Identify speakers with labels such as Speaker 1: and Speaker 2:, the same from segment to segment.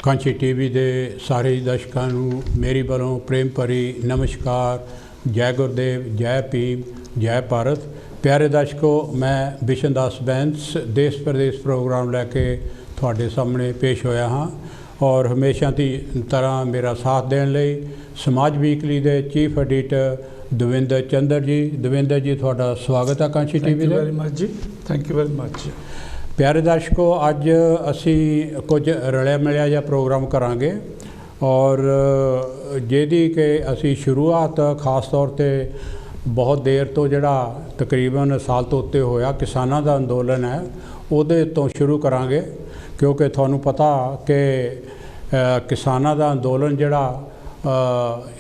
Speaker 1: Kanchi TV ਦੇ ਸਾਰੇ ਦਰਸ਼ਕਾਂ ਨੂੰ ਮੇਰੀ ਵੱਲੋਂ ਪ੍ਰੇਮ ਭਰੀ ਨਮਸਕਾਰ। ਜੈ ਗੁਰਦੇਵ, ਜੈ ਭੀਮ, ਜੈ ਭਾਰਤ। प्यारे दर्शकों, मैं बिशन दास बैंस देश प्रदेश प्रोग्राम लैके थोड़े सामने पेश होया हाँ और हमेशा की तरह मेरा साथ देने लई समाज वीकली के चीफ एडिटर दविंदर चंद्र जी। दविंदर जी, थोड़ा स्वागत है कांची टीवी
Speaker 2: दे। जी, थैंक यू वेरी मच।
Speaker 1: प्यारे दर्शकों, अज असी कुछ रलिया मिलिया जिहा प्रोग्राम करांगे और जिहदी कि असी शुरुआत खास तौर पर बहुत देर तो जिहड़ा तकरीबन साल तो उत्ते होया किसानां दा अंदोलन है उहदे तो शुरू करांगे, क्योंकि तुहानूं पता कि किसानां दा अंदोलन जिहड़ा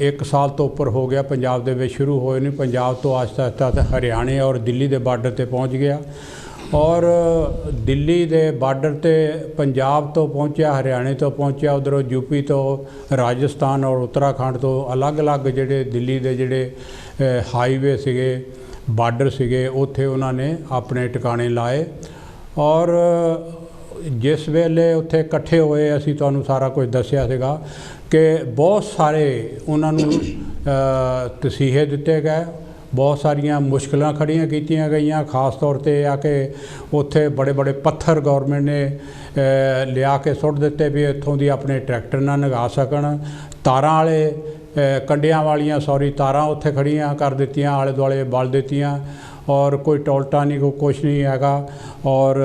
Speaker 1: एक साल तो उपर हो गया पंजाब दे विच शुरू होए नहीं। पंजाब तो आहिस्ता आहिस्ता हरियाणे और दिल्ली दे बार्डर ते पहुँच गया और दिल्ली दे बार्डर ते पंजाब तो पहुँचा, हरियाणे तो पहुँचा, उधरों यूपी तो राजस्थान और उत्तराखंड तो अलग अलग जिहड़े दिल्ली दे जिहड़े हाईवे सीगे बार्डर सीगे उत्थे उन्होंने अपने टिकाणे लाए और जिस वेले उत्थे इकट्ठे होए असी तुहानूं सारा कुछ दस्सिया सीगा कि बहुत सारे उन्होंने तसीहे दिते गए, बहुत सारिया मुश्किलां खड़ियां कीतियां गईयां। खास तौर पर आके उत्थे बड़े बड़े पत्थर गौरमेंट ने लिया के सुट दिते भी इत्थों दी अपने ट्रैक्टर ना नगा सकन। तारां वाले कंडियां वालियां तारां उत्थे खड़ियां कर दित्तियां, आले दुआले बल दित्तियां और कोई टोलटा नहीं, कोई कुछ नहीं हैगा। और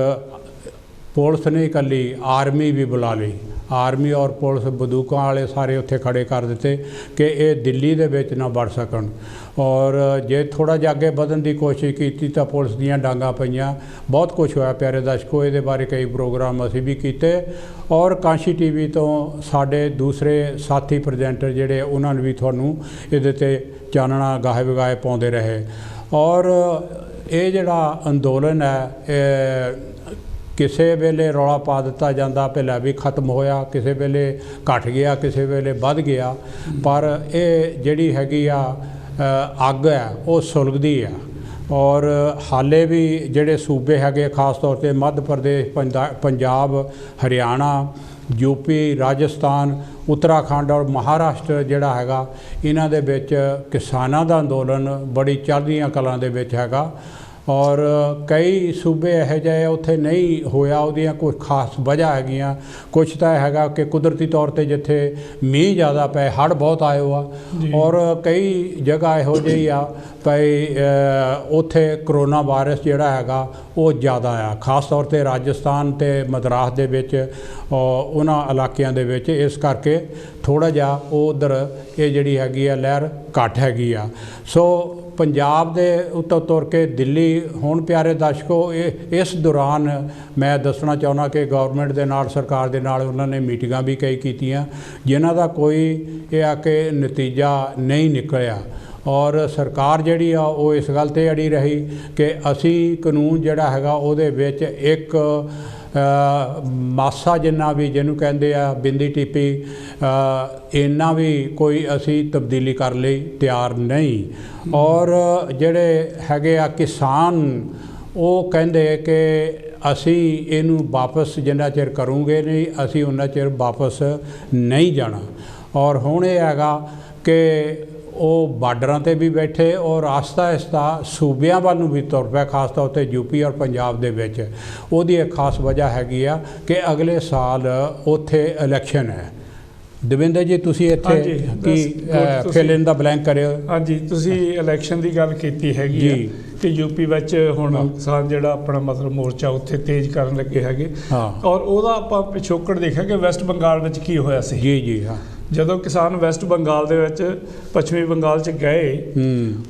Speaker 1: पुलिस ने इकल्ली आर्मी भी बुला ली, आर्मी और पुलिस बंदूकों वाले सारे उत्थे खड़े कर दिते कि ये दिल्ली दे विच ना बढ़ सकन। और जे थोड़ा जिहा अगे बढ़न की कोशिश की तो पुलिस दीयां डांगां पईयां, बहुत कुछ होया। प्यारे दर्शकों, ये बारे कई प्रोग्राम असी भी किए और कांशी टीवी तो साडे दूसरे साथी प्रजेंटर जिहड़े उन्होंने भी तुहानूं इहदे ते चानना गाहे वगाए पाउंदे रहे। और ये जिहड़ा अंदोलन है किसी वेले रौला पा दिता जाता, पहला भी खत्म होया, किसी वेले घट गया, किसी वेले वध गया, पर ये जिहड़ी हैगी आ अग है वो सुलगदी है। और हाले भी जिहड़े सूबे हैगे खास तौर पर मध्य प्रदेश, पंजाब, हरियाणा, यूपी, राजस्थान, उत्तराखंड और महाराष्ट्र जिहड़ा हैगा इन्हां दे विच किसानां दा अंदोलन बड़ी चढ़दियां कलां दे विच हैगा। और कई सूबे यहो जिहे उत्थे नहीं होया, उहदियां कोई खास वजह हैगियां। कुछ तो हैगा कि कुदरती तौर पर जिथे मीह ज़्यादा पे, हड़ बहुत आए हुआ, और कई जगह इहो जिही आ भाई उत्थे करोना वायरस जिहड़ा हैगा वो ज़्यादा आ, खास तौर पर राजस्थान ते मद्रास दे विच उन्हां इलाकिਆਂ दे विच। इस करके थोड़ा जिहा उधर ये जिहड़ी हैगी आ लहर घट हैगी आ। सो पंजाब दे उत्तों तुर के दिल्ली हुण प्यारे दर्शकों इस दौरान मैं दसना चाहुंदा कि गौरमेंट दे नाल, सरकार दे नाल उन्होंने मीटिंगां भी कई कीतियां जिन्हां दा कोई ये आ कि नतीजा नहीं निकलिया। और सरकार जिहड़ी आ वो इस गल ते अड़ी रही कि असी कानून जिहड़ा हैगा उहदे विच एक मासा जिन्ना भी जिन्हों कहते हैं बिंदी टिप्पी इन्ना भी कोई असी तब्दीली कर लई तैयार नहीं। और जिहड़े हैगे आ किसान वो कहते कि असी इनू वापस जिन्ना चिर करूँगे नहीं, असी उन्ना चिर वापस नहीं जाना। और हुण ये हैगा कि वो बार्डरां ते भी बैठे और आहिस्ता आहिस्ता सूबियां वाल भी तुर पिया, खास तौर पर यूपी और पंजाब दे विच। उहदी एक खास वजह हैगी आ कि अगले साल उत्थे इलैक्शन है। दविंदर जी, तुसी इत्थे की फिल इन दा ब्लैंक करियो।
Speaker 2: हाँ जी, तुसी इलैक्शन की गल कीती हैगी जी कि यूपी विच हुण किसान जिहड़ा अपना मतलब मोर्चा उत्थे तेज करन लगे हैगे। हाँ। और उहदा आपां पिछोकड़ देखिया कि वैस्ट बंगाल विच की होया सी। जी जी हाँ। ਜਦੋਂ किसान वैस्ट बंगाल ਦੇ ਵਿੱਚ ਪੱਛਮੀ ਬੰਗਾਲ 'ਚ ਗਏ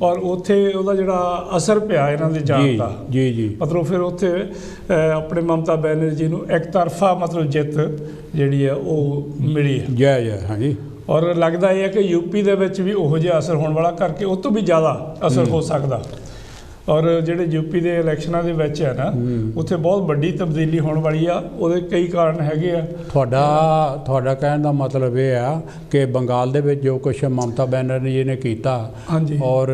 Speaker 2: और ਉੱਥੇ ਉਹਦਾ ਜਿਹੜਾ ਅਸਰ ਪਿਆ ਇਹਨਾਂ ਦੀ ਜਾਨ ਦਾ ਜੀ ਜੀ ਮਤਲਬ ਫਿਰ ਉੱਥੇ ਆਪਣੇ ਮਮਤਾ ਬੈਨਰਜੀ ਨੂੰ ਇੱਕ ਤਰਫਾ ਮਤਲਬ ਜਿੱਤ ਜਿਹੜੀ ਹੈ ਉਹ ਮਿਲੀ ਹੈ। ਜੈ ਜੈ ਹਾਂਜੀ। ਔਰ ਲੱਗਦਾ ਇਹ ਹੈ ਕਿ यूपी ਦੇ ਵਿੱਚ ਵੀ ਉਹੋ ਜਿਹਾ ਅਸਰ ਹੋਣ ਵਾਲਾ ਕਰਕੇ ਉਹ ਤੋਂ ਵੀ ਜ਼ਿਆਦਾ ਅਸਰ ਹੋ ਸਕਦਾ। और ਜਿਹੜੇ यूपी ਦੇ ਇਲੈਕਸ਼ਨਾਂ ਦੇ ਵਿੱਚ ਹੈ ਨਾ ਉੱਥੇ ਬਹੁਤ ਵੱਡੀ ਤਬਦੀਲੀ ਹੋਣ ਵਾਲੀ ਆ, ਉਹਦੇ ਕਈ ਕਾਰਨ ਹੈਗੇ ਆ।
Speaker 1: ਤੁਹਾਡਾ ਕਹਿਣ ਦਾ ਮਤਲਬ ਇਹ ਆ ਕਿ ਬੰਗਾਲ ਦੇ ਵਿੱਚ ਜੋ ਕੁਛ ਮਮਤਾ ਬੈਨਰਜੀ ਨੇ ਕੀਤਾ, ਹਾਂਜੀ, ਔਰ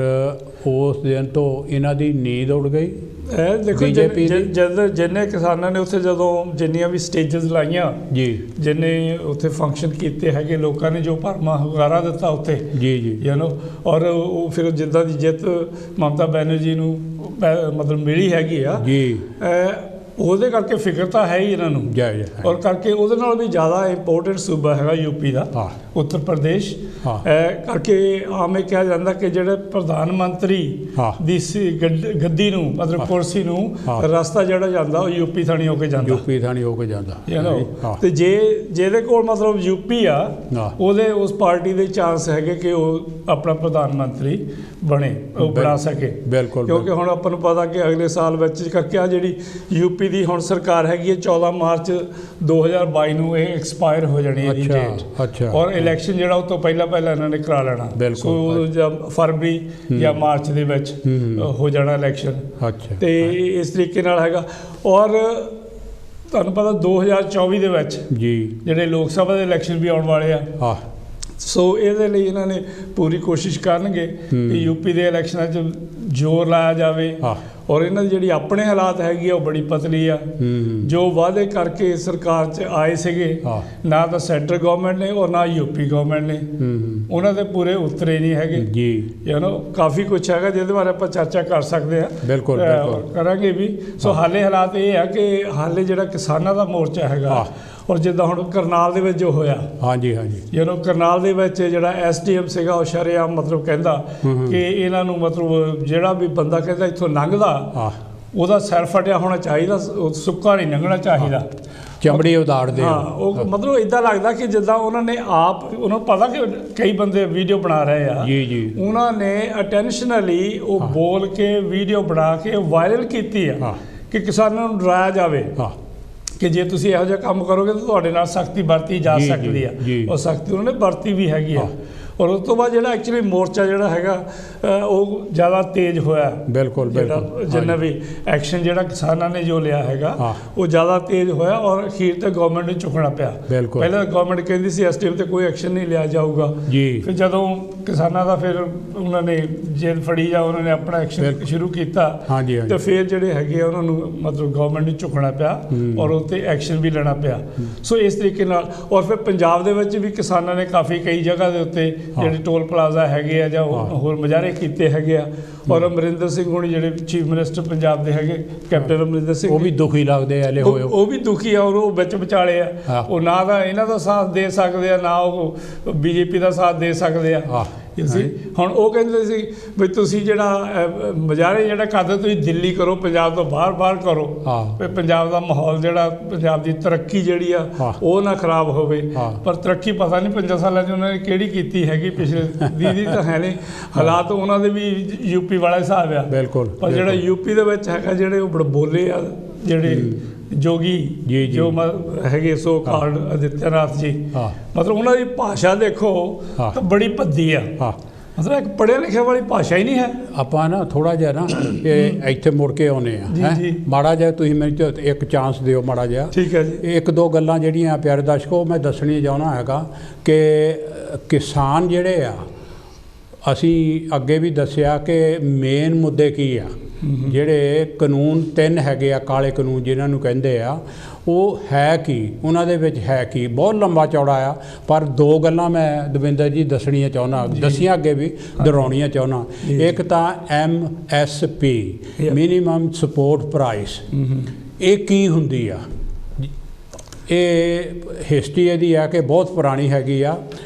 Speaker 1: ਉਸ ਦਿਨ ਤੋਂ ਇਹਨਾਂ ਦੀ ਨੀਂਦ ਉੱਡ ਗਈ।
Speaker 2: देखो जिन्ने किसानों ने उत्थे जदों जिन्नियां भी स्टेजेस लाइया
Speaker 1: जी,
Speaker 2: जिन्ने उत्थे फंक्शन किए है, लोगों ने जो भरमा हुगारा दिता उत्थे
Speaker 1: जी जी
Speaker 2: यू नो, और फिर जिद्दां दी जित ममता बनर्जी नूं मतलब मिली हैगी आ
Speaker 1: जी,
Speaker 2: ਉਹਦੇ ਕਰਕੇ ਫਿਕਰ ਤਾਂ ਹੈ ਹੀ ਇਹਨਾਂ ਨੂੰ ਔਰ ਕਰਕੇ ਉਹਦੇ ਨਾਲ ਵੀ ਜ਼ਿਆਦਾ ਇੰਪੋਰਟੈਂਟ ਸੂਬਾ ਹੈਗਾ ਯੂਪੀ ਦਾ, ਉੱਤਰ ਪ੍ਰਦੇਸ਼ ਕਰਕੇ ਆਮ ਇਹ ਕਿਹਾ ਜਾਂਦਾ ਕਿ ਜਿਹੜੇ ਪ੍ਰਧਾਨ ਮੰਤਰੀ ਦੀ ਗੱਦੀ ਨੂੰ ਮਤਲਬ ਕੁਰਸੀ ਨੂੰ ਰਸਤਾ ਜਿਹੜਾ ਜਾਂਦਾ ਉਹ ਯੂਪੀ ਥਾਣੀ ਹੋ ਕੇ ਜਾਂਦਾ ਤੇ ਜਿਹਦੇ ਕੋਲ ਮਤਲਬ ਯੂਪੀ ਆ ਉਹਦੇ ਉਸ ਪਾਰਟੀ ਦੇ ਚਾਂਸ ਹੈਗੇ ਕਿ ਉਹ ਆਪਣਾ ਪ੍ਰਧਾਨ ਮੰਤਰੀ ਬਣੇ, ਉਹ ਬਣਾ ਸਕੇ।
Speaker 1: ਬਿਲਕੁਲ,
Speaker 2: ਕਿਉਂਕਿ ਹੁਣ ਆਪਾਂ ਨੂੰ ਪਤਾ ਕਿ ਅਗਲੇ ਸਾਲ ਵਿੱਚ ਕਰਕੇ ਆ ਜਿਹੜੀ ਯੂਪੀ ਦੀ ਹੁਣ ਸਰਕਾਰ ਹੈਗੀ ਹੈ 14 ਮਾਰਚ 2022 ਨੂੰ ਇਹ ਐਕਸਪਾਇਰ ਹੋ ਜਾਣੀ ਇਹਦੀ ਡੇਟ, ਔਰ ਇਲੈਕਸ਼ਨ ਜਿਹੜਾ ਉਹ ਤੋਂ ਪਹਿਲਾਂ ਇਹਨਾਂ ਨੇ ਕਰਾ ਲੈਣਾ, ਸੋ ਜਾਂ ਫਰਵਰੀ ਜਾਂ ਮਾਰਚ ਦੇ ਵਿੱਚ ਹੋ ਜਾਣਾ ਇਲੈਕਸ਼ਨ। ਤੇ ਇਸ ਤਰੀਕੇ ਨਾਲ ਹੈਗਾ। ਔਰ ਤੁਹਾਨੂੰ ਪਤਾ 2024 ਦੇ ਵਿੱਚ ਜਿਹੜੇ ਲੋਕ ਸਭਾ ਦੇ ਇਲੈਕਸ਼ਨ ਵੀ ਆਉਣ ਵਾਲੇ ਆ, ਸੋ ਇਹਦੇ ਲਈ ਇਹਨਾਂ ਨੇ ਪੂਰੀ ਕੋਸ਼ਿਸ਼ ਕਰਨਗੇ ਕਿ ਯੂਪੀ ਦੇ ਇਲੈਕਸ਼ਨਾਂ 'ਚ ਜ਼ੋਰ ਲਾਇਆ ਜਾਵੇ। ਔਰ ਇਹਨਾਂ ਦੀ ਜਿਹੜੀ ਆਪਣੇ ਹਾਲਾਤ ਹੈਗੀ ਆ ਉਹ ਬੜੀ ਪਤਲੀ ਆ, ਜੋ ਵਾਅਦੇ ਕਰਕੇ ਸਰਕਾਰ 'ਚ ਆਏ ਸੀਗੇ ਨਾ ਤਾਂ ਸੈਂਟਰ ਗਵਰਨਮੈਂਟ ਨੇ ਔਰ ਨਾ ਯੂਪੀ ਗਵਰਨਮੈਂਟ ਨੇ, ਉਹਨਾਂ ਦੇ ਪੂਰੇ ਉਤਰੇ ਨਹੀਂ ਹੈਗੇ ਯੂ ਨੋ। ਕਾਫੀ ਕੁਛ ਹੈਗਾ ਜਿਹਦੇ ਬਾਰੇ ਆਪਾਂ ਚਰਚਾ ਕਰ ਸਕਦੇ ਹਾਂ, ਬਿਲਕੁਲ ਕਰਾਂਗੇ ਵੀ। ਸੋ ਹਾਲੇ ਹਾਲਾਤ ਇਹ ਆ ਕਿ ਹਾਲੇ ਜਿਹੜਾ ਕਿਸਾਨਾਂ ਦਾ ਮੋਰਚਾ ਹੈਗਾ, ਔਰ ਜਿੱਦਾਂ ਹੁਣ ਕਰਨਾਲ ਦੇ ਵਿੱਚ ਜੋ ਹੋਇਆ, ਯੂ ਨੋ ਕਰਨਾਲ ਦੇ ਵਿੱਚ ਜਿਹੜਾ SDM ਸੀਗਾ ਉਹ ਸ਼ਰੇਆਮ ਮਤਲਬ ਕਹਿੰਦਾ ਕਿ ਇਹਨਾਂ ਨੂੰ ਮਤਲਬ ਜਿਹੜਾ ਵੀ ਬੰਦਾ ਕਹਿੰਦਾ ਇੱਥੋਂ ਲੰਘਦਾ ਉਹਦਾ ਸਿਰ ਫਟਿਆ ਹੋਣਾ ਚਾਹੀਦਾ, ਸੁੱਕਾ ਨਹੀਂ ਲੰਘਣਾ ਚਾਹੀਦਾ,
Speaker 1: ਚਮੜੀ ਉਦਾੜਦੇ।
Speaker 2: ਉਹ ਮਤਲਬ ਇੱਦਾਂ ਲੱਗਦਾ ਕਿ ਜਿੱਦਾਂ ਉਹਨਾਂ ਨੇ ਆਪ, ਉਹਨਾਂ ਨੂੰ ਪਤਾ ਕਿ ਕਈ ਬੰਦੇ ਵੀਡੀਓ ਬਣਾ ਰਹੇ ਆ, ਉਹਨਾਂ ਨੇ ਅਟੈਂਸ਼ਨਲੀ ਉਹ ਬੋਲ ਕੇ ਵੀਡੀਓ ਬਣਾ ਕੇ ਵਾਇਰਲ ਕੀਤੀ ਆ ਕਿ ਕਿਸਾਨਾਂ ਨੂੰ ਡਰਾਇਆ ਜਾਵੇ ਕਿ ਜੇ ਤੁਸੀਂ ਇਹੋ ਜਿਹਾ ਕੰਮ ਕਰੋਗੇ ਤਾਂ ਤੁਹਾਡੇ ਨਾਲ ਸਖਤੀ ਵਰਤੀ ਜਾ ਸਕਦੀ ਆ, ਔਰ ਸਖਤੀ ਉਹਨਾਂ ਨੇ ਵਰਤੀ ਵੀ ਹੈਗੀ ਆ। ਔਰ ਉਸ ਤੋਂ ਬਾਅਦ ਜਿਹੜਾ ਐਕਚੁਅਲੀ ਮੋਰਚਾ ਜਿਹੜਾ ਹੈਗਾ ਉਹ ਜ਼ਿਆਦਾ ਤੇਜ਼ ਹੋਇਆ, ਬਿਲਕੁਲ ਜਿੰਨਾ ਵੀ ਐਕਸ਼ਨ ਜਿਹੜਾ ਕਿਸਾਨਾਂ ਨੇ ਜੋ ਲਿਆ ਹੈਗਾ ਉਹ ਜ਼ਿਆਦਾ ਤੇਜ਼ ਹੋਇਆ, ਔਰ ਅਖੀਰ ਤੇ ਗਵਰਨਮੈਂਟ ਨੂੰ ਝੁਕਣਾ ਪਿਆ। ਪਹਿਲਾਂ ਗਵਰਨਮੈਂਟ ਕਹਿੰਦੀ ਸੀ SDM ਤੇ ਕੋਈ ਐਕਸ਼ਨ ਨਹੀਂ ਲਿਆ ਜਾਊਗਾ, ਫਿਰ ਜਦੋਂ ਕਿਸਾਨਾਂ ਦਾ ਫਿਰ ਉਹਨਾਂ ਨੇ ਜਿੱਦ ਫੜੀ ਜਾਂ ਉਹਨਾਂ ਨੇ ਆਪਣਾ ਐਕਸ਼ਨ ਸ਼ੁਰੂ ਕੀਤਾ ਤੇ ਫਿਰ ਜਿਹੜੇ ਹੈਗੇ ਉਹਨਾਂ ਨੂੰ ਮਤਲਬ ਗਵਰਨਮੈਂਟ ਨੂੰ ਝੁਕਣਾ ਪਿਆ ਔਰ ਉਹ 'ਤੇ ਐਕਸ਼ਨ ਵੀ ਲੈਣਾ ਪਿਆ। ਸੋ ਇਸ ਤਰੀਕੇ ਨਾਲ, ਔਰ ਫਿਰ ਪੰਜਾਬ ਦੇ ਵਿੱਚ ਵੀ ਕਿਸਾਨਾਂ ਨੇ ਕਾਫੀ ਕਈ ਜਗ੍ਹਾ ਦੇ ਉੱਤੇ ਜਿਹੜੇ ਟੋਲ ਪਲਾਜ਼ਾ ਹੈਗੇ ਆ ਜਾਂ ਹੋਰ ਮੁਜ਼ਾਹਰੇ ਕੀਤੇ ਹੈਗੇ ਆ, ਔਰ ਅਮਰਿੰਦਰ ਸਿੰਘ ਹੁਣੀ ਜਿਹੜੇ ਚੀਫ ਮਿਨਿਸਟਰ ਪੰਜਾਬ ਦੇ ਹੈਗੇ, ਕੈਪਟਨ ਅਮਰਿੰਦਰ ਸਿੰਘ, ਉਹ ਵੀ ਦੁਖੀ ਲੱਗਦੇ ਆ, ਉਹ ਵੀ ਦੁਖੀ ਆ, ਔਰ ਉਹ ਵਿੱਚ ਵਿਚਾਲੇ ਆ, ਉਹ ਨਾ ਤਾਂ ਇਹਨਾਂ ਦਾ ਸਾਥ ਦੇ ਸਕਦੇ ਆ ਨਾ ਉਹ BJP ਦਾ ਸਾਥ ਦੇ ਸਕਦੇ ਆ। ਹੁਣ ਉਹ ਕਹਿੰਦੇ ਸੀ ਵੀ ਤੁਸੀਂ ਜਿਹੜਾ ਮੁਜ਼ਾਹਰੇ ਜਿਹੜਾ ਕਰਦੇ ਤੁਸੀਂ ਦਿੱਲੀ ਕਰੋ, ਪੰਜਾਬ ਤੋਂ ਬਾਹਰ ਕਰੋ, ਵੀ ਪੰਜਾਬ ਦਾ ਮਾਹੌਲ ਜਿਹੜਾ ਪੰਜਾਬ ਦੀ ਤਰੱਕੀ ਜਿਹੜੀ ਆ ਉਹ ਨਾ ਖਰਾਬ ਹੋਵੇ। ਪਰ ਤਰੱਕੀ ਪਤਾ ਨਹੀਂ 5 ਸਾਲਾਂ 'ਚ ਉਹਨਾਂ ਨੇ ਕਿਹੜੀ ਕੀਤੀ ਹੈਗੀ, ਪਿਛਲੇ 20 ਤਾਂ ਹੈ ਨਹੀਂ, ਹਾਲਾਤ ਉਹਨਾਂ ਦੇ ਵੀ ਯੂਪੀ ਵਾਲਾ ਹਿਸਾਬ ਆ, ਪਰ ਜਿਹੜਾ ਯੂਪੀ ਦੇ ਵਿੱਚ ਹੈਗਾ ਜਿਹੜੇ ਉਹ ਬੜਬੋਲੇ ਆ ਜਿਹੜੇ ਜੋਗੀ ਜੋ ਹੈਗੇ ਸੋ ਕਾਲਡ ਆਦਿੱਤਿਆਨਾਥ ਜੀ, ਮਤਲਬ ਉਹਨਾਂ ਦੀ ਭਾਸ਼ਾ ਦੇਖੋ ਤਾਂ ਬੜੀ ਭੱਦੀ ਆ, ਮਤਲਬ ਇੱਕ ਪੜ੍ਹਿਆ ਲਿਖਿਆ ਵਾਲੀ ਭਾਸ਼ਾ ਹੀ ਨਹੀਂ ਹੈ।
Speaker 1: ਆਪਾਂ ਨਾ ਥੋੜ੍ਹਾ ਜਿਹਾ ਨਾ ਇਹ ਇੱਥੇ ਮੁੜ ਕੇ ਆਉਂਦੇ ਆ, ਮਾੜਾ ਜਿਹਾ ਤੁਸੀਂ ਮੈਨੂੰ ਇੱਕ ਚਾਂਸ ਦਿਓ ਮਾੜਾ ਜਿਹਾ।
Speaker 2: ਠੀਕ ਹੈ ਜੀ।
Speaker 1: ਇੱਕ ਦੋ ਗੱਲਾਂ ਜਿਹੜੀਆਂ ਪਿਆਰੇ ਦਰਸ਼ਕੋ ਮੈਂ ਦੱਸਣੀ ਚਾਹੁੰਦਾ ਹੈਗਾ ਕਿ ਕਿਸਾਨ ਜਿਹੜੇ ਆ, ਅਸੀਂ ਅੱਗੇ ਵੀ ਦੱਸਿਆ ਕਿ ਮੇਨ ਮੁੱਦੇ ਕੀ ਆ, ਜਿਹੜੇ ਕਾਨੂੰਨ 3 ਹੈਗੇ ਆ, ਕਾਲੇ ਕਾਨੂੰਨ ਜਿਨ੍ਹਾਂ ਨੂੰ ਕਹਿੰਦੇ ਆ, ਉਹ ਹੈ ਕੀ, ਉਹਨਾਂ ਦੇ ਵਿੱਚ ਹੈ ਕੀ, ਬਹੁਤ ਲੰਬਾ ਚੌੜਾ ਆ। ਪਰ 2 ਗੱਲਾਂ ਮੈਂ ਦਵਿੰਦਰ ਜੀ ਦੱਸਣੀਆਂ ਚਾਹੁੰਦਾ, ਦੱਸੀਆਂ ਅੱਗੇ ਵੀ ਦੁਹਰਾਉਣੀਆਂ ਚਾਹੁੰਦਾ। ਇੱਕ ਤਾਂ MSP ਮਿਨੀਮਮ ਸਪੋਰਟ ਪ੍ਰਾਈਸ, ਇਹ ਕੀ ਹੁੰਦੀ ਆ? ਇਹ ਹਿਸਟਰੀ ਇਹਦੀ ਆ ਕਿ ਬਹੁਤ ਪੁਰਾਣੀ ਹੈਗੀ ਆ।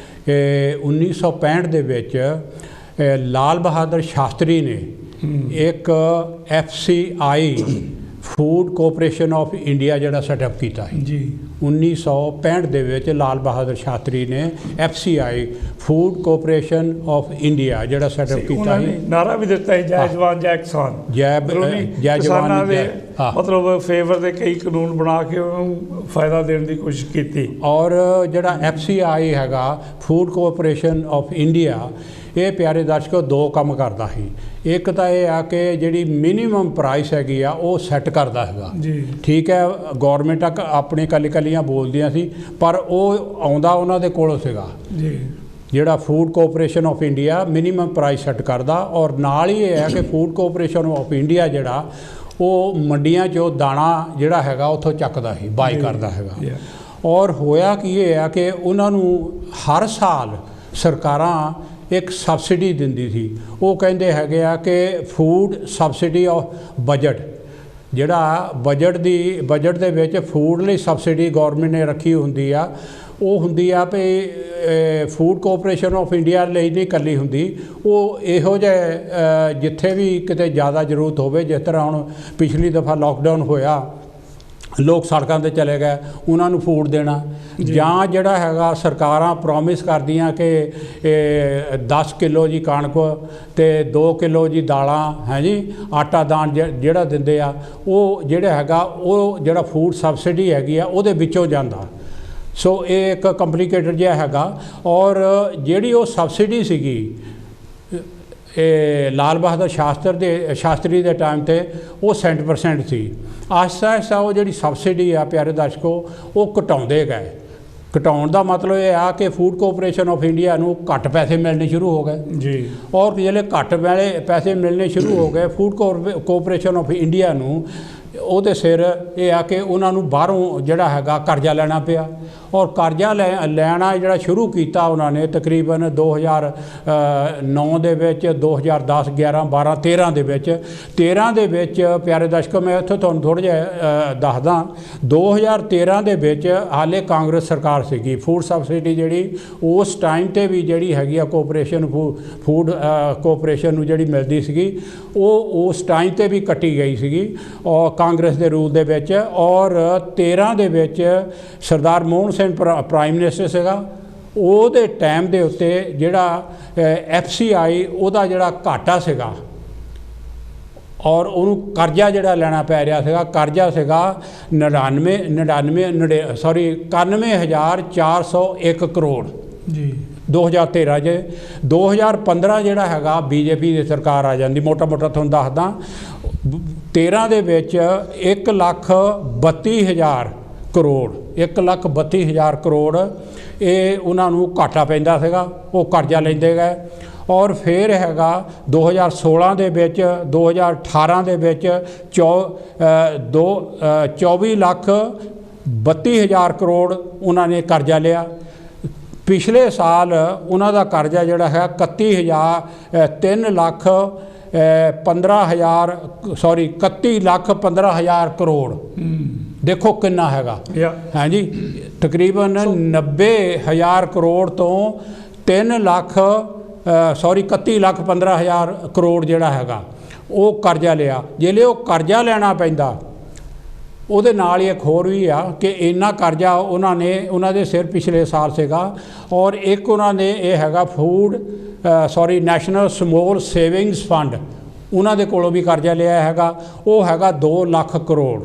Speaker 1: 1965 ਦੇ ਵਿੱਚ ਲਾਲ ਬਹਾਦਰ ਸ਼ਾਸਤਰੀ ਨੇ ਇੱਕ FCI food cooperation of India ਜਿਹੜਾ ਸੈਟਅਪ ਕੀਤਾ ਸੀ ਜੀ। 1965 ਦੇ ਵਿੱਚ ਲਾਲ ਬਹਾਦਰ ਸ਼ਾਸਤਰੀ ਨੇ FCI food cooperation of India ਜਿਹੜਾ ਸੈਟਅਪ ਕੀਤਾ ਸੀ।
Speaker 2: ਨਾਰਾ ਵੀ ਦਿੱਤਾ ਹੈ ਜੈ ਜਵਾਨ ਜੈ ਕਿਸਾਨ, ਜੈ ਜਵਾਨ ਜੈ, ਮਤਲਬ ਫੇਵਰ ਦੇ ਕਈ ਕਾਨੂੰਨ ਬਣਾ ਕੇ ਉਹਨੂੰ ਫਾਇਦਾ ਦੇਣ ਦੀ ਕੋਸ਼ਿਸ਼ ਕੀਤੀ।
Speaker 1: ਔਰ ਜਿਹੜਾ FCI ਹੈਗਾ ਫੂਡ ਕੋਆਪਰੇਸ਼ਨ ਆਫ ਇੰਡੀਆ, ਇਹ ਪਿਆਰੇ ਦਰਸ਼ਕੋ 2 ਕੰਮ ਕਰਦਾ ਸੀ। ਇੱਕ ਤਾਂ ਇਹ ਆ ਕਿ ਜਿਹੜੀ ਮਿਨੀਮਮ ਪ੍ਰਾਈਸ ਹੈਗੀ ਆ ਉਹ ਸੈੱਟ ਕਰਦਾ ਹੈਗਾ ਜੀ। ਠੀਕ ਹੈ, ਗੌਰਮੈਂਟ ਆਪਣੀ ਕੱਲੀਆਂ ਬੋਲਦੀਆਂ ਸੀ, ਪਰ ਉਹ ਆਉਂਦਾ ਉਹਨਾਂ ਦੇ ਕੋਲੋਂ ਸੀਗਾ ਜੀ। ਜਿਹੜਾ food cooperation of India minimum price set ਕਰਦਾ, ਔਰ ਨਾਲ ਹੀ ਇਹ ਹੈ ਕਿ ਫੂਡ ਕੋਆਪਰੇਸ਼ਨ ਆਫ ਇੰਡੀਆ ਜਿਹੜਾ ਉਹ ਮੰਡੀਆਂ 'ਚੋਂ ਦਾਣਾ ਜਿਹੜਾ ਹੈਗਾ ਉੱਥੋਂ ਚੱਕਦਾ ਸੀ, ਬਾਈ ਕਰਦਾ ਹੈਗਾ। ਔਰ ਹੋਇਆ ਕੀ ਇਹ ਆ ਕਿ ਉਹਨਾਂ ਨੂੰ ਹਰ ਸਾਲ ਸਰਕਾਰਾਂ ਇੱਕ ਸਬਸਿਡੀ ਦਿੰਦੀ ਸੀ। ਉਹ ਕਹਿੰਦੇ ਹੈਗੇ ਆ ਕਿ ਫੂਡ ਸਬਸਿਡੀ ਆਫ ਬਜਟ, ਜਿਹੜਾ ਬਜਟ ਦੇ ਵਿੱਚ ਫੂਡ ਲਈ ਸਬਸਿਡੀ ਗੌਰਮੈਂਟ ਨੇ ਰੱਖੀ ਹੁੰਦੀ ਆ। ਉਹ ਹੁੰਦੀ ਆ ਵੀ ਫੂਡ ਕੋਆਪਰੇਸ਼ਨ ਆਫ ਇੰਡੀਆ ਲਈ ਨਹੀਂ ਇਕੱਲੀ ਹੁੰਦੀ, ਉਹ ਇਹੋ ਜਿਹੇ ਜਿੱਥੇ ਵੀ ਕਿਤੇ ਜ਼ਿਆਦਾ ਜ਼ਰੂਰਤ ਹੋਵੇ, ਜਿਸ ਤਰ੍ਹਾਂ ਹੁਣ ਪਿਛਲੀ ਦਫਾ ਲੋਕਡਾਊਨ ਹੋਇਆ, ਲੋਕ ਸੜਕਾਂ 'ਤੇ ਚਲੇ ਗਏ, ਉਹਨਾਂ ਨੂੰ ਫੂਡ ਦੇਣਾ। ਜਾਂ ਜਿਹੜਾ ਹੈਗਾ ਸਰਕਾਰਾਂ ਪ੍ਰੋਮਿਸ ਕਰਦੀਆਂ ਕਿ 10 ਕਿਲੋ ਜੀ ਕਣਕ ਅਤੇ 2 ਕਿਲੋ ਜੀ ਦਾਲਾਂ ਹੈ ਜੀ, ਆਟਾ ਦਾਣ ਜਿਹੜਾ ਦਿੰਦੇ ਆ, ਉਹ ਜਿਹੜਾ ਹੈਗਾ ਉਹ ਜਿਹੜਾ ਫੂਡ ਸਬਸਿਡੀ ਹੈਗੀ ਆ ਉਹਦੇ ਵਿੱਚੋਂ ਜਾਂਦਾ। ਸੋ ਇਹ ਇੱਕ ਕੰਪਲੀਕੇਟਡ ਜਿਹਾ ਹੈਗਾ। ਔਰ ਜਿਹੜੀ ਉਹ ਸਬਸਿਡੀ ਸੀਗੀ ਇਹ ਲਾਲ ਬਹਾਦਰ ਸ਼ਾਸਤਰੀ ਦੇ ਟਾਈਮ 'ਤੇ ਉਹ 100% ਸੀ। ਆਹਿਸਤਾ ਆਹਿਸਤਾ ਉਹ ਜਿਹੜੀ ਸਬਸਿਡੀ ਆ ਪਿਆਰੇ ਦਰਸ਼ਕੋ ਉਹ ਘਟਾਉਂਦੇ ਗਏ। ਘਟਾਉਣ ਦਾ ਮਤਲਬ ਇਹ ਆ ਕਿ ਫੂਡ ਕੋਆਪਰੇਸ਼ਨ ਆਫ ਇੰਡੀਆ ਨੂੰ ਘੱਟ ਪੈਸੇ ਮਿਲਣੇ ਸ਼ੁਰੂ ਹੋ ਗਏ ਜੀ। ਔਰ ਜਿਹੜੇ ਘੱਟ ਪੈਸੇ ਮਿਲਣੇ ਸ਼ੁਰੂ ਹੋ ਗਏ, ਫੂਡ ਕੋਆਪਰੇਸ਼ਨ ਆਫ ਇੰਡੀਆ ਨੂੰ ਉਹਦੇ ਸਿਰ ਇਹ ਆ ਕਿ ਉਹਨਾਂ ਨੂੰ ਬਾਹਰੋਂ ਜਿਹੜਾ ਹੈਗਾ ਕਰਜ਼ਾ ਲੈਣਾ ਪਿਆ। ਔਰ ਕਰਜ਼ਾ ਲੈਣਾ ਜਿਹੜਾ ਸ਼ੁਰੂ ਕੀਤਾ ਉਹਨਾਂ ਨੇ ਤਕਰੀਬਨ 2009 ਦੇ ਵਿੱਚ, 2010, 11, 12, 13 ਦੇ ਵਿੱਚ ਪਿਆਰੇ ਦਰਸ਼ਕੋ ਮੈਂ ਇੱਥੋਂ ਤੁਹਾਨੂੰ ਥੋੜ੍ਹਾ ਜਿਹਾ ਦੱਸਦਾ। 2013 ਦੇ ਵਿੱਚ ਹਾਲੇ ਕਾਂਗਰਸ ਸਰਕਾਰ ਸੀਗੀ। ਫੂਡ ਸਬਸਿਡੀ ਜਿਹੜੀ ਉਸ ਟਾਈਮ 'ਤੇ ਵੀ ਜਿਹੜੀ ਹੈਗੀ ਆ ਫੂਡ ਕੋਆਪਰੇਸ਼ਨ ਨੂੰ ਜਿਹੜੀ ਮਿਲਦੀ ਸੀਗੀ, ਉਹ ਉਸ ਟਾਈਮ 'ਤੇ ਵੀ ਕੱਟੀ ਗਈ ਸੀਗੀ ਔਰ ਕਾਂਗਰਸ ਦੇ ਰੂਲ ਦੇ ਵਿੱਚ। ਔਰ 13 ਦੇ ਵਿੱਚ ਸਰਦਾਰ ਮੋਹਨ ਸਿੰਘ ਪ੍ਰਾਈਮ ਮਿਨਿਸਟਰ ਸੀਗਾ, ਉਹਦੇ ਟਾਈਮ ਦੇ ਉੱਤੇ ਜਿਹੜਾ FCI ਉਹਦਾ ਜਿਹੜਾ ਘਾਟਾ ਸੀਗਾ ਔਰ ਉਹਨੂੰ ਕਰਜ਼ਾ ਜਿਹੜਾ ਲੈਣਾ ਪੈ ਰਿਹਾ ਸੀਗਾ, ਕਰਜ਼ਾ ਸੀਗਾ 91,401 ਕਰੋੜ ਜੀ 2013 'ਚ। 2015 ਜਿਹੜਾ ਹੈਗਾ BJP ਦੀ ਸਰਕਾਰ ਆ ਜਾਂਦੀ, ਮੋਟਾ ਤੁਹਾਨੂੰ ਦੱਸਦਾ। 13 ਦੇ ਵਿੱਚ 1,32,000 ਕਰੋੜ 1,32,000 ਕਰੋੜ ਇਹ ਉਹਨਾਂ ਨੂੰ ਘਾਟਾ ਪੈਂਦਾ ਸੀਗਾ, ਉਹ ਕਰਜ਼ਾ ਲੈਂਦੇ ਗਏ। ਔਰ ਫਿਰ ਹੈਗਾ 2016 ਦੇ ਵਿੱਚ, 2018 ਦੇ ਵਿੱਚ 24,32,000 ਕਰੋੜ ਉਹਨਾਂ ਨੇ ਕਰਜ਼ਾ ਲਿਆ। ਪਿਛਲੇ ਸਾਲ ਉਹਨਾਂ ਦਾ ਕਰਜ਼ਾ ਜਿਹੜਾ ਹੈ 31,15,000 ਕਰੋੜ। ਦੇਖੋ ਕਿੰਨਾ ਹੈਗਾ ਹੈ ਜੀ। ਤਕਰੀਬਨ 90,000 ਕਰੋੜ ਤੋਂ 31,15,000 ਕਰੋੜ ਜਿਹੜਾ ਹੈਗਾ ਉਹ ਕਰਜ਼ਾ ਲਿਆ। ਜਿਹੜੇ ਉਹ ਕਰਜ਼ਾ ਲੈਣਾ ਪੈਂਦਾ, ਉਹਦੇ ਨਾਲ ਹੀ ਇੱਕ ਹੋਰ ਵੀ ਆ ਕਿ ਇੰਨਾ ਕਰਜ਼ਾ ਉਹਨਾਂ ਦੇ ਸਿਰ ਪਿਛਲੇ ਸਾਲ ਸੀਗਾ। ਔਰ ਇੱਕ ਉਹਨਾਂ ਨੇ ਇਹ ਹੈਗਾ ਨੈਸ਼ਨਲ ਸਮੋਲ ਸੇਵਿੰਗਸ ਫੰਡ, ਉਹਨਾਂ ਦੇ ਕੋਲੋਂ ਵੀ ਕਰਜ਼ਾ ਲਿਆ ਹੈਗਾ, ਉਹ ਹੈਗਾ 2 ਲੱਖ ਕਰੋੜ।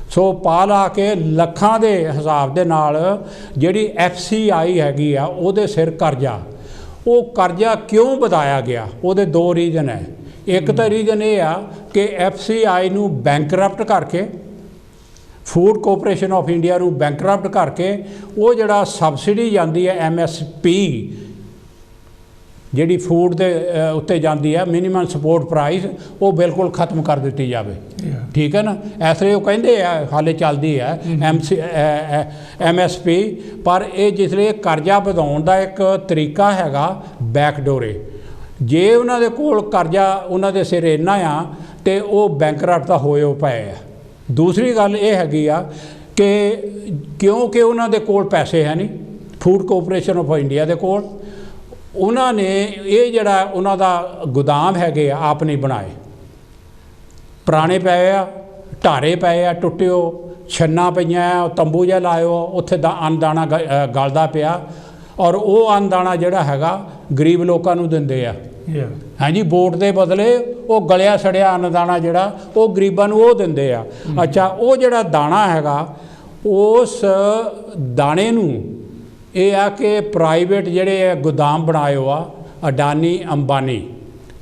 Speaker 1: ਸੋ ਪਾ ਲਾ ਕੇ ਲੱਖਾਂ ਦੇ ਹਿਸਾਬ ਦੇ ਨਾਲ ਜਿਹੜੀ FCI ਹੈਗੀ ਆ ਉਹਦੇ ਸਿਰ ਕਰਜ਼ਾ। ਉਹ ਕਰਜ਼ਾ ਕਿਉਂ ਵਧਾਇਆ ਗਿਆ? ਉਹਦੇ 2 ਰੀਜ਼ਨ ਹੈ। ਇੱਕ ਤਾਂ ਰੀਜ਼ਨ ਇਹ ਆ ਕਿ FCI ਨੂੰ ਬੈਂਕਰਪਟ ਕਰਕੇ, ਫੂਡ ਕੋਆਪਰੇਸ਼ਨ ਆਫ ਇੰਡੀਆ ਨੂੰ ਬੈਂਕਰਪਟ ਕਰਕੇ, ਉਹ ਜਿਹੜਾ ਸਬਸਿਡੀ ਜਾਂਦੀ ਹੈ MSP ਜਿਹੜੀ ਫੂਡ ਦੇ ਉੱਤੇ ਜਾਂਦੀ ਹੈ, ਮਿਨੀਮਮ ਸਪੋਰਟ ਪ੍ਰਾਈਸ, ਉਹ ਬਿਲਕੁਲ ਖਤਮ ਕਰ ਦਿੱਤੀ ਜਾਵੇ। ਠੀਕ ਹੈ ਨਾ। ਇਸ ਲਈ ਉਹ ਕਹਿੰਦੇ ਆ ਹਾਲੇ ਚੱਲਦੀ ਹੈ MSP, ਪਰ ਇਹ ਜਿਸ ਲਈ ਕਰਜ਼ਾ ਵਧਾਉਣ ਦਾ ਇੱਕ ਤਰੀਕਾ ਹੈਗਾ ਬੈਕਡੋਰੇ। ਜੇ ਉਹਨਾਂ ਦੇ ਕੋਲ ਕਰਜ਼ਾ ਉਹਨਾਂ ਦੇ ਸਿਰ ਇੰਨਾ ਆ ਤੇ ਉਹ ਬੈਂਕਰਪਟ ਤਾਂ ਹੋਏ ਪਏ ਆ। ਦੂਸਰੀ ਗੱਲ ਇਹ ਹੈਗੀ ਆ ਕਿ ਕਿਉਂਕਿ ਉਹਨਾਂ ਦੇ ਕੋਲ ਪੈਸੇ ਹੈ ਨਹੀਂ, ਫੂਡ ਕੋਆਪਰੇਸ਼ਨ ਆਫ ਇੰਡੀਆ ਦੇ ਕੋਲ, ਉਹਨਾਂ ਨੇ ਇਹ ਜਿਹੜਾ ਉਹਨਾਂ ਦਾ ਗੋਦਾਮ ਹੈਗੇ ਆ ਆਪ ਨਹੀਂ ਬਣਾਏ, ਪੁਰਾਣੇ ਪਏ ਆ, ਢਾਰੇ ਪਏ ਆ, ਟੁੱਟਿਓ ਛੰਨਾ ਪਈਆਂ ਆ, ਤੰਬੂ ਜਿਹਾ ਲਾਇਓ, ਉੱਥੇ ਦਾ ਅੰਨਦਾਣਾ ਗਲਦਾ ਪਿਆ। ਔਰ ਉਹ ਅੰਨਦਾਣਾ ਜਿਹੜਾ ਹੈਗਾ ਗਰੀਬ ਲੋਕਾਂ ਨੂੰ ਦਿੰਦੇ ਆ। ਹਾਂਜੀ, ਵੋਟ ਦੇ ਬਦਲੇ ਉਹ ਗਲਿਆ ਸੜਿਆ ਅੰਨਦਾਣਾ ਜਿਹੜਾ ਉਹ ਗਰੀਬਾਂ ਨੂੰ ਉਹ ਦਿੰਦੇ ਆ। ਅੱਛਾ, ਉਹ ਜਿਹੜਾ ਦਾਣਾ ਹੈਗਾ, ਉਸ ਦਾਣੇ ਨੂੰ ਇਹ ਆ ਕਿ ਪ੍ਰਾਈਵੇਟ ਜਿਹੜੇ ਗੋਦਾਮ ਬਣਾਇਓ ਆ, ਅਡਾਨੀ ਅੰਬਾਨੀ,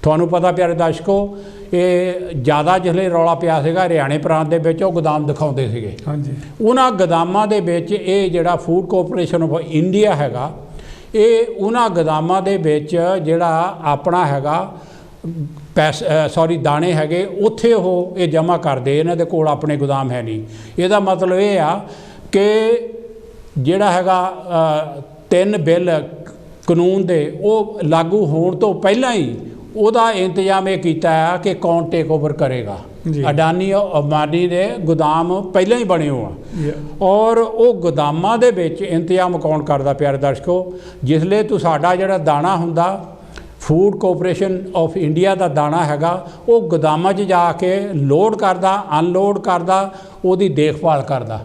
Speaker 1: ਤੁਹਾਨੂੰ ਪਤਾ ਪਿਆਰੇ ਦਰਸ਼ਕੋ, ਇਹ ਜ਼ਿਆਦਾ ਜਿਸਲੇ ਰੌਲਾ ਪਿਆ ਸੀਗਾ ਹਰਿਆਣੇ ਪ੍ਰਾਂਤ ਦੇ ਵਿੱਚ, ਉਹ ਗੋਦਾਮ ਦਿਖਾਉਂਦੇ ਸੀਗੇ। ਹਾਂਜੀ, ਉਹਨਾਂ ਗੋਦਾਮਾਂ ਦੇ ਵਿੱਚ ਇਹ ਜਿਹੜਾ ਫੂਡ ਕੋਆਪਰੇਸ਼ਨ ਆਫ ਇੰਡੀਆ ਹੈਗਾ, ਇਹ ਉਹਨਾਂ ਗੋਦਾਮਾਂ ਦੇ ਵਿੱਚ ਜਿਹੜਾ ਆਪਣਾ ਹੈਗਾ ਸੌਰੀ ਦਾਣੇ ਹੈਗੇ ਉੱਥੇ ਉਹ ਇਹ ਜਮ੍ਹਾਂ ਕਰਦੇ, ਇਹਨਾਂ ਦੇ ਕੋਲ ਆਪਣੇ ਗੋਦਾਮ ਹੈ ਨਹੀਂ। ਇਹਦਾ ਮਤਲਬ ਇਹ ਆ ਕਿ ਜਿਹੜਾ ਹੈਗਾ 3 ਬਿੱਲ ਕਾਨੂੰਨ ਦੇ ਉਹ ਲਾਗੂ ਹੋਣ ਤੋਂ ਪਹਿਲਾਂ ਹੀ ਉਹਦਾ ਇੰਤਜ਼ਾਮ ਇਹ ਕੀਤਾ ਆ ਕਿ ਕੌਣ ਟੇਕ ਓਵਰ ਕਰੇਗਾ। ਅਡਾਨੀ ਅੰਬਾਨੀ ਦੇ ਗੋਦਾਮ ਪਹਿਲਾਂ ਹੀ ਬਣੇ ਹੋ ਆ ਔਰ ਉਹ ਗੋਦਾਮਾਂ ਦੇ ਵਿੱਚ ਇੰਤਜ਼ਾਮ ਕੌਣ ਕਰਦਾ ਪਿਆਰੇ ਦਰਸ਼ਕੋ, ਜਿਸਲੇ ਤੂੰ ਸਾਡਾ ਜਿਹੜਾ ਦਾਣਾ ਹੁੰਦਾ ਫੂਡ ਕਾਰਪੋਰੇਸ਼ਨ ਆਫ ਇੰਡੀਆ ਦਾ ਦਾਣਾ ਹੈਗਾ ਉਹ ਗੋਦਾਮਾਂ 'ਚ ਜਾ ਕੇ ਲੋਡ ਕਰਦਾ, ਅਨਲੋਡ ਕਰਦਾ, ਉਹਦੀ ਦੇਖਭਾਲ ਕਰਦਾ।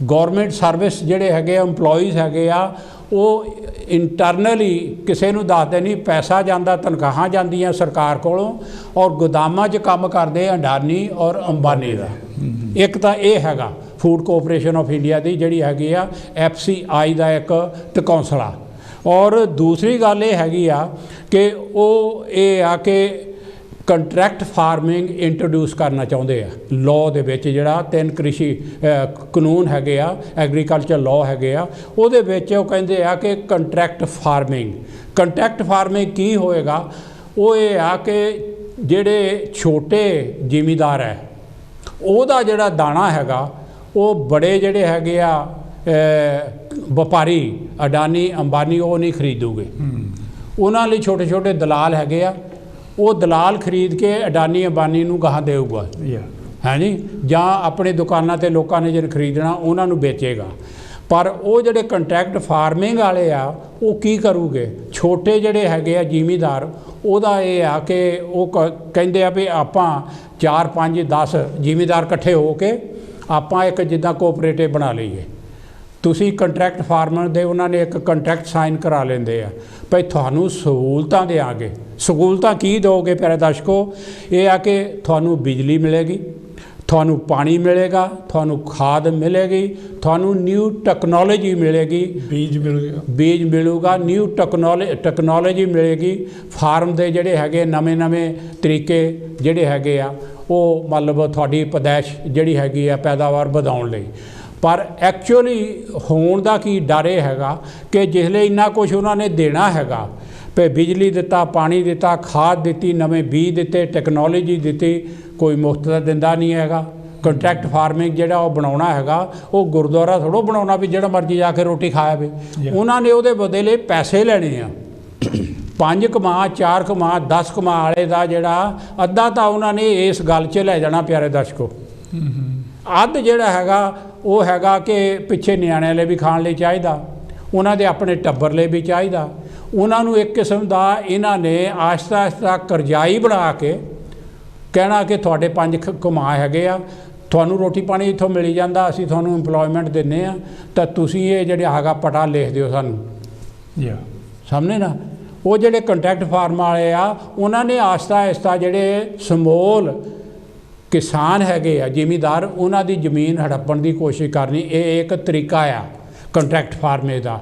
Speaker 1: ਗੌਰਮੈਂਟ ਸਰਵਿਸ ਜਿਹੜੇ ਹੈਗੇ ਇੰਪਲੋਈਜ਼ ਹੈਗੇ ਆ ਉਹ ਇੰਟਰਨਲੀ ਕਿਸੇ ਨੂੰ ਦੱਸਦੇ ਨਹੀਂ, ਪੈਸਾ ਜਾਂਦਾ, ਤਨਖਾਹਾਂ ਜਾਂਦੀਆਂ ਸਰਕਾਰ ਕੋਲੋਂ ਔਰ ਗੋਦਾਮਾਂ 'ਚ ਕੰਮ ਕਰਦੇ ਅਡਾਨੀ ਔਰ ਅੰਬਾਨੀ ਦਾ। ਇੱਕ ਤਾਂ ਇਹ ਹੈਗਾ ਫੂਡ ਕਾਰਪੋਰੇਸ਼ਨ ਆਫ ਇੰਡੀਆ ਦੀ ਜਿਹੜੀ ਹੈਗੀ ਆ FCI ਦਾ ਇੱਕ ਕੌਂਸਲ। ਔਰ ਦੂਸਰੀ ਗੱਲ ਇਹ ਹੈਗੀ ਆ ਕਿ ਉਹ ਇਹ ਆ ਕਿ ਕੰਟਰੈਕਟ ਫਾਰਮਿੰਗ ਇੰਟਰੋਡਿਊਸ ਕਰਨਾ ਚਾਹੁੰਦੇ ਆ ਲਾਅ ਦੇ ਵਿੱਚ। ਜਿਹੜਾ 3 ਕ੍ਰਿਸ਼ੀ ਕਾਨੂੰਨ ਹੈਗੇ ਆ, ਐਗਰੀਕਲਚਰ ਲਾਅ ਹੈਗੇ ਆ, ਉਹਦੇ ਵਿੱਚ ਉਹ ਕਹਿੰਦੇ ਆ ਕਿ ਕੰਟਰੈਕਟ ਫਾਰਮਿੰਗ ਕੀ ਹੋਏਗਾ? ਉਹ ਇਹ ਆ ਕਿ ਜਿਹੜੇ ਛੋਟੇ ਜ਼ਿਮੀਂਦਾਰ ਹੈ ਉਹਦਾ ਜਿਹੜਾ ਦਾਣਾ ਹੈਗਾ ਉਹ ਬੜੇ ਜਿਹੜੇ ਹੈਗੇ ਆ ਵਪਾਰੀ ਅਡਾਨੀ ਅੰਬਾਨੀ ਉਹ ਨਹੀਂ ਖਰੀਦੂਗੇ। ਉਹਨਾਂ ਲਈ ਛੋਟੇ ਛੋਟੇ ਦਲਾਲ ਹੈਗੇ ਆ, ਉਹ ਦਲਾਲ ਖਰੀਦ ਕੇ ਅਡਾਨੀ ਅੰਬਾਨੀ ਨੂੰ ਗਾਹਾਂ ਦੇਊਗਾ ਹੈ ਜੀ, ਜਾਂ ਆਪਣੇ ਦੁਕਾਨਾਂ 'ਤੇ ਲੋਕਾਂ ਨੇ ਜਿਹੜੇ ਖਰੀਦਣਾ ਉਹਨਾਂ ਨੂੰ ਵੇਚੇਗਾ। ਪਰ ਉਹ ਜਿਹੜੇ ਕੰਟਰੈਕਟ ਫਾਰਮਿੰਗ ਵਾਲੇ ਆ ਉਹ ਕੀ ਕਰੂਗੇ? ਛੋਟੇ ਜਿਹੜੇ ਹੈਗੇ ਆ ਜ਼ਿਮੀਂਦਾਰ, ਉਹਦਾ ਇਹ ਆ ਕਿ ਉਹ ਕਹਿੰਦੇ ਆ ਵੀ ਆਪਾਂ 4 5 10 ਜ਼ਿਮੀਂਦਾਰ ਇਕੱਠੇ ਹੋ ਕੇ ਆਪਾਂ ਇੱਕ ਜਿੱਦਾਂ ਕੋਆਪਰੇਟਿਵ ਬਣਾ ਲਈਏ। ਤੁਸੀਂ ਕੰਟਰੈਕਟ ਫਾਰਮਰ ਦੇ ਉਹਨਾਂ ਨੇ ਇੱਕ ਕੰਟਰੈਕਟ ਸਾਈਨ ਕਰਾ ਲੈਂਦੇ ਆ ਭਈ ਤੁਹਾਨੂੰ ਸਹੂਲਤਾਂ ਦੇਵਾਂਗੇ। ਸਹੂਲਤਾਂ ਕੀ ਦਿਓਗੇ ਪਿਆਰੇ ਦਰਸ਼ਕੋ? ਇਹ ਆ ਕਿ ਤੁਹਾਨੂੰ ਬਿਜਲੀ ਮਿਲੇਗੀ, ਤੁਹਾਨੂੰ ਪਾਣੀ ਮਿਲੇਗਾ, ਤੁਹਾਨੂੰ ਖਾਦ ਮਿਲੇਗੀ, ਤੁਹਾਨੂੰ ਨਿਊ ਟੈਕਨੋਲੋਜੀ ਮਿਲੇਗੀ, ਬੀਜ ਮਿਲੂਗਾ, ਨਿਊ ਟੈਕਨੋਲੋਜੀ ਮਿਲੇਗੀ। ਫਾਰਮ ਦੇ ਜਿਹੜੇ ਹੈਗੇ ਨਵੇਂ ਤਰੀਕੇ ਜਿਹੜੇ ਹੈਗੇ ਆ ਉਹ ਮਤਲਬ ਤੁਹਾਡੀ ਪੈਦਾਇਸ਼ ਜਿਹੜੀ ਹੈਗੀ ਆ ਪੈਦਾਵਾਰ ਵਧਾਉਣ ਲਈ। ਪਰ ਐਕਚੁਅਲੀ ਹੋਣ ਦਾ ਕੀ ਡਰ ਇਹ ਹੈਗਾ ਕਿ ਜਿਸਲੇ ਇੰਨਾ ਕੁਛ ਉਹਨਾਂ ਨੇ ਦੇਣਾ ਹੈਗਾ, ਭਈ ਬਿਜਲੀ ਦਿੱਤਾ, ਪਾਣੀ ਦਿੱਤਾ, ਖਾਦ ਦਿੱਤੀ, ਨਵੇਂ ਬੀਜ ਦਿੱਤੇ, ਟੈਕਨੋਲੋਜੀ ਦਿੱਤੀ, ਕੋਈ ਮੁਫਤ ਦਾ ਦਿੰਦਾ ਨਹੀਂ ਹੈਗਾ। ਕੰਟਰੈਕਟ ਫਾਰਮਿੰਗ ਜਿਹੜਾ ਉਹ ਬਣਾਉਣਾ ਹੈਗਾ ਉਹ ਗੁਰਦੁਆਰਾ ਥੋੜ੍ਹਾ ਬਣਾਉਣਾ ਵੀ ਜਿਹੜਾ ਮਰਜ਼ੀ ਜਾ ਕੇ ਰੋਟੀ ਖਾਇਆ ਵੇ। ਉਹਨਾਂ ਨੇ ਉਹਦੇ ਬਦਲੇ ਪੈਸੇ ਲੈਣੇ ਆ। 5 ਕਮਾ 4 ਕਮਾ 10 ਕਮਾ ਵਾਲੇ ਦਾ ਜਿਹੜਾ ਅੱਧਾ ਤਾਂ ਉਹਨਾਂ ਨੇ ਇਸ ਗੱਲ 'ਚ ਲੈ ਜਾਣਾ ਪਿਆਰੇ ਦਰਸ਼ਕੋ। ਅੱਧ ਜਿਹੜਾ ਹੈਗਾ ਉਹ ਹੈਗਾ ਕਿ ਪਿੱਛੇ ਨਿਆਣਿਆਂ ਲਈ ਵੀ ਖਾਣ ਲਈ ਚਾਹੀਦਾ, ਉਹਨਾਂ ਦੇ ਆਪਣੇ ਟੱਬਰ ਲਈ ਵੀ ਚਾਹੀਦਾ। ਉਹਨਾਂ ਨੂੰ ਇੱਕ ਕਿਸਮ ਦਾ ਇਹਨਾਂ ਨੇ ਆਹਿਸਤਾ ਕਰਜ਼ਾਈ ਬਣਾ ਕੇ ਕਹਿਣਾ ਕਿ ਤੁਹਾਡੇ 5 ਕਮਾ ਹੈਗੇ ਆ, ਤੁਹਾਨੂੰ ਰੋਟੀ ਪਾਣੀ ਇੱਥੋਂ ਮਿਲੀ ਜਾਂਦਾ, ਅਸੀਂ ਤੁਹਾਨੂੰ ਇੰਪਲੋਇਮੈਂਟ ਦਿੰਦੇ ਆ, ਤਾਂ ਤੁਸੀਂ ਇਹ ਜਿਹੜੇ ਹੈਗਾ ਪਟਾ ਲਿਖ ਦਿਓ ਸਾਨੂੰ ਸਾਹਮਣੇ ਨਾ। ਉਹ ਜਿਹੜੇ ਕੰਟਰੈਕਟ ਫਾਰਮ ਵਾਲੇ ਆ ਉਹਨਾਂ ਨੇ ਆਹਿਸਤਾ ਜਿਹੜੇ ਸਮੋਲ ਕਿਸਾਨ ਹੈਗੇ ਆ ਜ਼ਿਮੀਂਦਾਰ, ਉਹਨਾਂ ਦੀ ਜ਼ਮੀਨ ਹੜੱਪਣ ਦੀ ਕੋਸ਼ਿਸ਼ ਕਰਨੀ। ਇਹ ਇੱਕ ਤਰੀਕਾ ਆ ਕੰਟਰੈਕਟ ਫਾਰਮਿੰਗ ਦਾ।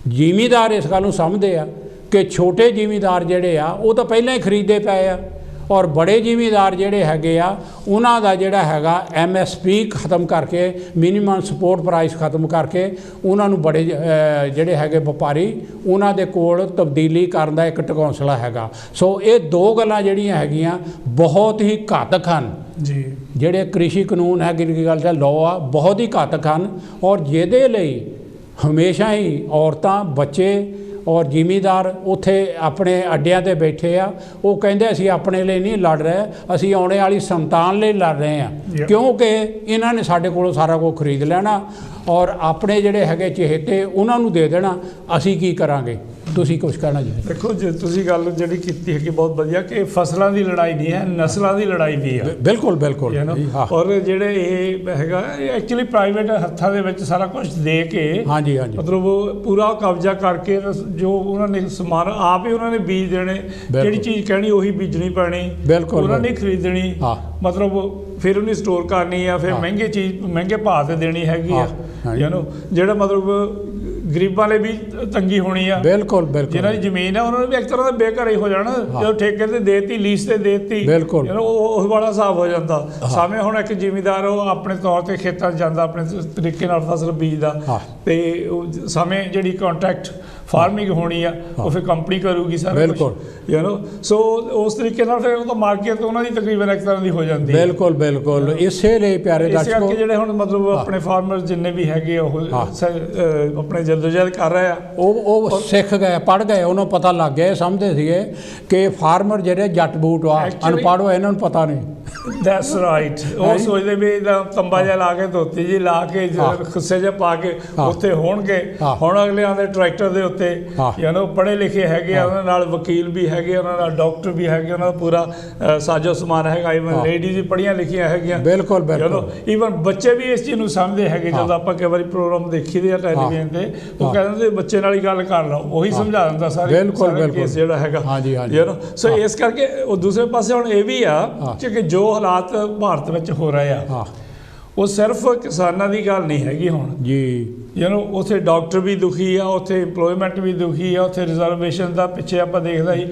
Speaker 1: ਜ਼ਿਮੀਂਦਾਰ ਇਸ ਗੱਲ ਨੂੰ ਸਮਝਦੇ ਆ ਕਿ ਛੋਟੇ ਜ਼ਿਮੀਂਦਾਰ ਜਿਹੜੇ ਆ ਉਹ ਤਾਂ ਪਹਿਲਾਂ ਹੀ ਖਰੀਦੇ ਪਏ ਆ ਔਰ ਬੜੇ ਜ਼ਿਮੀਂਦਾਰ ਜਿਹੜੇ ਹੈਗੇ ਆ ਉਹਨਾਂ ਦਾ ਜਿਹੜਾ ਹੈਗਾ MSP ਖਤਮ ਕਰਕੇ, ਮਿਨੀਮਮ ਸਪੋਰਟ ਪ੍ਰਾਈਸ ਖਤਮ ਕਰਕੇ ਉਹਨਾਂ ਨੂੰ ਬੜੇ ਜਿਹੜੇ ਹੈਗੇ ਵਪਾਰੀ ਉਹਨਾਂ ਦੇ ਕੋਲ ਤਬਦੀਲੀ ਕਰਨ ਦਾ ਇੱਕ ਟਕੌਂਸਲਾ ਹੈਗਾ। ਸੋ ਇਹ 2 ਗੱਲਾਂ ਜਿਹੜੀਆਂ ਹੈਗੀਆਂ ਬਹੁਤ ਹੀ ਘਾਤਕ ਹਨ ਜੀ। ਜਿਹੜੇ ਕ੍ਰਿਸ਼ੀ ਕਾਨੂੰਨ ਹੈ, ਐਗਰੀਕਲਚਰ ਲਾਅ ਆ, ਬਹੁਤ ਹੀ ਘਾਤਕ ਹਨ ਔਰ ਜਿਹਦੇ ਲਈ ਹਮੇਸ਼ਾ ਹੀ ਔਰਤਾਂ, ਬੱਚੇ ਔਰ ਜ਼ਿਮੀਂਦਾਰ ਉੱਥੇ ਆਪਣੇ ਅੱਡਿਆਂ 'ਤੇ ਬੈਠੇ ਆ। ਉਹ ਕਹਿੰਦੇ ਅਸੀਂ ਆਪਣੇ ਲਈ ਨਹੀਂ ਲੜ ਰਹੇ, ਅਸੀਂ ਆਉਣੇ ਵਾਲੀ ਸੰਤਾਨ ਲਈ ਲੜ ਰਹੇ ਹਾਂ, ਕਿਉਂਕਿ ਇਹਨਾਂ ਨੇ ਸਾਡੇ ਕੋਲੋਂ ਸਾਰਾ ਕੁਝ ਖਰੀਦ ਲੈਣਾ ਔਰ ਆਪਣੇ ਜਿਹੜੇ ਹੈਗੇ ਚਹੇਤੇ ਉਹਨਾਂ ਨੂੰ ਦੇ ਦੇਣਾ। ਅਸੀਂ ਕੀ ਕਰਾਂਗੇ? ਤੁਸੀਂ ਕੁਝ ਕਹਿਣਾ ਜੀ?
Speaker 2: ਦੇਖੋ ਜੇ ਤੁਸੀਂ ਗੱਲ ਜਿਹੜੀ ਕੀਤੀ ਹੈਗੀ ਬਹੁਤ ਵਧੀਆ ਕਿ ਫਸਲਾਂ ਦੀ ਲੜਾਈ ਨਹੀਂ ਹੈ, ਨਸਲਾਂ ਦੀ ਲੜਾਈ ਵੀ ਹੈ।
Speaker 1: ਬਿਲਕੁਲ
Speaker 2: ਔਰ ਜਿਹੜੇ ਇਹ ਹੈਗਾ ਐਕਚੁਅਲੀ ਪ੍ਰਾਈਵੇਟ ਹੱਥਾਂ ਦੇ ਵਿੱਚ ਸਾਰਾ ਕੁਝ ਦੇ ਕੇ ਮਤਲਬ ਪੂਰਾ ਕਬਜ਼ਾ ਕਰਕੇ ਜੋ ਉਹਨਾਂ ਨੇ ਸਮਾਨ ਆਪ ਹੀ ਉਹਨਾਂ ਨੇ ਬੀਜ ਦੇਣੇ, ਜਿਹੜੀ ਚੀਜ਼ ਕਹਿਣੀ ਉਹੀ ਬੀਜਣੀ ਪੈਣੀ, ਉਹਨਾਂ ਨੇ ਖਰੀਦਣੀ, ਮਤਲਬ ਫਿਰ ਉਹਨੇ ਸਟੋਰ ਕਰਨੀ ਆ, ਫਿਰ ਮਹਿੰਗੇ ਭਾਅ 'ਤੇ ਦੇਣੀ ਹੈਗੀ ਆ। ਜਿਹੜਾ ਮਤਲਬ ਗਰੀਬਾਂ ਲਈ ਵੀ ਤੰਗੀ ਹੋਣੀ ਆ। ਬਿਲਕੁਲ ਜਿਹਨਾਂ ਦੀ ਜ਼ਮੀਨ ਆ ਉਹਨਾਂ ਨੂੰ ਵੀ ਇੱਕ ਤਰ੍ਹਾਂ ਦਾ ਬੇਘਰ ਹੋ ਜਾਣਾ। ਜਦੋਂ ਠੇਕੇ 'ਤੇ ਦੇਤੀ, ਲੀਜ਼ 'ਤੇ ਦੇਤੀ, ਉਹ ਵਾਲਾ ਹਿਸਾਬ ਹੋ ਜਾਂਦਾ। ਸਾਵੇਂ ਹੁਣ ਇੱਕ ਜ਼ਿਮੀਂਦਾਰ ਉਹ ਆਪਣੇ ਤੌਰ 'ਤੇ ਖੇਤਾਂ 'ਚ ਜਾਂਦਾ, ਆਪਣੇ ਤਰੀਕੇ ਨਾਲ ਫਸਲ ਬੀਜਦਾ, ਅਤੇ ਸਾਵੇਂ ਜਿਹੜੀ ਕੰਟਰੈਕਟ ਫਾਰਮਿੰਗ ਹੋਣੀ ਆ ਉਹ ਫਿਰ ਕੰਪਨੀ ਕਰੂਗੀ ਸਾਰਾ ਕੁਝ ਯੂ نو ਸੋ ਉਸ ਤਰੀਕੇ ਨਾਲ ਫਿਰ ਉਹ ਤਾਂ ਮਾਰਕੀਟ ਉਹਨਾਂ ਦੀ ਤਕਰੀਬਨ ਇੱਕ ਤਰ੍ਹਾਂ ਦੀ ਹੋ ਜਾਂਦੀ ਹੈ
Speaker 1: ਬਿਲਕੁਲ ਬਿਲਕੁਲ ਇਸੇ ਲਈ ਪਿਆਰੇ ਦਰਸ਼ਕੋ
Speaker 2: ਇਸੇ ਕਰਕੇ ਜਿਹੜੇ ਹੁਣ ਮਤਲਬ ਆਪਣੇ ਫਾਰਮਰ ਜਿੰਨੇ ਵੀ ਹੈਗੇ ਉਹ ਆਪਣੇ ਜਦੋਜਹਿਦ ਕਰ ਰਹੇ ਆ
Speaker 1: ਉਹ ਸਿੱਖ ਗਏ ਪੜ੍ਹ ਗਏ ਉਹਨੂੰ ਪਤਾ ਲੱਗ ਗਿਆ ਸਮਝਦੇ ਸੀਗੇ ਕਿ ਫਾਰਮਰ ਜਿਹੜੇ ਜੱਟ ਬੂਟ ਆ ਅਨਪੜ੍ਹ ਹੋਏ ਇਹਨਾਂ ਨੂੰ ਪਤਾ ਨਹੀਂ
Speaker 2: ਦੈਟਸ ਰਾਈਟ ਉਹ ਸੋਚਦੇ ਵੀ ਤੰਬਾ ਜਿਹਾ ਲਾ ਕੇ ਧੋਤੀ ਜੀ ਲਾ ਕੇ ਖੁੱਸੇ ਜਿਹਾ ਪਾ ਕੇ ਉੱਥੇ ਹੋਣਗੇ ਹੁਣ ਅਗਲਿਆਂ ਦੇ ਟਰੈਕਟਰ ਦੇ ਉੱਤੇ ਯੂ نو ਪੜ੍ਹੇ ਲਿਖੇ ਹੈਗੇ ਆ ਉਹਨਾਂ ਨਾਲ ਵਕੀਲ ਵੀ ਹੈਗੇ ਉਹਨਾਂ ਨਾਲ ਡਾਕਟਰ ਵੀ ਹੈਗੇ ਉਹਨਾਂ ਦਾ ਪੂਰਾ ਸਾਜੋ ਸਮਾਨ ਹੈਗਾ ਈਵਨ ਲੇਡੀਜ਼ ਵੀ ਪੜ੍ਹੀਆਂ ਲਿਖੀਆਂ ਹੈਗੀਆਂ
Speaker 1: ਬਿਲਕੁਲ ਬਿਲਕੁਲ
Speaker 2: ਈਵਨ ਬੱਚੇ ਵੀ ਇਸ ਚੀਜ਼ ਨੂੰ ਸਮਝਦੇ ਹੈਗੇ ਜਦੋਂ ਆਪਾਂ ਕਈ ਵਾਰੀ ਪ੍ਰੋਗਰਾਮ ਦੇਖੀਦੇ ਆ ਟੈਲੀਵਿਜ਼ਨ ਤੇ ਉਹ ਕਹਿੰਦੇ ਬੱਚੇ ਨਾਲ ਹੀ ਗੱਲ ਕਰ ਲਓ ਉਹੀ ਸਮਝਾ ਦਿੰਦਾ ਸਾਰੇ ਕੇਸ ਜਿਹੜਾ ਹੈਗਾ ਯੂ نو ਸੋ ਇਸ ਕਰਕੇ ਉਹ ਦੂਸਰੇ ਪਾਸੇ ਹੁਣ ਇਹ ਵੀ ਆ ਕਿ ਜੋ ਹਾਲਾਤ ਭਾਰਤ ਵਿੱਚ ਹੋ ਰਹੇ ਆ ਉਹ ਸਿਰਫ ਕਿਸਾਨਾਂ ਦੀ ਗੱਲ ਨਹੀਂ ਹੈਗੀ ਹੁਣ
Speaker 1: ਜੀ
Speaker 2: ਯੂ نو ਉੱਥੇ ਡਾਕਟਰ ਵੀ ਦੁਖੀ ਆ ਉੱਥੇ ਇੰਪਲੋਇਮੈਂਟ ਵੀ ਦੁਖੀ ਆ ਉੱਥੇ ਰਿਜ਼ਰਵੇਸ਼ਨ ਦਾ ਪਿੱਛੇ ਆਪਾਂ ਦੇਖਦਾ ਸੀ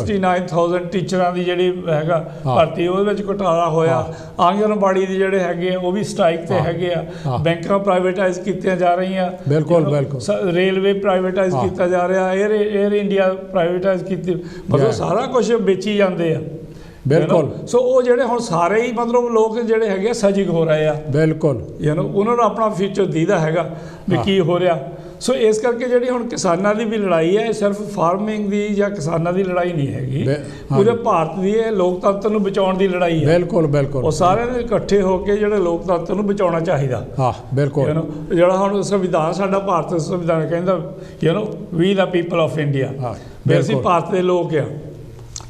Speaker 2: 69000 ਟੀਚਰਾਂ ਦੀ ਜਿਹੜੀ ਹੈਗਾ ਭਰਤੀ ਉਹਦੇ ਵਿੱਚ ਘੁਟਾਲਾ ਹੋਇਆ ਆਂਗਣਵਾੜੀ ਦੇ ਜਿਹੜੇ ਹੈਗੇ ਉਹ ਵੀ ਸਟ੍ਰਾਈਕ ਤੇ ਹੈਗੇ ਆ ਬੈਂਕਾਂ ਪ੍ਰਾਈਵੇਟਾਈਜ਼ ਕੀਤੀਆਂ ਜਾ ਰਹੀਆਂ
Speaker 1: ਬਿਲਕੁਲ ਬਿਲਕੁਲ
Speaker 2: ਰੇਲਵੇ ਪ੍ਰਾਈਵੇਟਾਈਜ਼ ਕੀਤਾ ਜਾ ਰਿਹਾ 에ਅਰ ਇੰਡੀਆ ਪ੍ਰਾਈਵੇਟਾਈਜ਼ ਕੀਤੀ ਮਤਲਬ ਸਾਰਾ ਕੁਝ ਵੇਚੀ ਜਾਂਦੇ ਆ
Speaker 1: ਬਿਲਕੁਲ
Speaker 2: ਸੋ ਉਹ ਜਿਹੜੇ ਹੁਣ ਸਾਰੇ ਹੀ ਮਤਲਬ ਲੋਕ ਜਿਹੜੇ ਹੈਗੇ ਸਜਗ ਹੋ ਰਹੇ ਆ
Speaker 1: ਬਿਲਕੁਲ
Speaker 2: ਯੂ نو ਉਹਨਾਂ ਨੂੰ ਆਪਣਾ ਫਿਊਚਰ ਦੀਦਾ ਹੈਗਾ ਵੀ ਕੀ ਹੋ ਰਿਹਾ ਸੋ ਇਸ ਕਰਕੇ ਜਿਹੜੀ ਹੁਣ ਕਿਸਾਨਾਂ ਦੀ ਵੀ ਲੜਾਈ ਹੈ ਇਹ ਸਿਰਫ ਫਾਰਮਿੰਗ ਦੀ ਜਾਂ ਕਿਸਾਨਾਂ ਦੀ ਲੜਾਈ ਨਹੀਂ ਹੈਗੀ ਪੂਰੇ ਭਾਰਤ ਦੀ ਇਹ ਲੋਕਤੰਤਰ ਨੂੰ ਬਚਾਉਣ ਦੀ ਲੜਾਈ ਹੈ
Speaker 1: ਬਿਲਕੁਲ ਬਿਲਕੁਲ
Speaker 2: ਉਹ ਸਾਰਿਆਂ ਨੇ ਇਕੱਠੇ ਹੋ ਕੇ ਜਿਹੜੇ ਲੋਕਤੰਤਰ ਨੂੰ ਬਚਾਉਣਾ ਚਾਹੀਦਾ
Speaker 1: ਬਿਲਕੁਲ
Speaker 2: ਯੂ نو ਜਿਹੜਾ ਹੁਣ ਸੰਵਿਧਾਨ ਸਾਡਾ ਭਾਰਤ ਸੰਵਿਧਾਨ ਕਹਿੰਦਾ you know we the people of India ਵੀ ਅਸੀਂ ਭਾਰਤ ਦੇ ਲੋਕ ਆ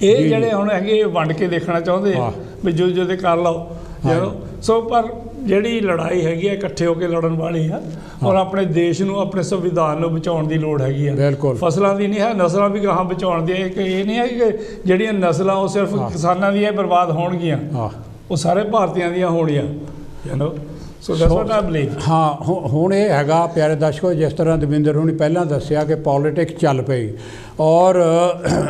Speaker 2: ਇਹ ਜਿਹੜੇ ਹੁਣ ਹੈਗੇ ਵੰਡ ਕੇ ਦੇਖਣਾ ਚਾਹੁੰਦੇ ਆ ਵੀ ਜੋ ਦੇ ਕਰ ਲਓ ਯੂ نو ਸੋ ਪਰ ਜਿਹੜੀ ਲੜਾਈ ਹੈਗੀ ਆ ਇਕੱਠੇ ਹੋ ਕੇ ਲੜਨ ਵਾਲੀ ਆ ਔਰ ਆਪਣੇ ਦੇਸ਼ ਨੂੰ ਆਪਣੇ ਸੰਵਿਧਾਨ ਨੂੰ ਬਚਾਉਣ ਦੀ ਲੋੜ ਹੈਗੀ ਆ ਫਸਲਾਂ ਦੀ ਨਹੀਂ ਹੈ ਨਸਲਾਂ ਵੀ ਗਾਹਾਂ ਬਚਾਉਣ ਦੀ ਇਹ ਨਹੀਂ ਹੈ ਕਿ ਜਿਹੜੀਆਂ ਨਸਲਾਂ ਉਹ ਸਿਰਫ ਕਿਸਾਨਾਂ ਦੀਆਂ ਬਰਬਾਦ ਹੋਣਗੀਆਂ ਉਹ ਸਾਰੇ ਭਾਰਤੀਆਂ ਦੀਆਂ ਹੋਣੀਆਂ you know so that's what I believe
Speaker 1: ਹੁਣ ਇਹ ਹੈਗਾ ਪਿਆਰੇ ਦਰਸ਼ਕੋ ਜਿਸ ਤਰ੍ਹਾਂ ਦਵਿੰਦਰ ਹੋਣੀ ਪਹਿਲਾਂ ਦੱਸਿਆ ਕਿ ਪੋਲੀਟਿਕਸ ਚੱਲ ਪਈ ਔਰ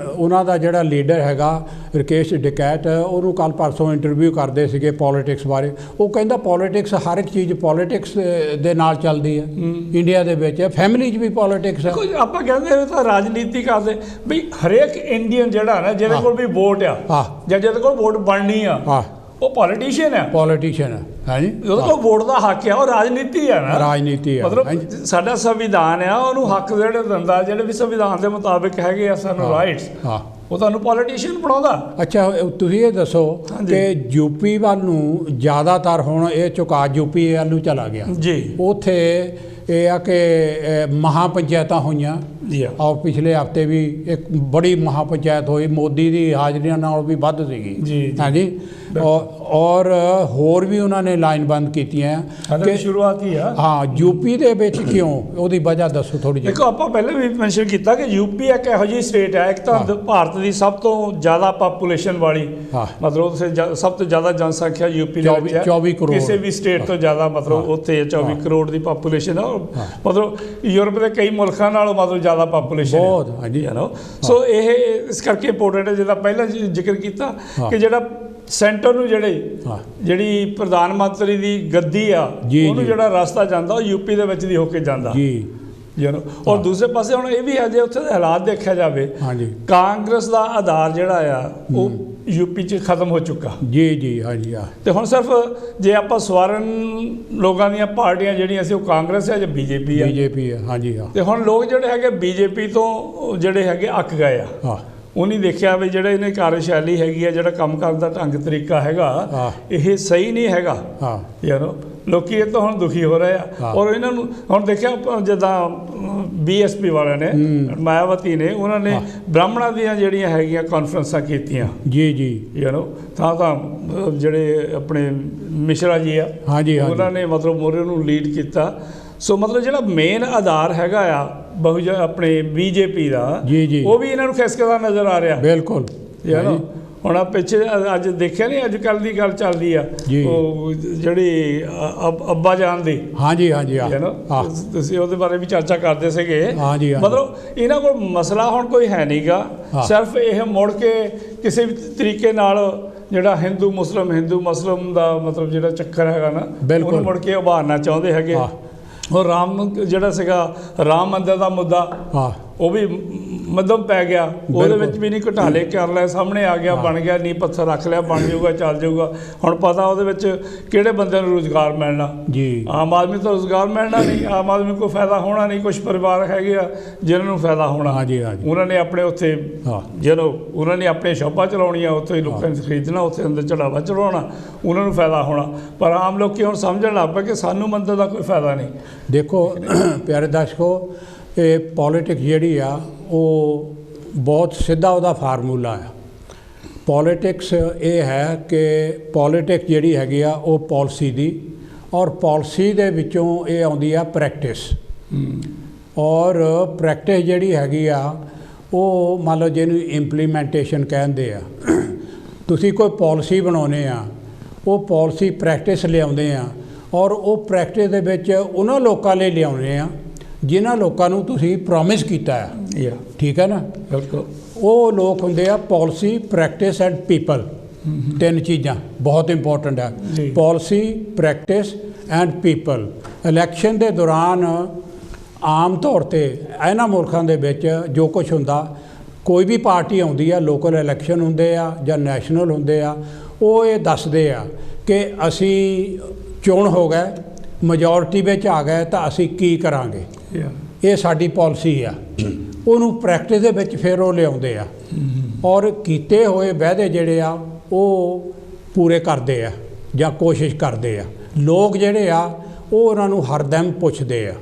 Speaker 1: ਉਹਨਾਂ ਦਾ ਜਿਹੜਾ ਲੀਡਰ ਹੈਗਾ ਰਕੇਸ਼ ਡਕੈਤ ਉਹਨੂੰ ਕੱਲ੍ਹ ਪਰਸੋਂ ਇੰਟਰਵਿਊ ਕਰਦੇ ਸੀਗੇ ਪੋਲੀਟਿਕਸ ਬਾਰੇ ਉਹ ਕਹਿੰਦਾ ਪੋਲੀਟਿਕਸ ਹਰ ਇੱਕ ਚੀਜ਼ ਪੋਲੀਟਿਕਸ ਦੇ ਨਾਲ ਚੱਲਦੀ ਹੈ ਇੰਡੀਆ ਦੇ ਵਿੱਚ ਫੈਮਿਲੀ 'ਚ ਵੀ ਪੋਲੀਟਿਕਸ ਹੈ
Speaker 2: ਆਪਾਂ ਕਹਿੰਦੇ ਤਾਂ ਰਾਜਨੀਤੀ ਕਰਦੇ ਵੀ ਹਰੇਕ ਇੰਡੀਅਨ ਜਿਹੜਾ ਨਾ ਜਿਹਦੇ ਕੋਲ ਵੀ ਵੋਟ ਆ ਜਾਂ ਜਿਹਦੇ ਕੋਲ ਵੋਟ ਬਣਨੀ ਆ ਉਹ ਪੋਲੀਟੀਸ਼ੀਅਨ ਹੈ ਹਾਂਜੀ ਉਹਦੇ ਕੋਲ ਵੋਟ ਦਾ ਹੱਕ ਆ ਉਹ ਰਾਜਨੀਤੀ ਆ ਨਾ ਰਾਜਨੀਤੀ ਆ ਮਤਲਬ ਸਾਡਾ ਸੰਵਿਧਾਨ ਆ ਉਹਨੂੰ ਹੱਕ ਜਿਹੜੇ ਦਿੰਦਾ ਜਿਹੜੇ ਵੀ ਸੰਵਿਧਾਨ ਦੇ ਮੁਤਾਬਿਕ ਹੈਗੇ ਆ ਸਾਨੂੰ ਰਾਈਟਸ ਉਹ ਤੁਹਾਨੂੰ ਪੋਲੀਟੀਸ਼ੀਅਨ ਬਣਾਉਂਦਾ ਅੱਛਾ
Speaker 1: ਤੁਸੀਂ ਇਹ ਦੱਸੋ ਕਿ ਯੂਪੀ ਵੱਲ ਨੂੰ ਜ਼ਿਆਦਾਤਰ ਹੁਣ ਇਹ ਝੁਕਾਅ ਯੂਪੀ ਵੱਲ ਨੂੰ ਚਲਾ ਗਿਆ
Speaker 2: ਜੀ
Speaker 1: ਉੱਥੇ ਇਹ ਆ ਕਿ ਮਹਾਂ ਪੰਚਾਇਤਾਂ ਹੋਈਆਂ ਔਰ ਪਿਛਲੇ ਹਫ਼ਤੇ ਵੀ ਇੱਕ ਬੜੀ ਮਹਾਂ ਪੰਚਾਇਤ ਹੋਈ ਮੋਦੀ ਦੀ ਹਾਜ਼ਰੀਆਂ ਨਾਲ ਵੀ ਵੱਧ ਸੀਗੀ ਹਾਂਜੀ ਔਰ ਹੋਰ ਵੀ ਉਹਨਾਂ ਨੇ ਲਾਈਨਬੰਦ ਕੀਤੀਆਂ
Speaker 2: ਕਿ ਸ਼ੁਰੂਆਤ ਹੀ ਆ
Speaker 1: ਯੂਪੀ ਦੇ ਵਿੱਚ ਕਿਉਂ ਉਹਦੀ ਵਜ੍ਹਾ ਦੱਸੋ ਥੋੜੀ ਜਿਹੀ
Speaker 2: ਦੇਖੋ ਆਪਾਂ ਪਹਿਲਾਂ ਵੀ ਮੈਂਸ਼ਨ ਕੀਤਾ ਕਿ ਯੂਪੀ ਇੱਕ ਇਹੋ ਜਿਹੀ ਸਟੇਟ ਹੈ ਇੱਕ ਤਾਂ ਭਾਰਤ ਦੀ ਸਭ ਤੋਂ ਜ਼ਿਆਦਾ ਪਾਪੂਲੇਸ਼ਨ ਵਾਲੀ ਮਤਲਬ ਉੱਥੇ ਸਭ ਤੋਂ ਜ਼ਿਆਦਾ ਜਨਸੰਖਿਆ ਯੂਪੀ ਦੇ ਵਿੱਚ ਹੈ
Speaker 1: 24 ਕਰੋੜ
Speaker 2: ਕਿਸੇ ਵੀ ਸਟੇਟ ਤੋਂ ਜ਼ਿਆਦਾ ਮਤਲਬ ਉੱਥੇ 24 ਕਰੋੜ ਦੀ ਪਾਪੂਲੇਸ਼ਨ ਹੈ ਮਤਲਬ ਯੂਰਪ ਦੇ ਕਈ ਮੁਲਕਾਂ ਨਾਲੋਂ ਮਤਲਬ ਜ਼ਿਆਦਾ ਪਾਪੂਲੇਸ਼ਨ
Speaker 1: ਬਹੁਤ ਹਾਂਜੀ
Speaker 2: ਸੋ ਇਹ ਇਸ ਕਰਕੇ ਇੰਪੋਰਟੈਂਟ ਹੈ ਜਿੱਦਾਂ ਪਹਿਲਾਂ ਜ਼ਿਕਰ ਕੀਤਾ ਕਿ ਜਿਹੜਾ ਸੈਂਟਰ ਨੂੰ ਜਿਹੜੀ ਪ੍ਰਧਾਨ ਮੰਤਰੀ ਦੀ ਗੱਦੀ ਆ ਉਹਨੂੰ ਜਿਹੜਾ ਰਸਤਾ ਜਾਂਦਾ ਉਹ ਯੂਪੀ ਦੇ ਵਿੱਚ ਦੀ ਹੋ ਕੇ ਜਾਂਦਾ ਯੂ نو ਔਰ ਦੂਸਰੇ ਪਾਸੇ ਹੁਣ ਇਹ ਵੀ ਹੈ ਜੇ ਉੱਥੇ ਦੇ ਹਾਲਾਤ ਦੇਖਿਆ ਜਾਵੇ ਕਾਂਗਰਸ ਦਾ ਆਧਾਰ ਜਿਹੜਾ ਆ ਉਹ ਯੂਪੀ 'ਚ ਖਤਮ ਹੋ ਚੁੱਕਾ
Speaker 1: ਜੀ ਹਾਂਜੀ
Speaker 2: ਤੇ ਹੁਣ ਸਿਰਫ ਜੇ ਆਪਾਂ ਸਵਰਨ ਲੋਕਾਂ ਦੀਆਂ ਪਾਰਟੀਆਂ ਜਿਹੜੀਆਂ ਸੀ ਉਹ ਕਾਂਗਰਸ ਹੈ ਜਾਂ ਬੀਜੇਪੀ
Speaker 1: ਹੈ ਹਾਂਜੀ
Speaker 2: ਤੇ ਹੁਣ ਲੋਕ ਜਿਹੜੇ ਹੈਗੇ ਬੀਜੇਪੀ ਤੋਂ ਜਿਹੜੇ ਹੈਗੇ ਅੱਕ ਗਏ ਆ ਉਹ ਨਹੀਂ ਦੇਖਿਆ ਵੀ ਜਿਹੜੇ ਇਹਨੇ ਕਾਰਜਸ਼ੈਲੀ ਹੈਗੀ ਆ ਜਿਹੜਾ ਕੰਮ ਕਰਨ ਦਾ ਢੰਗ ਤਰੀਕਾ ਹੈਗਾ ਇਹ ਸਹੀ ਨਹੀਂ ਹੈਗਾ ਯੂ نو ਲੋਕੀ ਇਹ ਤੋਂ ਹੁਣ ਦੁਖੀ ਹੋ ਰਹੇ ਆ ਔਰ ਇਹਨਾਂ ਨੂੰ ਹੁਣ ਦੇਖਿਆ ਜਿੱਦਾਂ BSP ਵਾਲਿਆਂ ਨੇ ਮਾਇਆਵਤੀ ਨੇ ਉਹਨਾਂ ਨੇ ਬ੍ਰਾਹਮਣਾਂ ਦੀਆਂ ਜਿਹੜੀਆਂ ਹੈਗੀਆਂ ਕਾਨਫਰੰਸਾਂ ਕੀਤੀਆਂ
Speaker 1: ਜੀ
Speaker 2: ਯੂ نو ਤਾਂ ਜਿਹੜੇ ਆਪਣੇ ਮਿਸ਼ਰਾ ਜੀ ਆ ਉਹਨਾਂ ਨੇ ਮਤਲਬ ਮੋਰੇ ਨੂੰ ਲੀਡ ਕੀਤਾ ਸੋ ਮਤਲਬ ਜਿਹੜਾ ਮੇਨ ਆਧਾਰ ਹੈਗਾ ਆ ਬਹੁਜਨ ਆਪਣੇ ਬੀਜੇਪੀ ਦਾ ਉਹ ਵੀ ਇਹਨਾਂ ਨੂੰ ਖਿਸਕਦਾ ਨਜ਼ਰ ਆ ਰਿਹਾ
Speaker 1: ਬਿਲਕੁਲ
Speaker 2: ਯੂ نو ਹੁਣ ਆ ਪਿੱਛੇ ਅੱਜ ਦੇਖਿਆ ਨਹੀਂ ਅੱਜ ਕੱਲ੍ਹ ਦੀ ਗੱਲ ਚੱਲਦੀ ਆ ਉਹ ਜਿਹੜੀ ਅੱਬਾ ਜਾਨ ਦੀ
Speaker 1: ਹਾਂਜੀ
Speaker 2: ਯੂ نو ਤੁਸੀਂ ਉਹਦੇ ਬਾਰੇ ਵੀ ਚਰਚਾ ਕਰਦੇ ਸੀਗੇ ਮਤਲਬ ਇਹਨਾਂ ਕੋਲ ਮਸਲਾ ਹੁਣ ਕੋਈ ਹੈ ਨਹੀਂਗਾ ਸਿਰਫ ਇਹ ਮੁੜ ਕੇ ਕਿਸੇ ਵੀ ਤਰੀਕੇ ਨਾਲ ਜਿਹੜਾ ਹਿੰਦੂ ਮੁਸਲਮ ਦਾ ਮਤਲਬ ਜਿਹੜਾ ਚੱਕਰ ਹੈਗਾ ਨਾ ਉਹਨੂੰ ਮੁੜ ਕੇ ਉਭਾਰਨਾ ਚਾਹੁੰਦੇ ਹੈਗੇ ਔਰ ਰਾਮ ਜਿਹੜਾ ਸੀਗਾ ਰਾਮ ਮੰਦਰ ਦਾ ਮੁੱਦਾ ਉਹ ਵੀ ਮੱਧਮ ਪੈ ਗਿਆ, ਉਹਦੇ ਵਿੱਚ ਵੀ ਨਹੀਂ ਘਟਾਲੇ ਕਰ ਲਏ, ਸਾਹਮਣੇ ਆ ਗਿਆ, ਬਣ ਗਿਆ, ਨੀਂਹ ਪੱਥਰ ਰੱਖ ਲਿਆ, ਬਣ ਜਾਊਗਾ, ਚੱਲ ਜਾਊਗਾ। ਹੁਣ ਪਤਾ ਉਹਦੇ ਵਿੱਚ ਕਿਹੜੇ ਬੰਦੇ ਨੂੰ ਰੁਜ਼ਗਾਰ ਮਿਲਣਾ ਜੀ। ਆਮ ਆਦਮੀ ਤੋਂ ਰੁਜ਼ਗਾਰ ਮਿਲਣਾ ਨਹੀਂ, ਆਮ ਆਦਮੀ ਕੋਈ ਫਾਇਦਾ ਹੋਣਾ ਨਹੀਂ। ਕੁਛ ਪਰਿਵਾਰ ਹੈਗੇ ਆ ਜਿਹਨਾਂ ਨੂੰ ਫਾਇਦਾ ਹੋਣਾ, ਉਹਨਾਂ ਨੇ ਆਪਣੇ ਉੱਥੇ ਜਦੋਂ ਉਹਨਾਂ ਨੇ ਆਪਣੀਆਂ ਸ਼ੌਪਾਂ ਚਲਾਉਣੀਆਂ, ਉੱਥੇ ਹੀ ਲੋਕਾਂ ਨੇ ਖਰੀਦਣਾ, ਉੱਥੇ ਅੰਦਰ ਚੜਾਵਾ ਚੜਾਉਣਾ, ਉਹਨਾਂ ਨੂੰ ਫਾਇਦਾ ਹੋਣਾ। ਪਰ ਆਮ ਲੋਕ ਹੁਣ ਸਮਝਣ ਲੱਗ ਪਏ ਕਿ ਸਾਨੂੰ ਮੰਦਰ ਦਾ ਕੋਈ ਫਾਇਦਾ ਨਹੀਂ।
Speaker 1: ਦੇਖੋ ਪਿਆਰੇ ਦਰਸ਼ਕੋ, ਇਹ ਪੋਲੀਟਿਕਸ ਜਿਹੜੀ ਆ ਉਹ ਬਹੁਤ ਸਿੱਧਾ ਉਹਦਾ ਫਾਰਮੂਲਾ ਆ। ਪੋਲੀਟਿਕਸ ਇਹ ਹੈ ਕਿ ਪੋਲੀਟਿਕਸ ਜਿਹੜੀ ਹੈਗੀ ਆ ਉਹ ਪਾਲਿਸੀ ਦੀ, ਔਰ ਪਾਲਿਸੀ ਦੇ ਵਿੱਚੋਂ ਇਹ ਆਉਂਦੀ ਆ ਪ੍ਰੈਕਟਿਸ। ਔਰ ਪ੍ਰੈਕਟਿਸ ਜਿਹੜੀ ਹੈਗੀ ਆ ਉਹ ਮੰਨ ਲਓ ਜਿਹਨੂੰ ਇੰਪਲੀਮੈਂਟੇਸ਼ਨ ਕਹਿੰਦੇ ਆ। ਤੁਸੀਂ ਕੋਈ ਪਾਲਿਸੀ ਬਣਾਉਂਦੇ ਆ, ਉਹ ਪਾਲਿਸੀ ਪ੍ਰੈਕਟਿਸ ਲਿਆਉਂਦੇ ਆ, ਔਰ ਉਹ ਪ੍ਰੈਕਟਿਸ ਦੇ ਵਿੱਚ ਉਹਨਾਂ ਲੋਕਾਂ ਲਈ ਲਿਆਉਂਦੇ ਆ ਜਿਨ੍ਹਾਂ ਲੋਕਾਂ ਨੂੰ ਤੁਸੀਂ ਪ੍ਰੋਮਿਸ ਕੀਤਾ ਆ। ਠੀਕ ਹੈ ਨਾ?
Speaker 2: ਬਿਲਕੁਲ।
Speaker 1: ਉਹ ਲੋਕ ਹੁੰਦੇ ਆ ਪਾਲਿਸੀ, ਪ੍ਰੈਕਟਿਸ ਐਂਡ ਪੀਪਲ। ਤਿੰਨ ਚੀਜ਼ਾਂ ਬਹੁਤ ਇੰਪੋਰਟੈਂਟ ਆ, policy, practice and people. Election ਦੇ ਦੌਰਾਨ ਆਮ ਤੌਰ 'ਤੇ ਇਹਨਾਂ ਮੁਲਕਾਂ ਦੇ ਵਿੱਚ ਜੋ ਕੁਛ ਹੁੰਦਾ, ਕੋਈ ਵੀ ਪਾਰਟੀ ਆਉਂਦੀ ਆ, ਲੋਕਲ ਇਲੈਕਸ਼ਨ ਹੁੰਦੇ ਆ ਜਾਂ ਨੈਸ਼ਨਲ ਹੁੰਦੇ ਆ, ਉਹ ਇਹ ਦੱਸਦੇ ਆ ਕਿ ਅਸੀਂ ਚੋਣ ਹੋ ਗਏ, ਮੈਜੋਰਟੀ ਵਿੱਚ ਆ ਗਏ ਤਾਂ ਅਸੀਂ ਕੀ ਕਰਾਂਗੇ, ਇਹ ਸਾਡੀ ਪਾਲਿਸੀ ਆ। ਉਹਨੂੰ ਪ੍ਰੈਕਟਿਸ ਦੇ ਵਿੱਚ ਫਿਰ ਉਹ ਲਿਆਉਂਦੇ ਆ, ਔਰ ਕੀਤੇ ਹੋਏ ਵਾਅਦੇ ਜਿਹੜੇ ਆ ਉਹ ਪੂਰੇ ਕਰਦੇ ਆ ਜਾਂ ਕੋਸ਼ਿਸ਼ ਕਰਦੇ ਆ। ਲੋਕ ਜਿਹੜੇ ਆ ਉਹ ਉਹਨਾਂ ਨੂੰ ਹਰਦਮ ਪੁੱਛਦੇ ਆ,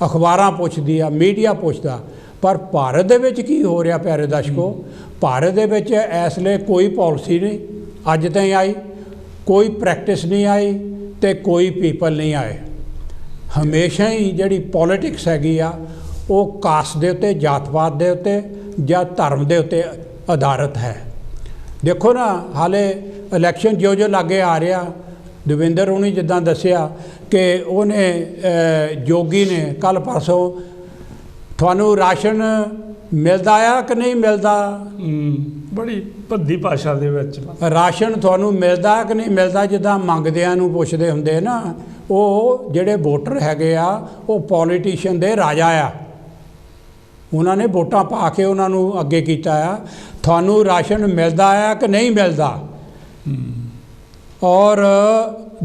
Speaker 1: ਅਖਬਾਰਾਂ ਪੁੱਛਦੀ ਆ, ਮੀਡੀਆ ਪੁੱਛਦਾ। ਪਰ ਭਾਰਤ ਦੇ ਵਿੱਚ ਕੀ ਹੋ ਰਿਹਾ ਪਿਆਰੇ ਦਰਸ਼ਕੋ? ਭਾਰਤ ਦੇ ਵਿੱਚ ਇਸ ਲਈ ਕੋਈ ਪਾਲਿਸੀ ਨਹੀਂ ਅੱਜ ਤਾਈਂ ਆਈ, ਕੋਈ ਪ੍ਰੈਕਟਿਸ ਨਹੀਂ ਆਈ ਅਤੇ ਕੋਈ ਪੀਪਲ ਨਹੀਂ ਆਏ। ਹਮੇਸ਼ਾ ਹੀ ਜਿਹੜੀ ਪੋਲੀਟਿਕਸ ਹੈਗੀ ਆ ਉਹ ਕਾਸਟ ਦੇ ਉੱਤੇ, ਜਾਤ-ਪਾਤ ਦੇ ਉੱਤੇ ਜਾਂ ਧਰਮ ਦੇ ਉੱਤੇ ਆਧਾਰਿਤ ਹੈ। ਦੇਖੋ ਨਾ, ਹਾਲੇ ਇਲੈਕਸ਼ਨ ਜੋ ਲਾਗੇ ਆ ਰਿਹਾ, ਦਵਿੰਦਰ ਹੋਣੀ ਜਿੱਦਾਂ ਦੱਸਿਆ ਕਿ ਉਹਨੇ ਜੋਗੀ ਨੇ ਕੱਲ੍ਹ ਪਰਸੋਂ, ਤੁਹਾਨੂੰ ਰਾਸ਼ਨ ਮਿਲਦਾ ਆ ਕਿ ਨਹੀਂ ਮਿਲਦਾ?
Speaker 2: ਬੜੀ ਭੱਦੀ ਭਾਸ਼ਾ ਦੇ ਵਿੱਚ
Speaker 1: ਰਾਸ਼ਨ ਤੁਹਾਨੂੰ ਮਿਲਦਾ ਕਿ ਨਹੀਂ ਮਿਲਦਾ, ਜਿੱਦਾਂ ਮੰਗਦਿਆਂ ਨੂੰ ਪੁੱਛਦੇ ਹੁੰਦੇ ਨਾ। ਉਹ ਜਿਹੜੇ ਵੋਟਰ ਹੈਗੇ ਆ ਉਹ ਪੋਲੀਟੀਸ਼ੀਅਨ ਦੇ ਰਾਜਾ ਆ, ਉਹਨਾਂ ਨੇ ਵੋਟਾਂ ਪਾ ਕੇ ਉਹਨਾਂ ਨੂੰ ਅੱਗੇ ਕੀਤਾ ਆ। ਤੁਹਾਨੂੰ ਰਾਸ਼ਨ ਮਿਲਦਾ ਆ ਕਿ ਨਹੀਂ ਮਿਲਦਾ? ਔਰ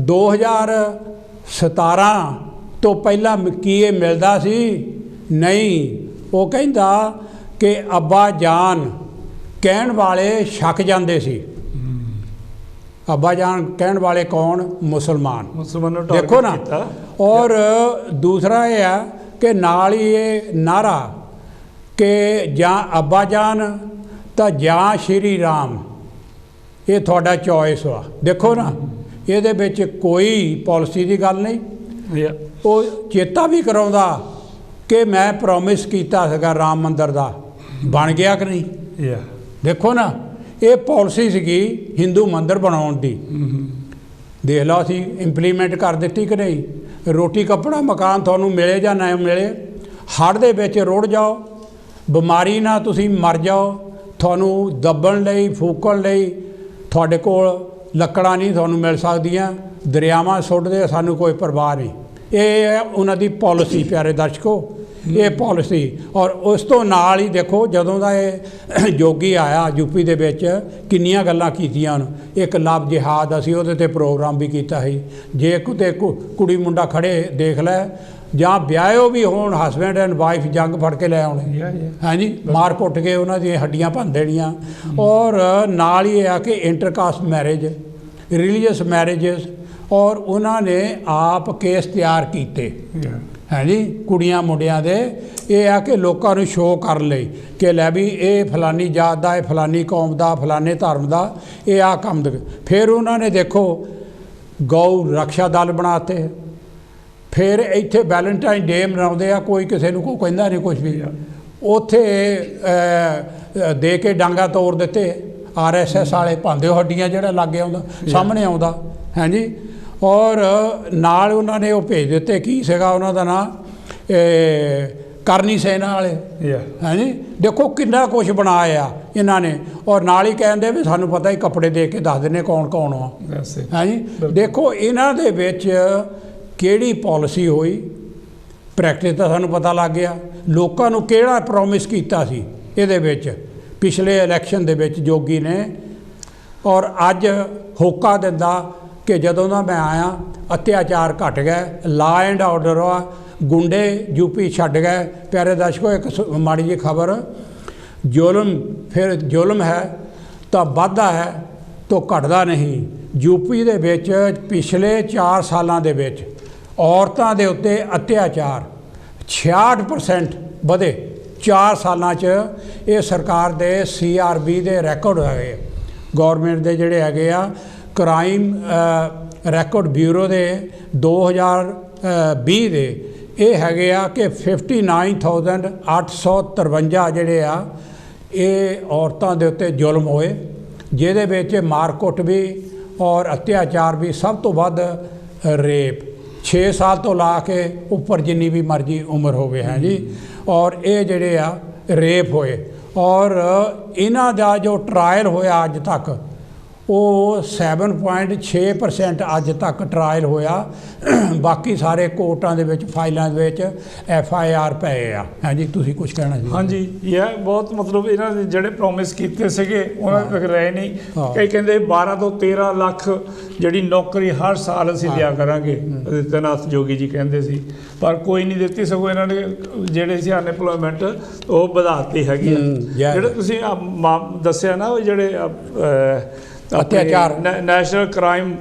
Speaker 1: 2017 ਤੋਂ ਪਹਿਲਾਂ ਕੀ ਇਹ ਮਿਲਦਾ ਸੀ? ਨਹੀਂ। ਉਹ ਕਹਿੰਦਾ ਕਿ ਅੱਬਾ ਜਾਨ ਕਹਿਣ ਵਾਲੇ ਛਕ ਜਾਂਦੇ ਸੀ। ਅੱਬਾ ਜਾਨ ਕਹਿਣ ਵਾਲੇ ਕੌਣ? ਮੁਸਲਮਾਨ। ਦੇਖੋ ਨਾ। ਔਰ ਦੂਸਰਾ ਇਹ ਆ ਕਿ ਨਾਲ ਹੀ ਇਹ ਨਾਰਾ ਕਿ ਜਾਂ ਅੱਬਾ ਜਾਨ ਤਾਂ ਜਾਂ ਸ਼੍ਰੀ ਰਾਮ, ਇਹ ਤੁਹਾਡਾ ਚੋਇਸ ਵਾ। ਦੇਖੋ ਨਾ, ਇਹਦੇ ਵਿੱਚ ਕੋਈ ਪਾਲਿਸੀ ਦੀ ਗੱਲ ਨਹੀਂ। ਉਹ ਚੇਤਾ ਵੀ ਕਰਾਉਂਦਾ ਕਿ ਮੈਂ ਪ੍ਰੋਮਿਸ ਕੀਤਾ ਸੀਗਾ ਰਾਮ ਮੰਦਰ ਦਾ, ਬਣ ਗਿਆ ਕਿ ਨਹੀਂ। ਦੇਖੋ ਨਾ, ਇਹ ਪਾਲਿਸੀ ਸੀਗੀ ਹਿੰਦੂ ਮੰਦਰ ਬਣਾਉਣ ਦੀ। ਦੇਖ ਲਓ ਅਸੀਂ ਇੰਪਲੀਮੈਂਟ ਕਰ ਦਿੱਤੀ ਕਿ ਨਹੀਂ। ਰੋਟੀ ਕੱਪੜਾ ਮਕਾਨ ਤੁਹਾਨੂੰ ਮਿਲੇ ਜਾਂ ਨਾ ਮਿਲੇ, ਹੜ੍ਹ ਦੇ ਵਿੱਚ ਰੁੜ ਜਾਓ, ਬਿਮਾਰੀ ਨਾਲ ਤੁਸੀਂ ਮਰ ਜਾਓ, ਤੁਹਾਨੂੰ ਦੱਬਣ ਲਈ, ਫੂਕਣ ਲਈ ਤੁਹਾਡੇ ਕੋਲ ਲੱਕੜਾਂ ਨਹੀਂ ਤੁਹਾਨੂੰ ਮਿਲ ਸਕਦੀਆਂ, ਦਰਿਆਵਾਂ ਸੁੱਟਦੇ, ਸਾਨੂੰ ਕੋਈ ਪਰਵਾਹ ਨਹੀਂ। ਇਹ ਹੈ ਉਹਨਾਂ ਦੀ ਪਾਲਿਸੀ ਪਿਆਰੇ ਦਰਸ਼ਕੋ, ਇਹ ਪਾਲਿਸੀ। ਔਰ ਉਸ ਤੋਂ ਨਾਲ ਹੀ ਦੇਖੋ, ਜਦੋਂ ਦਾ ਇਹ ਜੋਗੀ ਆਇਆ ਯੂਪੀ ਦੇ ਵਿੱਚ, ਕਿੰਨੀਆਂ ਗੱਲਾਂ ਕੀਤੀਆਂ ਹਨ। ਇੱਕ ਲਵ ਜਿਹਾਦ, ਅਸੀਂ ਉਹਦੇ 'ਤੇ ਪ੍ਰੋਗਰਾਮ ਵੀ ਕੀਤਾ ਸੀ। ਜੇ ਕਿਤੇ ਕੁੜੀ ਮੁੰਡਾ ਖੜੇ ਦੇਖ ਲੈ, ਜਾਂ ਵਿਆਹਿਓ ਵੀ ਹੋਣ, ਹਸਬੈਂਡ ਐਂਡ ਵਾਈਫ, ਜੰਗ ਫੜ ਕੇ ਲੈ ਆਉਣੇ, ਹਾਂਜੀ, ਮਾਰ ਕੁੱਟ ਕੇ ਉਹਨਾਂ ਦੀਆਂ ਹੱਡੀਆਂ ਭੰਨ ਦੇਣੀਆਂ। ਔਰ ਨਾਲ ਹੀ ਇਹ ਆ ਕਿ ਇੰਟਰਕਾਸਟ ਮੈਰਿਜ, ਰਿਲੀਜੀਅਸ ਮੈਰਿਜਸ, ਔਰ ਉਹਨਾਂ ਨੇ ਆਪ ਕੇਸ ਤਿਆਰ ਕੀਤੇ, ਹਾਂਜੀ, ਕੁੜੀਆਂ ਮੁੰਡਿਆਂ ਦੇ। ਇਹ ਆ ਕਿ ਲੋਕਾਂ ਨੂੰ ਸ਼ੋਅ ਕਰਨ ਲਈ ਕਿ ਲੈ ਵੀ ਇਹ ਫਲਾਨੀ ਜਾਤ ਦਾ, ਇਹ ਫਲਾਨੀ ਕੌਮ ਦਾ, ਫਲਾਨੇ ਧਰਮ ਦਾ, ਇਹ ਆ ਕੰਮ ਦੇ। ਫਿਰ ਉਹਨਾਂ ਨੇ ਦੇਖੋ ਗਊ ਰਕਸ਼ਾ ਦਲ ਬਣਾਤੇ। ਫਿਰ ਇੱਥੇ ਵੈਲੈਂਟਾਈਨ ਡੇ ਮਨਾਉਂਦੇ ਆ, ਕੋਈ ਕਿਸੇ ਨੂੰ ਕੋਈ ਕਹਿੰਦਾ ਨਹੀਂ ਕੁਛ ਵੀ। ਉੱਥੇ ਦੇ ਕੇ ਡਾਂਗਾ ਤੋੜ ਦਿੱਤੇ RSS ਵਾਲੇ, ਭਾਂਦੇ ਹੱਡੀਆਂ ਜਿਹੜਾ ਲਾਗੇ ਆਉਂਦਾ, ਸਾਹਮਣੇ ਆਉਂਦਾ, ਹਾਂਜੀ। ਔਰ ਨਾਲ ਉਹਨਾਂ ਨੇ ਉਹ ਭੇਜ ਦਿੱਤੇ, ਕੀ ਸੀਗਾ ਉਹਨਾਂ ਦਾ ਨਾਂ, ਕਰਨੀ ਸੈਨਾ ਵਾਲੇ, ਹਾਂਜੀ। ਦੇਖੋ ਕਿੰਨਾ ਕੁਛ ਬਣਾਇਆ ਇਹਨਾਂ ਨੇ। ਔਰ ਨਾਲ ਹੀ ਕਹਿੰਦੇ ਵੀ ਸਾਨੂੰ ਪਤਾ ਹੀ, ਕੱਪੜੇ ਦੇ ਕੇ ਦੱਸ ਦਿੰਦੇ ਕੌਣ ਕੌਣ ਆ, ਹਾਂਜੀ। ਦੇਖੋ ਇਹਨਾਂ ਦੇ ਵਿੱਚ ਕਿਹੜੀ ਪਾਲਿਸੀ ਹੋਈ, ਪ੍ਰੈਕਟਿਸ ਤਾਂ ਸਾਨੂੰ ਪਤਾ ਲੱਗ ਗਿਆ। ਲੋਕਾਂ ਨੂੰ ਕਿਹੜਾ ਪ੍ਰੋਮਿਸ ਕੀਤਾ ਸੀ ਇਹਦੇ ਵਿੱਚ ਪਿਛਲੇ ਇਲੈਕਸ਼ਨ ਦੇ ਵਿੱਚ ਜੋਗੀ ਨੇ, ਔਰ ਅੱਜ ਹੋਕਾ ਦਿੰਦਾ ਕਿ ਜਦੋਂ ਦਾ ਮੈਂ ਆਇਆ ਅਤਿਆਚਾਰ ਘਟ ਗਏ, ਲਾ ਐਂਡ ਆਰਡਰ ਆ, ਗੁੰਡੇ यूपी ਛੱਡ ਗਏ। प्यारे दर्शकों, एक माड़ी जी खबर, जुल्म फिर जुल्म है तो बढ़ता है तो घटदा नहीं। यूपी दे विच पिछले 4 सालों के विच औरतां दे उत्ते अत्याचार 66% ਵਧੇ 4 सालों च। ये सरकार दे CRB दे रैकॉर्ड है, गौरमेंट दे जिहड़े हैगे आ क्राइम रैकॉर्ड ब्यूरो दे 2020 दे ये हैगे आ कि 59,853 ਜਿਹੜੇ ਆ ਇਹ ਔਰਤਾਂ ਦੇ ਉੱਤੇ ਜ਼ੁਲਮ ਹੋਏ, ਜਿਹਦੇ ਵਿੱਚ ਮਾਰਕੁੱਟ ਵੀ ਔਰ ਅਤਿਆਚਾਰ ਵੀ, ਸਭ ਤੋਂ ਵੱਧ ਰੇਪ 6 ਸਾਲ ਤੋਂ ਲਾ ਕੇ ਉੱਪਰ ਜਿੰਨੀ ਵੀ ਮਰਜ਼ੀ ਉਮਰ ਹੋਵੇ ਹੈ ਜੀ। ਔਰ ਇਹ ਜਿਹੜੇ ਆ ਰੇਪ ਹੋਏ, ਔਰ ਇਹਨਾਂ ਦਾ ਜੋ ਟਰਾਇਲ ਹੋਇਆ ਅੱਜ ਤੱਕ ਉਹ 7.6% ਅੱਜ ਤੱਕ ਟਰਾਇਲ ਹੋਇਆ। ਬਾਕੀ ਸਾਰੇ ਕੋਰਟਾਂ ਦੇ ਵਿੱਚ ਫਾਈਲਾਂ ਦੇ ਵਿੱਚ FIR ਪਏ ਆ। ਹਾਂਜੀ, ਤੁਸੀਂ ਕੁਝ ਕਹਿਣਾ ਜੀ?
Speaker 2: ਹਾਂਜੀ, ਇਹ ਬਹੁਤ ਮਤਲਬ ਇਹਨਾਂ ਦੇ ਜਿਹੜੇ ਪ੍ਰੋਮਿਸ ਕੀਤੇ ਸੀਗੇ ਉਹਨਾਂ ਤੱਕ ਰਹੇ ਨਹੀਂ। ਕਈ ਕਹਿੰਦੇ 12 ਤੋਂ 13 ਲੱਖ ਜਿਹੜੀ ਨੌਕਰੀ ਹਰ ਸਾਲ ਅਸੀਂ ਦਿਆ ਕਰਾਂਗੇ, ਆਦਿੱਤਿਆਨਾਥ ਜੋਗੀ ਜੀ ਕਹਿੰਦੇ ਸੀ, ਪਰ ਕੋਈ ਨਹੀਂ ਦਿੱਤੀ। ਸਗੋਂ ਇਹਨਾਂ ਨੇ ਜਿਹੜੇ ਸੀ ਅਨਐਮਪਲੋਇਮੈਂਟ ਉਹ ਵਧਾਤੀ ਹੈਗੀ ਆ। ਜਿਹੜੇ ਤੁਸੀਂ ਦੱਸਿਆ ਨਾ, ਉਹ ਜਿਹੜੇ
Speaker 1: अत्याचार
Speaker 2: ਨੈਸ਼ਨਲ ਕ੍ਰਾਈਮ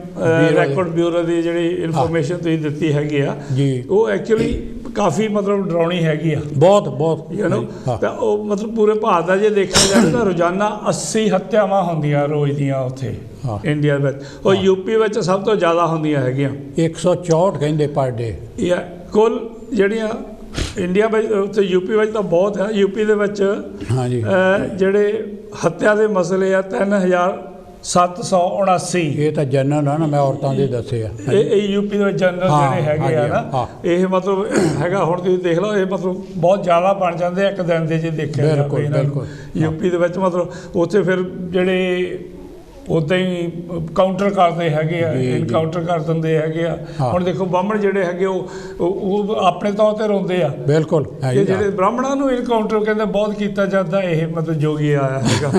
Speaker 2: ਰੈਕੋਰਡ ਬਿਊਰੋ ਦੀ ਜਿਹੜੀ ਇਨਫੋਰਮੇਸ਼ਨ ਤੁਸੀਂ ਦਿੱਤੀ ਹੈਗੀ ਆ
Speaker 1: ਜੀ,
Speaker 2: ਉਹ ਐਕਚੁਅਲੀ ਕਾਫੀ ਮਤਲਬ ਡਰਾਉਣੀ ਹੈਗੀ ਆ,
Speaker 1: ਬਹੁਤ
Speaker 2: ਯੂ ਨੋ। ਤਾਂ ਉਹ ਮਤਲਬ ਪੂਰੇ ਭਾਰਤ ਦਾ ਜੇ ਦੇਖਿਆ ਜਾਵੇ ਤਾਂ ਰੋਜ਼ਾਨਾ 80 ਹੱਤਿਆਵਾਂ ਹੁੰਦੀਆਂ ਰੋਜ਼ ਦੀਆਂ ਉੱਥੇ ਇੰਡੀਆ ਵਿੱਚ, ਔਰ ਯੂਪੀ ਵਿੱਚ ਸਭ ਤੋਂ ਜ਼ਿਆਦਾ ਹੁੰਦੀਆਂ ਹੈਗੀਆਂ
Speaker 1: 164 ਕਹਿੰਦੇ ਪਰ ਡੇ।
Speaker 2: ਕੁੱਲ ਜਿਹੜੀਆਂ ਇੰਡੀਆ ਵਿੱਚ ਉੱਥੇ ਯੂਪੀ ਵਿੱਚ ਤਾਂ ਬਹੁਤ ਹੈ। ਯੂਪੀ ਦੇ ਵਿੱਚ
Speaker 1: ਹਾਂਜੀ
Speaker 2: ਜਿਹੜੇ ਹੱਤਿਆ ਦੇ ਮਸਲੇ ਆ 3779।
Speaker 1: ਇਹ ਤਾਂ ਜਨਰਲ ਆ ਨਾ, ਮੈਂ ਔਰਤਾਂ ਦੇ ਦੱਸੇ ਆ।
Speaker 2: ਇਹ ਯੂਪੀ ਦੇ ਵਿੱਚ ਜਨਰਲ ਜਿਹੜੇ ਹੈਗੇ ਆ ਨਾ, ਇਹ ਮਤਲਬ ਹੈਗਾ। ਹੁਣ ਤੁਸੀਂ ਦੇਖ ਲਓ, ਇਹ ਮਤਲਬ ਬਹੁਤ ਜ਼ਿਆਦਾ ਬਣ ਜਾਂਦੇ ਇੱਕ ਦਿਨ ਦੇ ਜੇ ਦੇਖਿਆ ਜਾਵੇ ਯੂਪੀ ਦੇ ਵਿੱਚ। ਮਤਲਬ ਉੱਥੇ ਫਿਰ ਜਿਹੜੇ ਉੱਦਾਂ ਹੀ ਕਾਊਂਟਰ ਕਰਦੇ ਹੈਗੇ ਆ, ਇਨਕਾਊਂਟਰ ਕਰ ਦਿੰਦੇ ਹੈਗੇ ਆ। ਹੁਣ ਦੇਖੋ ਬ੍ਰਾਹਮਣ ਜਿਹੜੇ ਹੈਗੇ ਉਹ ਆਪਣੇ ਤੌਰ 'ਤੇ ਰੋਂਦੇ ਆ। ਬਿਲਕੁਲ, ਇਹ ਜਿਹੜੇ ਬ੍ਰਾਹਮਣਾਂ ਨੂੰ ਇਨਕਾਊਂਟਰ ਕਹਿੰਦੇ ਬਹੁਤ ਕੀਤਾ ਜਾਂਦਾ, ਇਹ ਮਤਲਬ ਜੋਗੀ ਆਇਆ ਹੈਗਾ,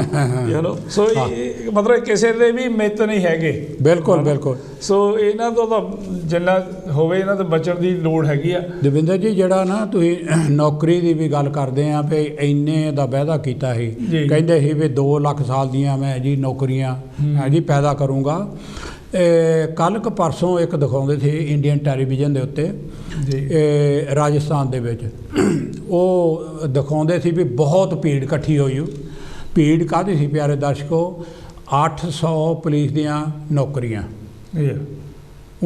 Speaker 2: ਯੂ ਨੋ। ਸੋ ਇਹ ਮਤਲਬ ਕਿਸੇ ਦੇ ਵੀ ਮਿੱਤ ਨਹੀਂ ਹੈਗੇ। ਬਿਲਕੁਲ ਬਿਲਕੁਲ। ਸੋ ਇਹਨਾਂ ਤੋਂ ਤਾਂ ਜਿੰਨਾ ਹੋਵੇ ਇਹਨਾਂ ਤੋਂ ਬਚਣ ਦੀ ਲੋੜ ਹੈਗੀ ਆ।
Speaker 1: ਦਵਿੰਦਰ ਜੀ, ਜਿਹੜਾ ਨਾ ਤੁਸੀਂ ਨੌਕਰੀ ਦੀ ਵੀ ਗੱਲ ਕਰਦੇ ਆ ਵੀ ਇੰਨੇ ਦਾ ਵਾਅਦਾ ਕੀਤਾ ਸੀ, ਕਹਿੰਦੇ ਸੀ ਵੀ 2 ਲੱਖ ਸਾਲ ਦੀਆਂ ਮੈਂ ਜੀ ਨੌਕਰੀਆਂ जी पैदा करूँगा। कल क परसों एक दिखाते थे इंडियन टैलीविजन के उत्ते राजस्थान दे विच, वो दिखाते थे भी बहुत भीड़ इकट्ठी हुई। भीड़ काहदी सी प्यारे दर्शकों, 800 पुलिस दियां नौकरियां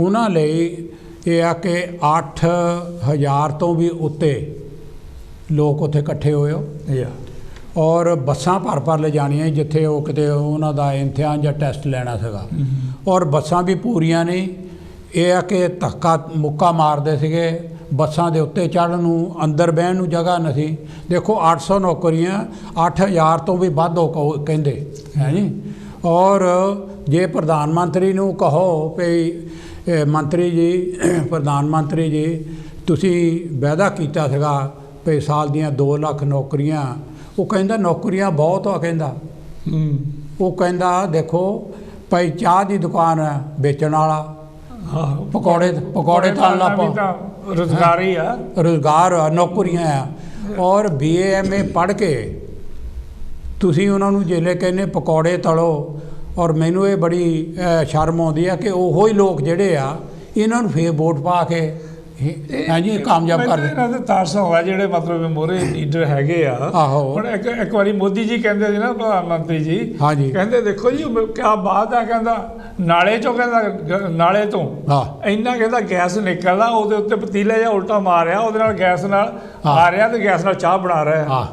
Speaker 1: उन्हां लई ये आ कि 8000 तो भी उत्ते लोग उत्थे इकट्ठे होए, और बसां भर ले जानियां जिथे वो किते उन्हां दा इम्तिहान या टैसट लैना सीगा, और बसां भी पूरियां नहीं। ये आ कि धक्का मुक्का मारदे सीगे, बसां दे उत्ते चढ़न नूं, अंदर बहन नूं जगह नहीं। देखो 800 नौकरियां 8000 तो भी वध कहिंदे है जी। और जे प्रधानमंत्री नूं कहो भई मंत्री जी, प्रधानमंत्री जी तुसीं वादा कीता सीगा भई साल दियां 2 लाख नौकरियां, वो कहता नौकरियां बहुत आ, कहता वो कहता देखो भाई चाह की दुकान है बेचण वाला, पकौड़े तलना,
Speaker 2: रोजगार ही आ,
Speaker 1: रोजगार नौकरियां आ। और BA MA पढ़ के तुसीं उन्हां नूं जेले कहने पकौड़े तलो, और मैनूं ये बड़ी शर्म आउंदी है कि ओहो ही लोग जिहड़े आ इन्हां नूं फेर वोट पा के जी कामयाब कर
Speaker 2: दे। तारस होया ਜਿਹੜੇ ਮਤਲਬ ਮੋਰੇ ਲੀਡਰ ਹੈਗੇ ਆ। ਹੁਣ ਇੱਕ ਵਾਰੀ ਮੋਦੀ ਜੀ ਕਹਿੰਦੇ ਸੀ ਨਾ, ਪ੍ਰਧਾਨ ਮੰਤਰੀ ਜੀ ਕਹਿੰਦੇ ਦੇਖੋ ਜੀ ਕਿਆ ਬਾਤ ਹੈ, ਕਹਿੰਦਾ ਨਾਲੇ ਚੋਂ, ਕਹਿੰਦਾ ਨਾਲੇ ਤੋਂ ਇੰਨਾ ਕਹਿੰਦਾ ਗੈਸ ਨਿਕਲਦਾ, ਉਹਦੇ ਉੱਤੇ ਪਤੀਲਾ ਜਿਹਾ ਉਲਟਾ ਮਾਰਿਆ, ਉਹਦੇ ਨਾਲ ਗੈਸ ਨਾਲ ਆ ਰਿਹਾ ਤੇ ਗੈਸ ਨਾਲ ਚਾਹ ਬਣਾ ਰਿਹਾ।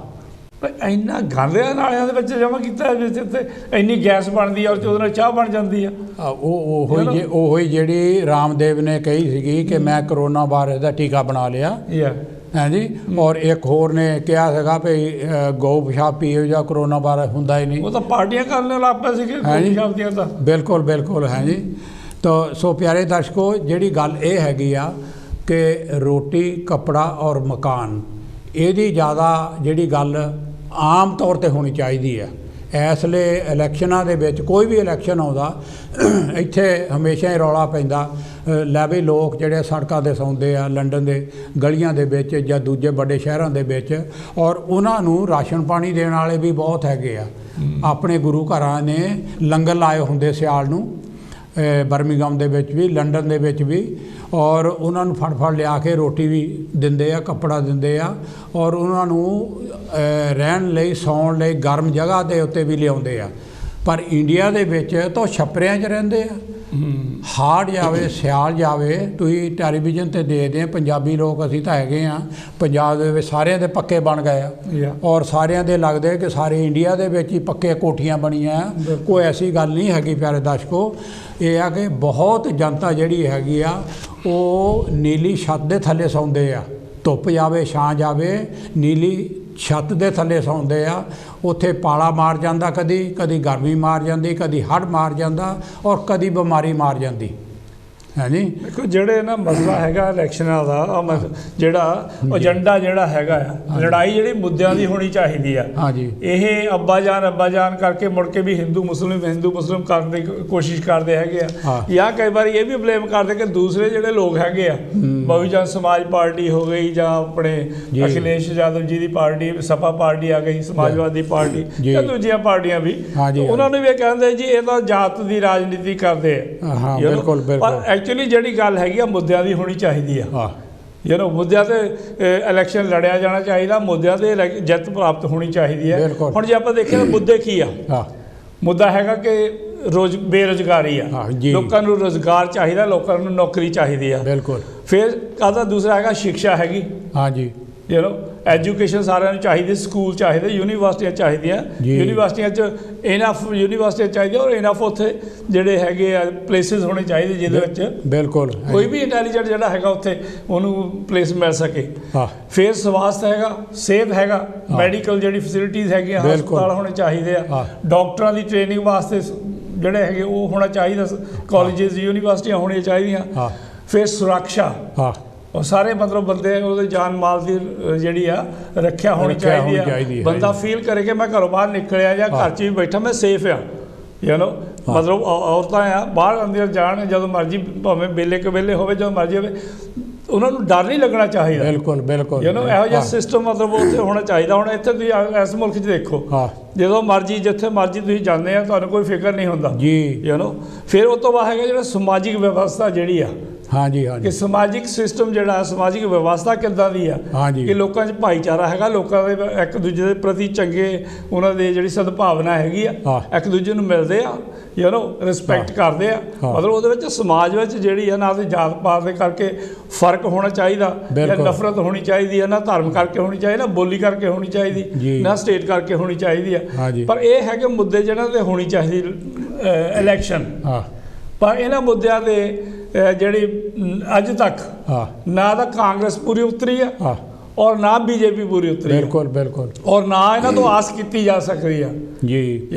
Speaker 2: ਇੰਨਾ ਗੰਦ ਆ ਨਾਲਿਆਂ ਦੇ ਵਿੱਚ ਜਮ੍ਹਾਂ ਕੀਤਾ, ਵਿੱਚ ਇੰਨੀ ਗੈਸ ਬਣਦੀ ਆ, ਉਹਦੇ ਨਾਲ ਚਾਹ ਬਣ ਜਾਂਦੀ ਆ।
Speaker 1: ਉਹੀ ਜਿਹੜੀ ਰਾਮਦੇਵ ਨੇ ਕਹੀ ਸੀਗੀ ਕਿ ਮੈਂ ਕਰੋਨਾ ਵਾਇਰਸ ਦਾ ਟੀਕਾ ਬਣਾ ਲਿਆ ਹੈ ਜੀ। ਔਰ ਇੱਕ ਹੋਰ ਨੇ ਕਿਹਾ ਸੀਗਾ ਵੀ ਗਊ ਪਿਸ਼ਾਬ ਪੀਓ ਜਾਂ ਕਰੋਨਾ ਵਾਇਰਸ ਹੁੰਦਾ ਹੀ ਨਹੀਂ।
Speaker 2: ਉਹ ਤਾਂ ਪਾਰਟੀਆਂ ਕਰਨ ਲੱਗ ਪਏ ਸੀਗੇ ਗਊ ਪਿਸ਼ਾਬ ਦੀਆਂ ਤਾਂ।
Speaker 1: ਬਿਲਕੁਲ ਬਿਲकुल ਹੈ ਜੀ। ਤਾਂ ਸੋ ਪਿਆਰੇ ਦਰਸ਼ਕੋ, ਜਿਹੜੀ ਗੱਲ ਇਹ ਹੈਗੀ ਆ कि रोटी कपड़ा और मकान ਇਹਦੀ ज़्यादा ਜਿਹੜੀ ਗੱਲ आम तौर पर होनी चाहिए है। इस लिए इलैक्शनां दे विच कोई भी इलैक्शन आउंदा इत्थे हमेशा ही रौला पैंदा लै भी लोग जिहड़े सड़कां ते सौंदे आ लंडन दे गलियां दे विच जां दूजे बड़े शहरां दे विच और उन्हां नूं राशन पानी देण वाले भी बहुत हैगे आ। अपने गुरु घरां ने लंगर लाए हुंदे सियाल नूं बर्मिंघम दे विच भी लंडन दे विच भी और उन्होंने फड़ लिया के रोटी भी दिंदे आ कपड़ा दिंदे आ और उन्होंने रहन लई सौण लई गर्म जगह के उत्ते भी लियाउंदे आ। पर इंडिया दे विच तो छप्परियां च रहिंदे आ। हाड़ जावे सियाल जावे तुसीं टैलीविजन ते देखदे आ पंजाबी लोग असीं तां हैगे आ पंजाब दे विच सारिਆਂ दे पक्के बन गए आ और सारिਆਂ दे लगदे कि सारे इंडिया दे विच ही पक्के कोठियां बणीਆਂ आ। कोई ऐसी गल नहीं हैगी प्यारे दर्शकों। ये आ कि बहुत जनता जिहड़ी हैगी आ ਉਹ नीली छत दे थल्ले सौंदे आ। धुੱਪ जावे छां जावे नीली छत दे थल्ले सौंदे आ। उत्थे पाला मार जांदा कदी कदी गर्मी मार जांदी कदी हड़ मार जांदा और कदी बीमारी मार जांदी है जी।
Speaker 2: देखो ਜਿਹੜੇ ਨਾ ਮਸਲਾ ਹੈਗਾ ਇਲੈਕਸ਼ਨਾਂ ਦਾ ਜਿਹੜਾ ਏਜੰਡਾ ਜਿਹੜਾ ਹੈਗਾ ਆ ਲੜਾਈ ਜਿਹੜੀ ਮੁੱਦਿਆਂ ਦੀ ਹੋਣੀ ਚਾਹੀਦੀ ਆ।
Speaker 1: ਹਾਂਜੀ
Speaker 2: ਇਹ ਅੱਬਾ ਜਾਨ ਕਰਕੇ ਮੁੜ ਕੇ ਵੀ ਹਿੰਦੂ ਮੁਸਲਿਮ ਕਰਨ ਦੀ ਕੋਸ਼ਿਸ਼ ਕਰਦੇ ਹੈਗੇ ਆ ਜਾਂ ਕਈ ਵਾਰੀ ਇਹ ਵੀ ਬਲੇਮ ਕਰਦੇ ਕਿ ਦੂਸਰੇ ਜਿਹੜੇ ਲੋਕ ਹੈਗੇ ਆ ਬਹੁਜਨ ਸਮਾਜ ਪਾਰਟੀ ਹੋ ਗਈ ਜਾਂ ਆਪਣੇ ਅਖਿਲੇਸ਼ ਯਾਦਵ ਜੀ ਦੀ ਪਾਰਟੀ ਸਪਾ ਪਾਰਟੀ ਆ ਗਈ ਸਮਾਜਵਾਦੀ ਪਾਰਟੀ ਜਾਂ ਦੂਜੀਆਂ ਪਾਰਟੀਆਂ ਵੀ ਉਹਨਾਂ ਨੂੰ ਵੀ ਇਹ ਕਹਿੰਦੇ ਜੀ ਇਹ ਤਾਂ ਜਾਤ ਦੀ ਰਾਜਨੀਤੀ ਕਰਦੇ ਆ।
Speaker 1: ਬਿਲਕੁਲ ਬਿਲਕੁਲ
Speaker 2: ਐਕਚੁਅਲੀ ਜਿਹੜੀ ਗੱਲ ਹੈਗੀ ਆ ਮੁੱਦਿਆਂ ਦੀ ਹੋਣੀ ਚਾਹੀਦੀ ਆ। ਮੁੱਦਿਆਂ ਤੇ ਇਲੈਕਸ਼ਨ ਲੜਿਆ ਜਾਣਾ ਚਾਹੀਦਾ ਮੁੱਦਿਆਂ ਤੇ ਜਿੱਤ ਪ੍ਰਾਪਤ ਹੋਣੀ ਚਾਹੀਦੀ ਹੈ। ਹੁਣ ਜੇ ਆਪਾਂ ਦੇਖੀਏ ਤਾਂ ਮੁੱਦੇ ਕੀ ਆ ਮੁੱਦਾ ਹੈਗਾ ਕਿ ਬੇਰੁਜ਼ਗਾਰੀ ਆ ਲੋਕਾਂ ਨੂੰ ਰੁਜ਼ਗਾਰ ਚਾਹੀਦਾ ਲੋਕਾਂ ਨੂੰ ਨੌਕਰੀ ਚਾਹੀਦੀ ਆ।
Speaker 1: ਬਿਲਕੁਲ
Speaker 2: ਫਿਰ ਕਾਹਦਾ ਦੂਸਰਾ ਹੈਗਾ ਸਿੱਖਿਆ ਹੈਗੀ
Speaker 1: ਹਾਂਜੀ
Speaker 2: ਐਜੂਕੇਸ਼ਨ ਸਾਰਿਆਂ ਨੂੰ ਚਾਹੀਦੀ ਸਕੂਲ ਚਾਹੀਦੇ ਯੂਨੀਵਰਸਿਟੀਆਂ ਚਾਹੀਦੀਆਂ ਯੂਨੀਵਰਸਿਟੀਆਂ 'ਚ ਇਨਫ ਯੂਨੀਵਰਸਿਟੀਆਂ ਚਾਹੀਦੀਆਂ ਔਰ ਇਨਫ ਉੱਥੇ ਜਿਹੜੇ ਹੈਗੇ ਆ ਪਲੇਸਿਸ ਹੋਣੇ ਚਾਹੀਦੇ ਜਿਹਦੇ ਵਿੱਚ
Speaker 1: ਬਿਲਕੁਲ
Speaker 2: ਕੋਈ ਵੀ ਇੰਟੈਲੀਜੈਂਟ ਜਿਹੜਾ ਹੈਗਾ ਉੱਥੇ ਉਹਨੂੰ ਪਲੇਸ ਮਿਲ ਸਕੇ। ਫਿਰ ਸਵਾਸਥ ਹੈਗਾ ਸਿਹਤ ਹੈਗਾ ਮੈਡੀਕਲ ਜਿਹੜੀ ਫੈਸਿਲਿਟੀਜ਼ ਹੈਗੀਆਂ ਹਸਪਤਾਲ ਹੋਣੇ ਚਾਹੀਦੇ ਆ ਡਾਕਟਰਾਂ ਦੀ ਟ੍ਰੇਨਿੰਗ ਵਾਸਤੇ ਜਿਹੜੇ ਹੈਗੇ ਉਹ ਹੋਣਾ ਚਾਹੀਦਾ ਕਾਲਜਿਸ ਯੂਨੀਵਰਸਿਟੀਆਂ ਹੋਣੀਆਂ ਚਾਹੀਦੀਆਂ। ਫਿਰ ਸੁਰੱਖਿਆ और सारे मतलब बंदे ਉਹਦੇ ਜਾਨ ਮਾਲ ਦੀ ਜਿਹੜੀ ਆ ਰੱਖਿਆ ਹੋਣੀ ਚਾਹੀਦੀ ਆ। ਬੰਦਾ ਫੀਲ ਕਰੇ ਕਿ ਮੈਂ ਘਰੋਂ ਬਾਹਰ ਨਿਕਲਿਆ ਜਾਂ ਘਰ 'ਚ ਵੀ ਬੈਠਾ ਮੈਂ ਸੇਫ ਆ ਮਤਲਬ ਔਰਤਾਂ ਆ ਬਾਹਰ ਅੰਦਰ ਜਾਣ ਜਦੋਂ ਮਰਜ਼ੀ ਭਾਵੇਂ ਵੇਲੇ ਕਵੇਲੇ ਹੋਵੇ ਜਦੋਂ ਮਰਜ਼ੀ ਹੋਵੇ ਉਹਨਾਂ ਨੂੰ ਡਰ ਨਹੀਂ ਲੱਗਣਾ ਚਾਹੀਦਾ।
Speaker 1: ਬਿਲਕੁਲ ਬਿਲਕੁਲ
Speaker 2: ਇਹੋ ਜਿਹਾ ਸਿਸਟਮ ਮਤਲਬ ਉੱਥੇ ਹੋਣਾ ਚਾਹੀਦਾ। ਹੁਣ ਇੱਥੇ ਤੁਸੀਂ ਇਸ ਮੁਲਕ 'ਚ ਦੇਖੋ ਜਦੋਂ ਮਰਜ਼ੀ ਜਿੱਥੇ ਮਰਜ਼ੀ ਤੁਸੀਂ ਜਾਂਦੇ ਆ ਤੁਹਾਨੂੰ ਕੋਈ ਫਿਕਰ ਨਹੀਂ ਹੁੰਦਾ ਜੀ ਫਿਰ ਉਹ ਤੋਂ ਬਾਅਦ ਹੈਗਾ ਜਿਹੜਾ ਸਮਾਜਿਕ ਵਿਵਸਥਾ ਜਿਹੜੀ ਆ
Speaker 1: ਹਾਂਜੀ ਹਾਂਜੀ
Speaker 2: ਕਿ ਸਮਾਜਿਕ ਸਿਸਟਮ ਜਿਹੜਾ ਸਮਾਜਿਕ ਵਿਵਸਥਾ ਕਿੱਦਾਂ ਦੀ ਆ ਕਿ ਲੋਕਾਂ 'ਚ ਭਾਈਚਾਰਾ ਹੈਗਾ ਲੋਕਾਂ ਦੇ ਇੱਕ ਦੂਜੇ ਦੇ ਪ੍ਰਤੀ ਚੰਗੇ ਉਹਨਾਂ ਦੀ ਜਿਹੜੀ ਸਦਭਾਵਨਾ ਹੈਗੀ ਆ ਇੱਕ ਦੂਜੇ ਨੂੰ ਮਿਲਦੇ ਆ ਰਿਸਪੈਕਟ ਕਰਦੇ ਆ ਮਤਲਬ ਉਹਦੇ ਵਿੱਚ ਸਮਾਜ ਵਿੱਚ ਜਿਹੜੀ ਆ ਨਾ ਤੇ ਜਾਤ ਪਾਤ ਦੇ ਕਰਕੇ ਫਰਕ ਹੋਣਾ ਚਾਹੀਦਾ ਜਾਂ ਨਫ਼ਰਤ ਹੋਣੀ ਚਾਹੀਦੀ ਆ ਨਾ ਧਰਮ ਕਰਕੇ ਹੋਣੀ ਚਾਹੀਦੀ ਨਾ ਬੋਲੀ ਕਰਕੇ ਹੋਣੀ ਚਾਹੀਦੀ ਨਾ ਸਟੇਟ ਕਰਕੇ ਹੋਣੀ ਚਾਹੀਦੀ ਆ। ਪਰ ਇਹ ਹੈ ਕਿ ਮੁੱਦੇ ਜਿਹਨਾਂ 'ਤੇ ਹੋਣੀ ਚਾਹੀਦੀ ਇਲੈਕਸ਼ਨ ਪਰ ਇਹਨਾਂ ਮੁੱਦਿਆਂ 'ਤੇ ਜਿਹੜੀ ਅੱਜ ਤੱਕ ਨਾ ਤਾਂ ਕਾਂਗਰਸ ਪੂਰੀ ਉਤਰੀ ਆ ਔਰ ਨਾ ਬੀਜੇਪੀ ਪੂਰੀ ਉਤਰੀ
Speaker 1: ਬਿਲਕੁਲ ਬਿਲਕੁਲ
Speaker 2: ਔਰ ਨਾ ਇਹਨਾਂ ਤੋਂ ਆਸ ਕੀਤੀ ਜਾ ਸਕਦੀ ਆ ਜੀ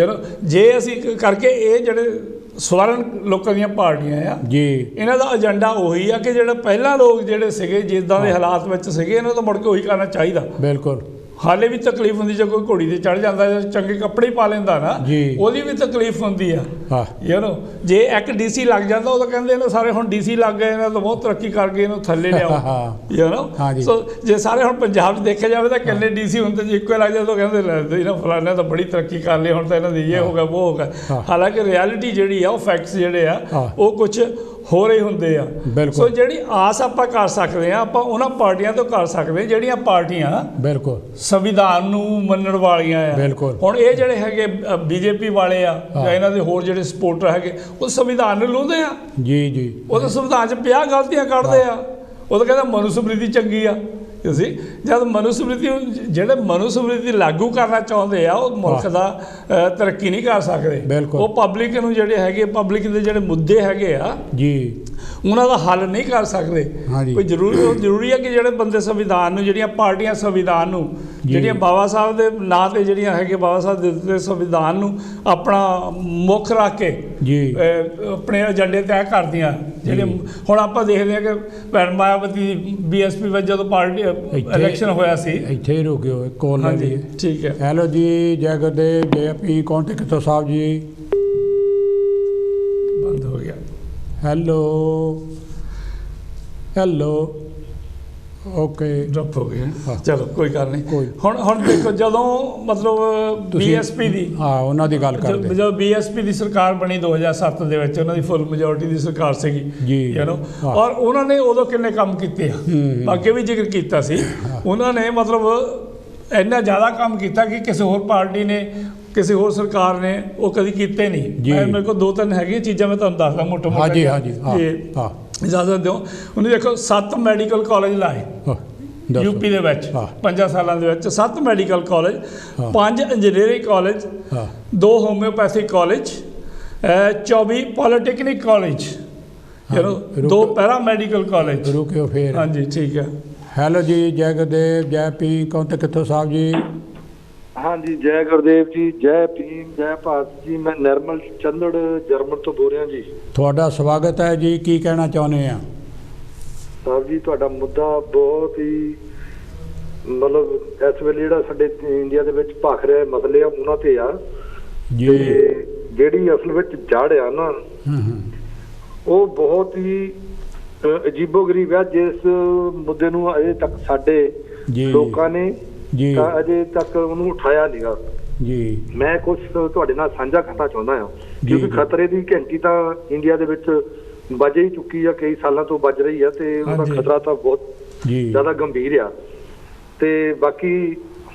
Speaker 2: ਜੇ ਅਸੀਂ ਕਰਕੇ ਇਹ ਜਿਹੜੇ ਸਵਰਨ ਲੋਕਾਂ ਦੀਆਂ ਪਾਰਟੀਆਂ ਆ ਜੀ ਇਹਨਾਂ ਦਾ ਏਜੰਡਾ ਉਹੀ ਆ ਕਿ ਜਿਹੜਾ ਪਹਿਲਾਂ ਲੋਕ ਜਿਹੜੇ ਸੀਗੇ ਜਿੱਦਾਂ ਦੇ ਹਾਲਾਤ ਵਿੱਚ ਸੀਗੇ ਇਹਨਾਂ ਤੋਂ ਮੁੜ ਕੇ ਉਹੀ ਕਰਨਾ ਚਾਹੀਦਾ। ਬਿਲਕੁਲ ਹਾਲੇ ਵੀ ਤਕਲੀਫ ਹੁੰਦੀ ਜੇ ਕੋਈ ਘੋੜੀ 'ਤੇ ਚੜ੍ਹ ਜਾਂਦਾ ਜਾਂ ਚੰਗੇ ਕੱਪੜੇ ਹੀ ਪਾ ਲੈਂਦਾ ਨਾ ਉਹਦੀ ਵੀ ਤਕਲੀਫ ਹੁੰਦੀ ਆ ਜੇ ਇੱਕ DC ਲੱਗ ਜਾਂਦਾ ਉਹ ਤਾਂ ਕਹਿੰਦੇ ਨੇ ਸਾਰੇ ਹੁਣ DC ਲੱਗ ਗਏ ਇਹਨਾਂ ਤਾਂ ਬਹੁਤ ਤਰੱਕੀ ਕਰ ਗਏ ਇਹਨੂੰ ਥੱਲੇ ਲਿਆਓ ਸੋ ਜੇ ਸਾਰੇ ਹੁਣ ਪੰਜਾਬ 'ਚ ਦੇਖਿਆ ਜਾਵੇ ਤਾਂ ਕਿੰਨੇ DC ਹੁੰਦੇ ਜੇ ਇੱਕੋ ਲੱਗ ਜਾਂਦਾ ਕਹਿੰਦੇ ਇਹਨਾਂ ਫਲਾਣਾ ਤਾਂ ਬੜੀ ਤਰੱਕੀ ਕਰ ਲਈ ਹੁਣ ਤਾਂ ਇਹਨਾਂ ਦੀ ਇਹ ਹੋ ਗਿਆ ਉਹ ਹੋ ਗਿਆ। ਹਾਲਾਂਕਿ ਰਿਐਲਿਟੀ ਜਿਹੜੀ ਆ ਉਹ ਫੈਕਟਸ ਜਿਹੜੇ ਆ ਉਹ ਕੁਛ ਹੋ ਰਹੇ ਹੁੰਦੇ ਆ। ਸੋ ਜਿਹੜੀ ਆਸ ਆਪਾਂ ਕਰ ਸਕਦੇ ਆ ਆਪਾਂ ਉਹਨਾਂ ਪਾਰਟੀਆਂ ਤੋਂ ਕਰ ਸਕਦੇ ਜਿਹੜੀਆਂ ਪਾਰਟੀਆਂ ਬਿਲਕੁਲ ਸੰਵਿਧਾਨ ਨੂੰ ਮੰਨਣ ਵਾਲੀਆਂ ਆ। ਹੁਣ ਇਹ ਜਿਹੜੇ ਹੈਗੇ ਬੀਜੇਪੀ ਵਾਲੇ ਆ ਜਾਂ ਇਹਨਾਂ ਦੇ ਹੋਰ ਜਿਹੜੇ ਸਪੋਰਟਰ ਹੈਗੇ ਉਹ ਸੰਵਿਧਾਨ ਨੂੰ ਲਾਉਂਦੇ ਆ ਜੀ ਉਹ ਤਾਂ ਸੰਵਿਧਾਨ 'ਚ 50 ਗਲਤੀਆਂ ਕੱਢਦੇ ਆ ਉਹ ਤਾਂ ਕਹਿੰਦਾ ਮਨੁਸਮ੍ਰਿਤੀ ਚੰਗੀ ਆ। ਤੁਸੀਂ ਜਦ ਮਨੁਸਮ੍ਰਿਤੀ ਜਿਹੜੇ ਮਨੁਸਮ੍ਰਿਤੀ ਲਾਗੂ ਕਰਨਾ ਚਾਹੁੰਦੇ ਆ ਉਹ ਮੁਲਕ ਦਾ ਤਰੱਕੀ ਨਹੀਂ ਕਰ ਸਕਦੇ ਉਹ ਪਬਲਿਕ ਨੂੰ ਜਿਹੜੇ ਹੈਗੇ ਪਬਲਿਕ ਦੇ ਜਿਹੜੇ ਮੁੱਦੇ ਹੈਗੇ ਆ ਜੀ ਉਹਨਾਂ ਦਾ ਹੱਲ ਨਹੀਂ ਕਰ ਸਕਦੇ। ਕੋਈ ਜ਼ਰੂਰੀ ਹੈ ਕਿ ਜਿਹੜੇ ਬੰਦੇ ਸੰਵਿਧਾਨ ਨੂੰ, ਜਿਹੜੀਆਂ ਪਾਰਟੀਆਂ ਸੰਵਿਧਾਨ ਨੂੰ, ਜਿਹੜੀਆਂ ਬਾਬਾ ਸਾਹਿਬ ਦੇ ਨਾਂ 'ਤੇ ਜਿਹੜੀਆਂ ਹੈਗੇ, ਬਾਬਾ ਸਾਹਿਬ ਦੇ ਦਿੱਤੇ ਸੰਵਿਧਾਨ ਨੂੰ ਆਪਣਾ ਮੁੱਖ ਰੱਖ ਕੇ ਆਪਣੇ ਏਜੰਡੇ ਤੈਅ ਕਰਦੀਆਂ। ਜਿਹੜੇ ਹੁਣ ਆਪਾਂ ਦੇਖਦੇ ਹਾਂ ਕਿ ਭੈਣ ਮਾਇਆਵਤੀ BSP ਵਿੱਚ ਜਦੋਂ ਪਾਰਟੀ ਇਲੈਕਸ਼ਨ ਹੋਇਆ ਸੀ,
Speaker 1: ਇੱਥੇ ਹੀ ਰੁਕਿਓ ਕੋਲ ਲੈ ਲਈਏ।
Speaker 2: ਠੀਕ ਹੈ।
Speaker 1: ਹੈਲੋ ਜੀ, ਜੈ ਗੁਰਦੇਵ, ਜੈ ਆਪੀ, ਕੌਣ ਤੇ ਕਿੱਥੋਂ ਸਾਹਿਬ ਜੀ?
Speaker 2: ਬੰਦ ਹੋ ਗਿਆ।
Speaker 1: ਹੈਲੋ ਓਕੇ,
Speaker 2: ਡਰਪ ਹੋ ਗਿਆ। ਚਲੋ ਕੋਈ ਗੱਲ ਨਹੀਂ। ਹੁਣ ਦੇਖੋ, ਜਦੋਂ ਮਤਲਬ BSP ਦੀ
Speaker 1: ਉਹਨਾਂ ਦੀ ਗੱਲ ਕਰਦੇ,
Speaker 2: ਜਦੋਂ BSP ਦੀ ਸਰਕਾਰ ਬਣੀ 2007 ਦੇ ਵਿੱਚ, ਉਹਨਾਂ ਦੀ ਫੁੱਲ ਮੈਜੋਰਟੀ ਦੀ ਸਰਕਾਰ ਸੀਗੀ ਜੀ, ਔਰ ਉਹਨਾਂ ਨੇ ਉਦੋਂ ਕਿੰਨੇ ਕੰਮ ਕੀਤੇ ਆ, ਅੱਗੇ ਵੀ ਜ਼ਿਕਰ ਕੀਤਾ ਸੀ। ਉਹਨਾਂ ਨੇ ਮਤਲਬ ਇੰਨਾ ਜ਼ਿਆਦਾ ਕੰਮ ਕੀਤਾ ਕਿ ਕਿਸੇ ਹੋਰ ਪਾਰਟੀ ਨੇ, ਕਿਸੇ ਹੋਰ ਸਰਕਾਰ ਨੇ ਉਹ ਕਦੀ ਕੀਤੇ ਨਹੀਂ। ਮੇਰੇ ਕੋਲ 2-3 ਹੈਗੀਆਂ ਚੀਜ਼ਾਂ, ਮੈਂ ਤੁਹਾਨੂੰ ਦੱਸਦਾ ਮੋਟਾ-ਮੋਟਾ। ਇਜਾਜ਼ਤ ਦਿਓ। ਉਹਨੇ ਦੇਖੋ 7 ਮੈਡੀਕਲ ਕਾਲਜ ਲਾਏ UP ਦੇ ਵਿੱਚ 5 ਸਾਲਾਂ ਦੇ ਵਿੱਚ, 7 medical college, 5 engineering college, 2 homeopathic college, 24 polytechnic college, 2 paramedical college.
Speaker 1: ਰੁਕਿਓ ਫੇਰ।
Speaker 2: ਹਾਂਜੀ ਠੀਕ ਹੈ।
Speaker 1: ਹੈਲੋ ਜੀ, ਜੈ ਗੁਰਦੇਵ, ਜੈ ਪੀ, ਕੌਣ ਤੇ ਕਿੱਥੋਂ ਸਾਹਿਬ ਜੀ?
Speaker 3: ਹਾਂਜੀ, ਜੈ ਗੁਰਦੇਵ ਜੀ, ਜੈ ਭੀਮ, ਜੈ ਭਾਰਤ ਜੀ। ਮੈਂ ਨਿਰਮਲ ਚੰਦੜ ਜਰਮਨ ਤੋਂ ਬੋਲ ਰਿਹਾ ਜੀ।
Speaker 1: ਤੁਹਾਡਾ ਸਵਾਗਤ ਹੈ ਜੀ। ਕੀ ਕਹਿਣਾ ਚਾਹੁੰਦੇ ਆ
Speaker 3: ਸਾਹਿਬ ਜੀ? ਤੁਹਾਡਾ ਮੁੱਦਾ ਬਹੁਤ ਹੀ ਮਤਲਬ ਇਸ ਵੇਲੇ ਜਿਹੜਾ ਸਾਡੇ ਇੰਡੀਆ ਦੇ ਵਿੱਚ ਭਖ ਰਿਹਾ ਮਸਲੇ ਆ, ਉਹਨਾਂ ਤੇ ਆ ਜੀ। ਜਿਹੜੀ ਅਸਲ ਵਿੱਚ ਜੜ ਆ ਨਾ, ਉਹ ਬਹੁਤ ਹੀ ਅਜੀਬੋ-ਗਰੀਬ ਆ। ਜਿਸ ਮੁੱਦੇ ਨੂੰ ਅਜੇ ਤੱਕ ਸਾਡੇ ਲੋਕਾਂ ਨੇ ਤਾਂ ਅਜੇ ਤੱਕ ਉਹਨੂੰ ਉਠਾਇਆ ਨੀਗਾ ਜੀ। ਮੈਂ ਕੁਝ ਤੁਹਾਡੇ ਨਾਲ ਸਾਂਝਾ ਕਰਨਾ ਚਾਹੁੰਦਾ ਹਾਂ, ਕਿਉਂਕਿ ਖਤਰੇ ਦੀ ਘੰਟੀ ਤਾਂ ਇੰਡੀਆ ਦੇ ਵਿੱਚ ਵੱਜ ਹੀ ਚੁੱਕੀ ਆ, ਕਈ ਸਾਲਾਂ ਤੋਂ ਵੱਜ ਰਹੀ ਆ, ਤੇ ਉਹਦਾ ਖਤਰਾ ਤਾਂ ਬਹੁਤ ਜ਼ਿਆਦਾ ਗੰਭੀਰ ਆ। ਤੇ ਬਾਕੀ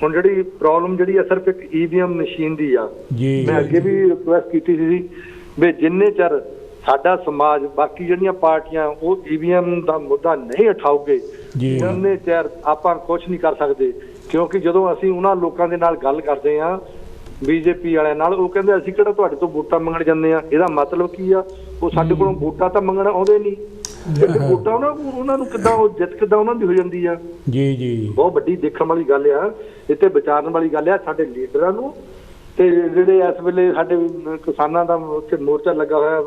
Speaker 3: ਹੁਣ ਜਿਹੜੀ ਪ੍ਰੋਬਲਮ ਜਿਹੜੀ ਆ ਸਿਰਫ ਇੱਕ EVM ਮਸ਼ੀਨ ਦੀ ਆ। ਮੈਂ ਅੱਗੇ ਵੀ ਰਿਕੁਐਸਟ ਕੀਤੀ ਸੀ ਵੀ ਜਿੰਨੇ ਚਿਰ ਸਾਡਾ ਸਮਾਜ, ਬਾਕੀ ਜਿਹੜੀਆਂ ਪਾਰਟੀਆਂ ਉਹ EVM ਦਾ ਮੁੱਦਾ ਨਹੀਂ ਉਠਾਉਗੇ, ਉਹਨੇ ਚਿਰ ਆਪਾਂ ਕੁਝ ਨਹੀਂ ਕਰ ਸਕਦੇ। ਕਿਉਂਕਿ ਜਦੋਂ ਅਸੀਂ ਉਹਨਾਂ ਲੋਕਾਂ ਦੇ ਨਾਲ ਗੱਲ ਕਰਦੇ ਹਾਂ, BJP ਵਾਲਿਆਂ ਨਾਲ, ਉਹ ਕਹਿੰਦੇ ਅਸੀਂ ਕਿਹੜਾ ਤੁਹਾਡੇ ਤੋਂ ਵੋਟਾਂ ਮੰਗਣ ਜਾਂਦੇ ਆ। ਇਹਦਾ ਮਤਲਬ ਕੀ ਆ? ਉਹ ਸਾਡੇ ਕੋਲੋਂ ਵੋਟਾਂ ਤਾਂ ਮੰਗਣ ਆਉਂਦੇ ਨਹੀਂ, ਵੋਟਾਂ ਉਹਨਾਂ ਨੂੰ ਕਿੱਦਾਂ, ਉਹ ਜਿੱਤ ਕਿੱਦਾਂ ਉਹਨਾਂ ਦੀ ਹੋ ਜਾਂਦੀ ਆ? ਬਹੁਤ ਵੱਡੀ ਦੇਖਣ ਵਾਲੀ ਗੱਲ ਆ, ਇੱਥੇ ਵਿਚਾਰਨ ਵਾਲੀ ਗੱਲ ਆ ਸਾਡੇ ਲੀਡਰਾਂ ਨੂੰ। ਤੇ ਜਿਹੜੇ ਇਸ ਵੇਲੇ ਸਾਡੇ ਕਿਸਾਨਾਂ ਦਾ ਉੱਥੇ ਮੋਰਚਾ ਲੱਗਾ ਹੋਇਆ,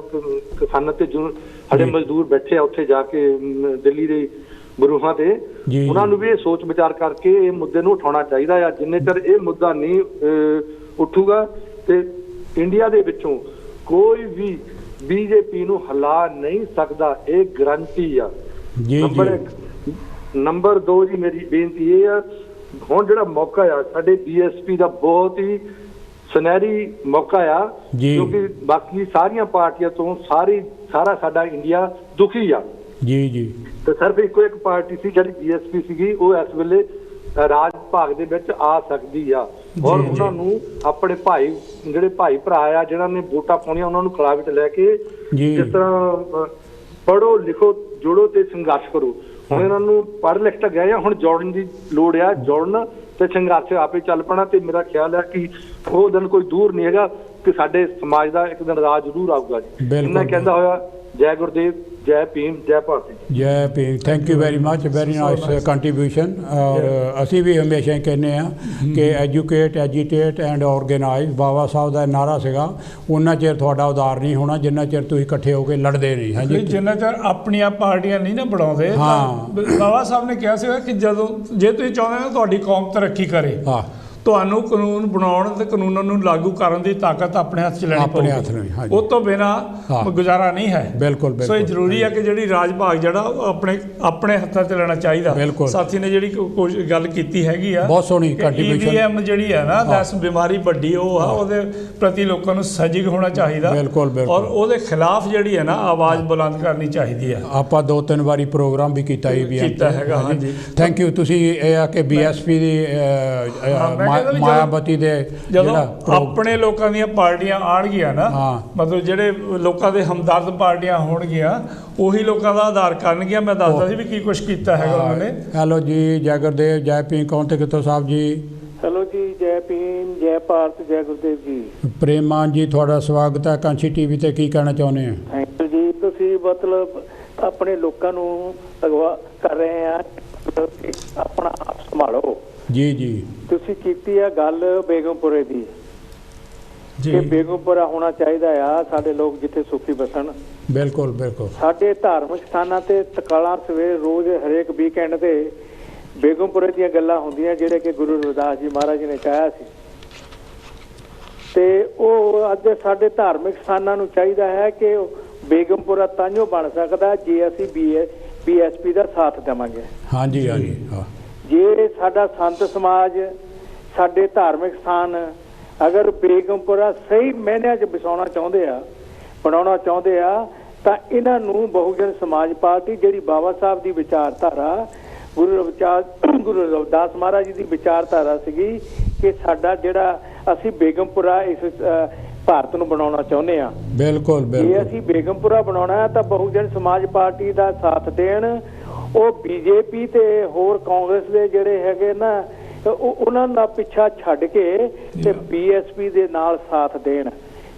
Speaker 3: ਕਿਸਾਨਾਂ ਤੇ ਜੋ ਸਾਡੇ ਮਜ਼ਦੂਰ ਬੈਠੇ ਆ ਉੱਥੇ ਜਾ ਕੇ ਦਿੱਲੀ ਦੇ ਬਰੂਹਾਂ ਤੇ, ਉਹਨਾਂ ਨੂੰ ਵੀ ਇਹ ਸੋਚ ਵਿਚਾਰ ਕਰਕੇ ਇਹ ਮੁੱਦੇ ਨੂੰ ਉਠਾਉਣਾ ਚਾਹੀਦਾ ਆ। ਜਿੰਨੇ ਚਿਰ ਇਹ ਮੁੱਦਾ ਨਹੀਂ ਉੱਠੂਗਾ ਤੇ ਇੰਡੀਆ ਦੇ ਵਿੱਚੋਂ ਕੋਈ ਵੀ BJP ਨੂੰ ਹਿਲਾ ਨਹੀਂ ਸਕਦਾ, ਇਹ ਗਰੰਟੀ ਆ। ਨੰਬਰ 1। ਨੰਬਰ 2 ਜੀ, ਮੇਰੀ ਬੇਨਤੀ ਇਹ ਆ, ਹੁਣ ਜਿਹੜਾ ਮੌਕਾ ਆ ਸਾਡੇ BSP ਦਾ ਬਹੁਤ ਹੀ ਸੁਨਹਿਰੀ ਮੌਕਾ ਆ, ਕਿਉਂਕਿ ਬਾਕੀ ਸਾਰੀਆਂ ਪਾਰਟੀਆਂ ਤੋਂ ਸਾਰਾ ਸਾਡਾ ਇੰਡੀਆ ਦੁਖੀ ਆ ਤੇ ਸਿਰਫ ਇੱਕੋ ਇੱਕ ਪਾਰਟੀ ਸੀ ਜਿਹੜੀ BSP ਸੀਗੀ, ਉਹ ਇਸ ਵੇਲੇ ਰਾਜ ਭਾਗ ਦੇ ਵਿੱਚ ਆ ਸਕਦੀ ਆ। ਔਰ ਉਹਨਾਂ ਨੂੰ ਆਪਣੇ ਜਿਹੜੇ ਭਾਈ ਭਰਾ ਆ ਜਿਹਨਾਂ ਨੇ ਵੋਟਾਂ ਪਾਉਣੀਆਂ, ਉਹਨਾਂ ਨੂੰ ਖਿਲਾ ਵਿੱਚ ਲੈ ਕੇ ਜਿਸ ਤਰ੍ਹਾਂ ਪੜ੍ਹੋ, ਲਿਖੋ, ਜੁੜੋ ਤੇ ਸੰਘਰਸ਼ ਕਰੋ। ਹੁਣ ਇਹਨਾਂ ਨੂੰ ਪੜ੍ਹ ਲਿਖ ਤਾਂ ਗਏ ਆ, ਹੁਣ ਜੋੜਨ ਦੀ ਲੋੜ ਆ। ਜੋੜਨ ਤੇ ਸੰਘਰਸ਼ ਆਪੇ ਚੱਲ ਪੈਣਾ। ਤੇ ਮੇਰਾ ਖਿਆਲ ਹੈ ਕਿ ਉਹ ਦਿਨ ਕੋਈ ਦੂਰ ਨਹੀਂ ਹੈਗਾ ਕਿ ਸਾਡੇ ਸਮਾਜ ਦਾ ਇੱਕ ਦਿਨ ਰਾਜ ਜ਼ਰੂਰ ਆਊਗਾ ਜੀ। ਇਹਨਾਂ ਕਹਿੰਦਾ ਹੋਇਆ, ਜੈ ਗੁਰਦੇਵ, ਜੈ ਭੀਮ, ਜੈ ਭਾਰਤ।
Speaker 1: ਜੈ Bhim. Thank you very much, very nice contribution. ਔਰ ਅਸੀਂ ਵੀ ਹਮੇਸ਼ਾ ਹੀ ਕਹਿੰਦੇ ਹਾਂ ਕਿ ਐਜੂਕੇਟ, ਐਜੀਟੇਟ ਐਂਡ ਆਰਗੇਨਾਈਜ਼। ਬਾਬਾ ਸਾਹਿਬ ਦਾ ਨਾਰਾ ਸੀਗਾ, ਉਹਨਾਂ ਚਿਰ ਤੁਹਾਡਾ ਉਦਾਰ ਨਹੀਂ ਹੋਣਾ ਜਿੰਨਾ ਚਿਰ ਤੁਸੀਂ ਇਕੱਠੇ ਹੋ ਕੇ ਲੜਦੇ ਨਹੀਂ। ਹਾਂਜੀ,
Speaker 2: ਜਿੰਨਾ ਚਿਰ ਆਪਣੀਆਂ ਪਾਰਟੀਆਂ ਨਹੀਂ ਨਾ ਬਣਾਉਂਦੇ। ਬਾਬਾ ਸਾਹਿਬ ਨੇ ਕਿਹਾ ਸੀਗਾ ਕਿ ਜੇ ਤੁਸੀਂ ਚਾਹੁੰਦੇ ਹੋ ਤੁਹਾਡੀ ਕੌਮ ਤਰੱਕੀ ਕਰੇ, ਤੁਹਾਨੂੰ ਕਾਨੂੰਨ ਬਣਾਉਣ ਤੇ ਕਾਨੂੰਨਾਂ ਨੂੰ ਲਾਗੂ ਕਰਨ ਦੀ ਤਾਕਤ ਆਪਣੇ ਹੱਥ 'ਚ ਲੈਣੀ ਪਊਗੀ। ਉਹ ਤੋਂ ਬਿਨਾਂ ਗੁਜ਼ਾਰਾ ਨਹੀਂ ਹੈ।
Speaker 1: ਬਿਲਕੁਲ।
Speaker 2: ਸੋ ਇਹ ਜ਼ਰੂਰੀ ਹੈ ਕਿ ਜਿਹੜੀ ਰਾਜ ਭਾਗ ਜਿਹੜਾ ਆਪਣੇ ਹੱਥਾਂ 'ਚ ਲੈਣਾ ਚਾਹੀਦਾ। ਸਾਥੀ ਨੇ ਜਿਹੜੀ ਗੱਲ ਕੀਤੀ ਹੈਗੀ ਆ,
Speaker 1: ਬਹੁਤ ਸੋਹਣੀ ਕੰਟਰੀਬਿਊਸ਼ਨ।
Speaker 2: EVM ਜਿਹੜੀ ਹੈ ਨਾ, ਦਸ ਬਿਮਾਰੀ ਵੱਡੀ ਉਹ ਆ, ਉਹਦੇ ਪ੍ਰਤੀ ਲੋਕਾਂ ਨੂੰ ਸਜਗ ਹੋਣਾ ਚਾਹੀਦਾ। ਔਰ ਉਹਦੇ ਖਿਲਾਫ ਜਿਹੜੀ ਹੈ ਨਾ ਆਵਾਜ਼ ਬੁਲੰਦ ਕਰਨੀ ਚਾਹੀਦੀ ਹੈ।
Speaker 1: ਆਪਾਂ 2-3 ਵਾਰੀ ਪ੍ਰੋਗਰਾਮ ਵੀ ਕੀਤਾ
Speaker 2: ਹੈਗਾ। ਹਾਂਜੀ,
Speaker 1: ਥੈਂਕ ਯੂ। ਤੁਸੀਂ ਇਹ ਆ ਕਿ BSP ਦੀ ਮਾਇਆਵਤੀ ਦੇ
Speaker 2: ਜਦੋਂ ਆਪਣੇ ਲੋਕਾਂ ਦੀਆਂ ਪਾਰਟੀਆਂ ਆਉਣਗੀਆਂ ਨਾ, ਮਤਲਬ ਜਿਹੜੇ ਲੋਕਾਂ ਦੇ ਹਮਦਰਦ ਪਾਰਟੀਆਂ ਹੋਣਗੀਆਂ, ਉਹੀ ਲੋਕਾਂ ਦਾ ਆਧਾਰ ਕਰਨਗੀਆਂ। ਮੈਂ ਦੱਸਦਾ ਸੀ ਵੀ ਕੀ ਕੁਛ ਕੀਤਾ ਹੈਗਾ ਉਹਨਾਂ ਨੇ।
Speaker 1: ਹੈਲੋ ਜੀ, ਜੈ ਗੁਰਦੇਵ, ਜੈ ਭੀਮ, ਕੌਣ ਤੇ ਕਿੱਥੋਂ ਸਾਹਿਬ ਜੀ?
Speaker 4: ਹੈਲੋ ਜੀ, ਜੈ ਭੀਮ, ਜੈ ਭਾਰਤ, ਜੈ ਗੁਰਦੇਵ ਜੀ।
Speaker 1: ਪ੍ਰੇਮਾਨ ਜੀ, ਤੁਹਾਡਾ ਸਵਾਗਤ ਹੈ ਕਾਂਸ਼ੀ TV ਤੇ। ਕੀ ਕਹਿਣਾ ਚਾਹੁੰਦੇ ਆ?
Speaker 4: ਥੈਂਕ ਯੂ ਜੀ। ਤੁਸੀਂ ਮਤਲਬ ਆਪਣੇ ਲੋਕਾਂ ਨੂੰ ਅਗਵਾ ਕਰ ਰਹੇ ਆ ਕਿ ਆਪਣਾ ਆਪ ਸੰਭਾਲੋ।
Speaker 1: ਜੀ ਜੀ,
Speaker 4: ਤੁਸੀਂ ਕੀਤੀ ਆ ਗੱਲ ਬੇਗਮਪੁਰੇ ਦੀ
Speaker 2: ਜੀ,
Speaker 4: ਕਿ ਬੇਗਮਪੁਰਾ ਹੋਣਾ ਚਾਹੀਦਾ ਆ, ਸਾਡੇ ਲੋਕ ਜਿੱਥੇ ਸੁਖੀ ਬਸਣ।
Speaker 1: ਬਿਲਕੁਲ ਬਿਲਕੁਲ।
Speaker 4: ਸਾਡੇ ਧਾਰਮਿਕ ਸਥਾਨਾਂ ਤੇ ਤਕਾਲਾਂ ਸਵੇਰ ਰੋਜ਼ ਹਰੇਕ ਵੀਕਐਂਡ ਤੇ ਬੇਗਮਪੁਰੇ ਦੀਆਂ ਗੱਲਾਂ ਹੁੰਦੀਆਂ ਜਿਹੜੇ ਕਿ ਗੁਰੂ ਰਵਿਦਾਸ ਜੀ ਮਹਾਰਾਜ ਜੀ ਨੇ ਕਿਹਾ ਸੀ, ਤੇ ਉਹ ਅੱਜ ਸਾਡੇ ਧਾਰਮਿਕ ਸਥਾਨਾਂ ਨੂੰ ਚਾਹੀਦਾ ਹੈ ਕਿ ਬੇਗਮਪੁਰਾ ਤਾਂਹੀਓ ਬਣ ਸਕਦਾ ਜੇ ਅਸੀਂ BSP ਦਾ ਸਾਥ ਦੇਵਾਂਗੇ।
Speaker 1: ਹਾਂਜੀ ਹਾਂਜੀ, ਹਾਂ।
Speaker 4: ਜੇ ਸਾਡਾ ਸੰਤ ਸਮਾਜ, ਸਾਡੇ ਧਾਰਮਿਕ ਸਥਾਨ ਅਗਰ ਬੇਗਮਪੁਰਾ ਸਹੀ ਮਾਇਨਿਆਂ 'ਚ ਵਸਾਉਣਾ ਚਾਹੁੰਦੇ ਆ, ਬਣਾਉਣਾ ਚਾਹੁੰਦੇ ਆ, ਤਾਂ ਇਹਨਾਂ ਨੂੰ ਬਹੁਜਨ ਸਮਾਜ ਪਾਰਟੀ ਜਿਹੜੀ ਬਾਬਾ ਸਾਹਿਬ ਦੀ ਵਿਚਾਰਧਾਰਾ, ਗੁਰੂ ਰਵਿਦਾਸ ਮਹਾਰਾਜ ਜੀ ਦੀ ਵਿਚਾਰਧਾਰਾ ਸੀਗੀ ਕਿ ਸਾਡਾ ਜਿਹੜਾ ਅਸੀਂ ਬੇਗਮਪੁਰਾ ਇਸ ਭਾਰਤ ਨੂੰ ਬਣਾਉਣਾ ਚਾਹੁੰਦੇ ਆ।
Speaker 1: ਬਿਲਕੁਲ
Speaker 4: ਜੇ
Speaker 1: ਬਿਲਕੁਲ।
Speaker 4: ਅਸੀਂ ਬੇਗਮਪੁਰਾ ਬਣਾਉਣਾ ਹੈ ਤਾਂ ਬਹੁਜਨ ਸਮਾਜ ਪਾਰਟੀ ਦਾ ਸਾਥ ਦੇਣ। ਉਹ BJP ਤੇ ਹੋਰ ਕਾਂਗਰਸ ਦੇ ਜਿਹੜੇ ਹੈਗੇ ਨਾ ਉਹਨਾਂ ਦਾ ਪਿੱਛਾ ਛੱਡ ਕੇ ਤੇ BSP ਦੇ ਨਾਲ ਸਾਥ ਦੇਣ।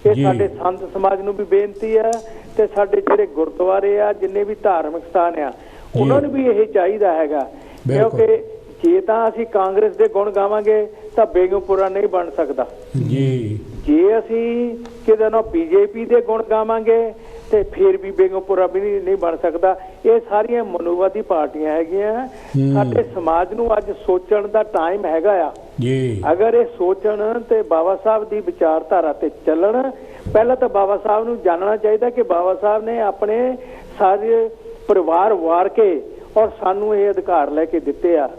Speaker 4: ਇਹ ਸਾਡੇ ਸੰਤ ਸਮਾਜ ਨੂੰ ਵੀ ਬੇਨਤੀ ਹੈ ਤੇ ਸਾਡੇ ਜਿਹੜੇ ਗੁਰਦੁਆਰੇ ਆ, ਜਿੰਨੇ ਵੀ ਧਾਰਮਿਕ ਸਥਾਨ ਆ, ਉਹਨਾਂ ਨੂੰ ਵੀ ਇਹ ਚਾਹੀਦਾ ਹੈਗਾ, ਕਿਉਂਕਿ ਜੇ ਤਾਂ ਅਸੀਂ ਕਾਂਗਰਸ ਦੇ ਗੁਣ ਗਾਵਾਂਗੇ ਤਾਂ ਬੇਗਮਪੁਰਾ ਨਹੀਂ ਬਣ ਸਕਦਾ
Speaker 1: ਜੀ।
Speaker 4: ਜੇ ਅਸੀਂ ਕਿਤੇ ਨਾ BJP ਦੇ ਗੁਣ ਗਾਵਾਂਗੇ ਤੇ ਫਿਰ ਵੀ ਬੇਗਮਪੁਰਾ ਵੀ ਨਹੀਂ ਬਣ ਸਕਦਾ। ਇਹ ਸਾਰੀਆਂ ਮਨੋਵਾਦੀ ਪਾਰਟੀਆਂ ਹੈਗੀਆਂ। ਸਾਡੇ ਸਮਾਜ ਨੂੰ ਅੱਜ ਸੋਚਣ ਦਾ ਟਾਈਮ ਹੈਗਾ ਆ ਜੀ। ਅਗਰ ਇਹ ਸੋਚਣ ਤੇ ਬਾਬਾ ਸਾਹਿਬ ਦੀ ਵਿਚਾਰਧਾਰਾ ਤੇ ਚੱਲਣ। ਪਹਿਲਾਂ ਤਾਂ ਬਾਬਾ ਸਾਹਿਬ ਨੂੰ ਜਾਣਨਾ ਚਾਹੀਦਾ ਕਿ ਬਾਬਾ ਸਾਹਿਬ ਨੇ ਆਪਣੇ ਸਾਰੇ ਪਰਿਵਾਰ ਵਾਰ ਕੇ ਔਰ ਸਾਨੂੰ ਇਹ ਅਧਿਕਾਰ ਲੈ ਕੇ ਦਿੱਤੇ ਆ।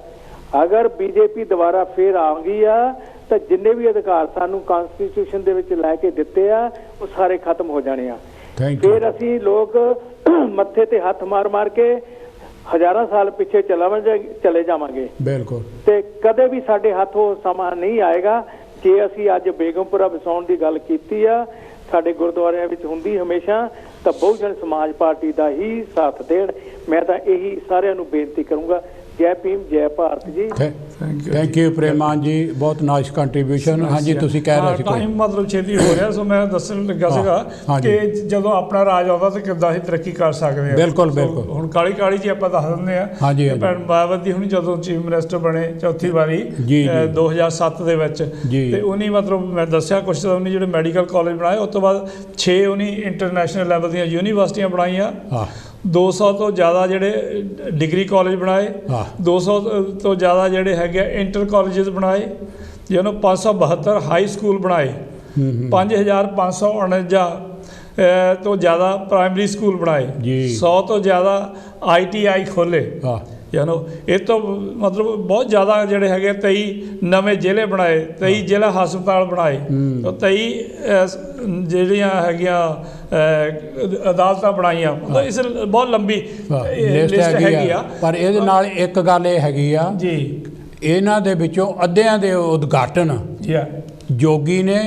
Speaker 4: ਅਗਰ BJP ਦੁਬਾਰਾ ਫੇਰ ਆ ਗਈ ਆ ਤਾਂ ਜਿੰਨੇ ਵੀ ਅਧਿਕਾਰ ਸਾਨੂੰ ਕਨਸਟੀਟਿਊਸ਼ਨ ਦੇ ਵਿੱਚ ਲੈ ਕੇ ਦਿੱਤੇ ਆ ਉਹ ਸਾਰੇ ਖਤਮ ਹੋ ਜਾਣੇ ਆ। ਫਿਰ ਅਸੀਂ ਲੋਕ ਮੱਥੇ ਤੇ ਹੱਥ ਮਾਰ ਮਾਰ ਕੇ ਹਜ਼ਾਰਾਂ ਸਾਲ ਪਿੱਛੇ ਚਲੇ ਜਾਵਾਂਗੇ। ਬਿਲਕੁਲ। ਤੇ ਕਦੇ ਵੀ ਸਾਡੇ ਹੱਥ ਉਹ ਸਮਾਂ ਨਹੀਂ ਆਏਗਾ ਜੇ ਅਸੀਂ ਅੱਜ ਬੇਗਮਪੁਰਾ ਵਸਾਉਣ ਦੀ ਗੱਲ ਕੀਤੀ ਆ। ਸਾਡੇ ਗੁਰਦੁਆਰਿਆਂ ਵਿੱਚ ਹੁੰਦੀ ਹਮੇਸ਼ਾ ਤਾਂ ਬਹੁਜਨ ਸਮਾਜ ਪਾਰਟੀ ਦਾ ਹੀ ਸਾਥ ਦੇਣ। ਮੈਂ ਤਾਂ ਇਹੀ ਸਾਰਿਆਂ ਨੂੰ ਬੇਨਤੀ ਕਰੂੰਗਾ। ਜੈ ਭੀਮ, ਜੈ ਭਾਰਤ ਜੀ।
Speaker 1: ਥੈਂਕ ਯੂ ਪ੍ਰੇਮਾਨ ਜੀ, ਬਹੁਤ ਨਾਈਸ ਕੰਟਰੀਬਿਊਸ਼ਨ। ਹਾਂਜੀ, ਤੁਸੀਂ ਕਹਿ ਰਹੇ ਸੀ
Speaker 2: ਟਾਈਮ ਮਤਲਬ ਛੇਤੀ ਹੋ ਰਿਹਾ, ਸੋ ਮੈਂ ਦੱਸਣ ਲੱਗਾ ਸੀਗਾ ਕਿ ਜਦੋਂ ਆਪਣਾ ਰਾਜ ਆਉਂਦਾ ਤਾਂ ਕਿੱਦਾਂ ਅਸੀਂ ਤਰੱਕੀ ਕਰ ਸਕਦੇ ਹਾਂ।
Speaker 1: ਬਿਲਕੁਲ ਬਿਲਕੁਲ।
Speaker 2: ਹੁਣ ਕਾਲੀ ਕਾਲੀ ਜੀ ਆਪਾਂ ਦੱਸ ਦਿੰਦੇ ਹਾਂ। ਹਾਂਜੀ, ਭੈਣ ਮਾਇਆਵਤੀ ਹੁਣ ਜਦੋਂ ਚੀਫ ਮਿਨਿਸਟਰ ਬਣੇ ਚੌਥੀ ਵਾਰੀ 2007 ਦੇ ਵਿੱਚ, ਤੇ ਉਹਨੇ ਮਤਲਬ ਮੈਂ ਦੱਸਿਆ ਕੁਛ, ਉਹਨੇ ਜਿਹੜੇ ਮੈਡੀਕਲ ਕਾਲਜ ਬਣਾਏ, ਉਸ ਤੋਂ ਬਾਅਦ 6 ਉਹਨੇ ਇੰਟਰਨੈਸ਼ਨਲ ਲੈਵਲ ਦੀਆਂ ਯੂਨੀਵਰਸਿਟੀਆਂ ਬਣਾਈਆਂ, 200 ਤੋਂ ਜ਼ਿਆਦਾ ਜਿਹੜੇ ਡਿਗਰੀ ਕਾਲਜ ਬਣਾਏ, 200 ਤੋਂ ਜ਼ਿਆਦਾ ਜਿਹੜੇ ਹੈਗੇ ਇੰਟਰ ਕਾਲਜਸ ਬਣਾਏ, ਜਿਹਨੂੰ 572 ਹਾਈ ਸਕੂਲ ਬਣਾਏ, 5549 ਤੋਂ ਜ਼ਿਆਦਾ ਪ੍ਰਾਇਮਰੀ ਸਕੂਲ ਬਣਾਏ, 100 ਤੋਂ ਜ਼ਿਆਦਾ ITI ਖੋਲ੍ਹੇ। ਇਹ ਤੋਂ ਮਤਲਬ ਬਹੁਤ ਜ਼ਿਆਦਾ ਜਿਹੜੇ ਹੈਗੇ 23 ਨਵੇਂ ਜ਼ਿਲ੍ਹੇ ਬਣਾਏ, 23 ਜ਼ਿਲ੍ਹਾ ਹਸਪਤਾਲ ਬਣਾਏ, 23 ਜਿਹੜੀਆਂ ਹੈਗੀਆਂ ਅਦਾਲਤਾਂ ਬਣਾਈਆਂ। ਇਸ ਬਹੁਤ ਲੰਬੀ ਲਿਸਟ ਹੈਗੀ ਆ।
Speaker 1: ਪਰ ਇਹਦੇ ਨਾਲ ਇੱਕ ਗੱਲ ਇਹ ਹੈਗੀ ਆ ਜੀ, ਇਹਨਾਂ ਦੇ ਵਿੱਚੋਂ ਅੱਧਿਆਂ ਦੇ ਉਦਘਾਟਨ ਜੋਗੀ ਨੇ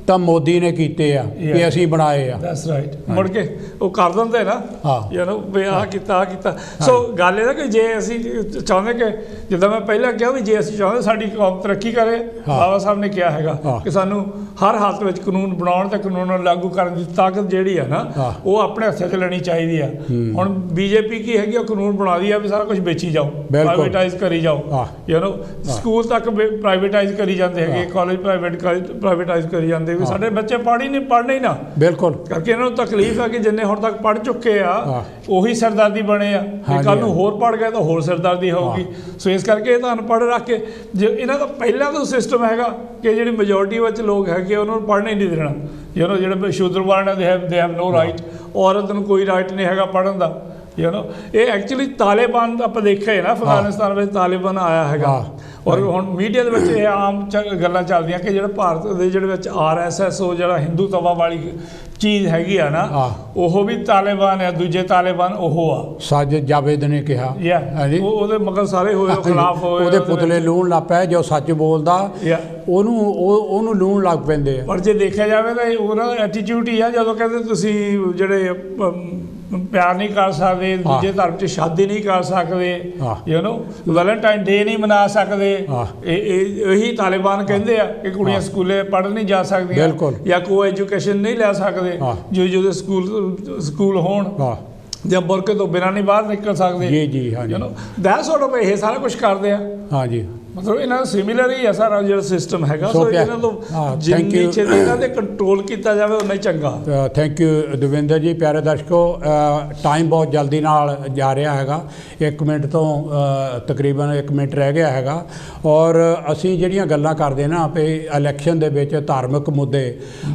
Speaker 1: ਤਾਂ ਮੋਦੀ ਨੇ ਕੀਤੇ ਆ ਕਿ ਅਸੀਂ ਬਣਾਏ ਆ।
Speaker 2: That's right. ਮੁੜ ਕੇ ਉਹ ਕਰ ਦਿੰਦੇ ਨਾ ਵੀ ਆਹ ਕੀਤਾ ਆਹ ਕੀਤਾ। ਸੋ ਗੱਲ ਇਹ ਨਾ ਕਿ ਜੇ ਅਸੀਂ ਚਾਹੁੰਦੇ ਕਿ ਜਿੱਦਾਂ ਮੈਂ ਪਹਿਲਾਂ ਕਿਹਾ ਵੀ ਜੇ ਅਸੀਂ ਚਾਹੁੰਦੇ ਸਾਡੀ ਕੌਮ ਤਰੱਕੀ ਕਰੇ, ਬਾਬਾ ਸਾਹਿਬ ਨੇ ਕਿਹਾ ਹੈਗਾ ਕਿ ਸਾਨੂੰ ਹਰ ਹਾਲਤ ਵਿੱਚ ਕਾਨੂੰਨ ਬਣਾਉਣ ਤੇ ਕਾਨੂੰਨ ਨੂੰ ਲਾਗੂ ਕਰਨ ਦੀ ਤਾਕਤ ਜਿਹੜੀ ਆ ਨਾ ਉਹ ਆਪਣੇ ਹੱਥਾਂ 'ਚ ਲੈਣੀ ਚਾਹੀਦੀ ਆ। ਹੁਣ BJP ਕੀ ਹੈਗੀ, ਉਹ ਕਾਨੂੰਨ ਬਣਾਦੀ ਆ ਵੀ ਸਾਰਾ ਕੁਝ ਵੇਚੀ ਜਾਓ, ਪ੍ਰਾਈਵੇਟਾਈਜ਼ ਕਰੀ ਜਾਓ। ਸਕੂਲ ਤੱਕ ਪ੍ਰਾਈਵੇਟਾਈਜ਼ ਕਰੀ ਜਾਂਦੇ ਹੈਗੇ, ਕਾਲਜ ਪ੍ਰਾਈਵੇਟਾਈਜ਼ ਕਰੀ ਜਾਂਦੇ। ਸਾਡੇ ਬੱਚੇ ਪੜ੍ਹਨੇ ਹੀ ਨਾ। ਬਿਲਕੁਲ। ਕਰਕੇ ਇਹਨਾਂ ਨੂੰ ਤਕਲੀਫ ਹੈ ਕਿ ਜਿੰਨੇ ਹੁਣ ਤੱਕ ਪੜ੍ਹ ਚੁੱਕੇ ਆ ਉਹੀ ਸਰਦਾਰਦੀ ਬਣੇ ਆ, ਕੱਲ ਨੂੰ ਹੋਰ ਪੜ੍ਹ ਗਏ ਤਾਂ ਹੋਰ ਸਰਦਾਰਦੀ ਹੋਊਗੀ। ਸੋ ਇਸ ਕਰਕੇ ਇਹ ਤਾਂ ਅਨਪੜ੍ਹ ਰੱਖ ਕੇ ਜੇ ਇਹਨਾਂ ਦਾ ਪਹਿਲਾਂ ਤੋਂ ਸਿਸਟਮ ਹੈਗਾ ਕਿ ਜਿਹੜੀ ਮੈਜੋਰਟੀ ਵਿੱਚ ਲੋਕ ਹੈਗੇ ਉਹਨਾਂ ਨੂੰ ਪੜ੍ਹਨੇ ਨਹੀਂ ਦੇਣਾ। ਜਿਹੜੇ ਸ਼ੂਦਰ ਵਰਣ ਦੇ ਹੈਵ ਨੋ ਰਾਈਟ, ਔਰਤ ਨੂੰ ਕੋਈ ਰਾਈਟ ਨਹੀਂ ਹੈਗਾ ਪੜ੍ਹਨ ਦਾ। ਇਹ ਐਕਚੁਅਲੀ ਤਾਲਿਬਾਨ ਦਾ ਆਪਾਂ ਦੇਖਿਆ ਨਾ, ਅਫਗਾਨਿਸਤਾਨ ਵਿੱਚ ਤਾਲਿਬਾਨ ਆਇਆ ਹੈਗਾ। ਔਰ ਹੁਣ ਮੀਡੀਆ ਦੇ ਵਿੱਚ ਇਹ ਆਮ ਗੱਲਾਂ ਚੱਲਦੀਆਂ ਕਿ ਜਿਹੜਾ ਭਾਰਤ ਦੇ ਜਿਹੜੇ ਵਿੱਚ RSS ਉਹ ਜਿਹੜਾ ਹਿੰਦੂਤਵਾ ਵਾਲੀ ਚੀਜ਼ ਹੈਗੀ ਆ ਨਾ, ਉਹ ਵੀ ਤਾਲਿਬਾਨ ਹੈ, ਦੂਜੇ ਤਾਲਿਬਾਨ ਉਹ ਆ।
Speaker 1: ਸਾਜਿਦ ਜਾਵੇਦ ਨੇ ਕਿਹਾ
Speaker 2: ਉਹਦੇ ਮਗਰ ਸਾਰੇ ਹੋਏ ਖਿਲਾਫ ਹੋਏ,
Speaker 1: ਉਹਦੇ ਪੁਤਲੇ ਲੂਣ ਲੱਗ ਪਏ। ਜੋ ਸੱਚ ਬੋਲਦਾ ਉਹਨੂੰ ਲੂਣ ਲੱਗ ਪੈਂਦੇ ਆ।
Speaker 2: ਪਰ ਜੇ ਦੇਖਿਆ ਜਾਵੇ ਤਾਂ ਉਹਨਾਂ ਦਾ ਐਟੀਟਿਊਡ ਹੀ ਆ, ਜਦੋਂ ਕਹਿੰਦੇ ਤੁਸੀਂ ਜਿਹੜੇ ਪਿਆਰ ਨਹੀਂ ਕਰ ਸਕਦੇ, ਦੂਜੇ ਧਰਮ 'ਚ ਸ਼ਾਦੀ ਨਹੀਂ ਕਰ ਸਕਦੇ, ਵੈਲੈਂਟਾਈਨ ਡੇ ਨਹੀਂ ਮਨਾ ਸਕਦੇ, ਇਹੀ ਤਾਲਿਬਾਨ ਕਹਿੰਦੇ ਆ ਕਿ ਕੁੜੀਆਂ ਸਕੂਲੇ ਪੜ੍ਹਨ ਨਹੀਂ ਜਾ ਸਕਦੀਆਂ ਜਾਂ ਕੋ ਐਜੂਕੇਸ਼ਨ ਨਹੀਂ ਲੈ ਸਕਦੇ, ਜੋ ਸਕੂਲ ਹੋਣ। ਜਾਂ ਬੁਰਕੇ ਤੋਂ ਬਿਨਾਂ ਨਹੀਂ ਬਾਹਰ ਨਿਕਲ ਸਕਦੇ।
Speaker 1: ਜੀ ਜੀ ਹਾਂਜੀ
Speaker 2: ਦੈਟ ਸੌਰਟ ਆਫ ਇਹ ਸਾਰਾ ਕੁਝ ਕਰਦੇ ਆ।
Speaker 1: ਹਾਂਜੀ
Speaker 2: ਮਤਲਬ ਇਹਨਾਂ ਦਾ ਸਿਮਿਲਰ ਹੀ ਆ ਸਾਰਾ ਜਿਹੜਾ ਸਿਸਟਮ ਹੈਗਾ।
Speaker 1: ਸੋ
Speaker 2: ਇਹਨਾਂ ਤੋਂ ਜਿੰਨੀ ਛੇਤੀ ਇਹਨਾਂ ਦੇ ਕੰਟਰੋਲ ਕੀਤਾ ਜਾਵੇ ਉਨਾ ਹੀ ਚੰਗਾ।
Speaker 1: ਥੈਂਕ ਯੂ ਦਵਿੰਦਰ ਜੀ। ਪਿਆਰੇ ਦਰਸ਼ਕੋ, ਟਾਈਮ ਬਹੁਤ ਜਲਦੀ ਨਾਲ ਜਾ ਰਿਹਾ ਹੈਗਾ, 1 ਮਿੰਟ ਤੋਂ ਤਕਰੀਬਨ 1 ਮਿੰਟ ਰਹਿ ਗਿਆ ਹੈਗਾ। ਔਰ ਅਸੀਂ ਜਿਹੜੀਆਂ ਗੱਲਾਂ ਕਰਦੇ ਨਾ ਵੀ ਇਲੈਕਸ਼ਨ ਦੇ ਵਿੱਚ ਧਾਰਮਿਕ ਮੁੱਦੇ,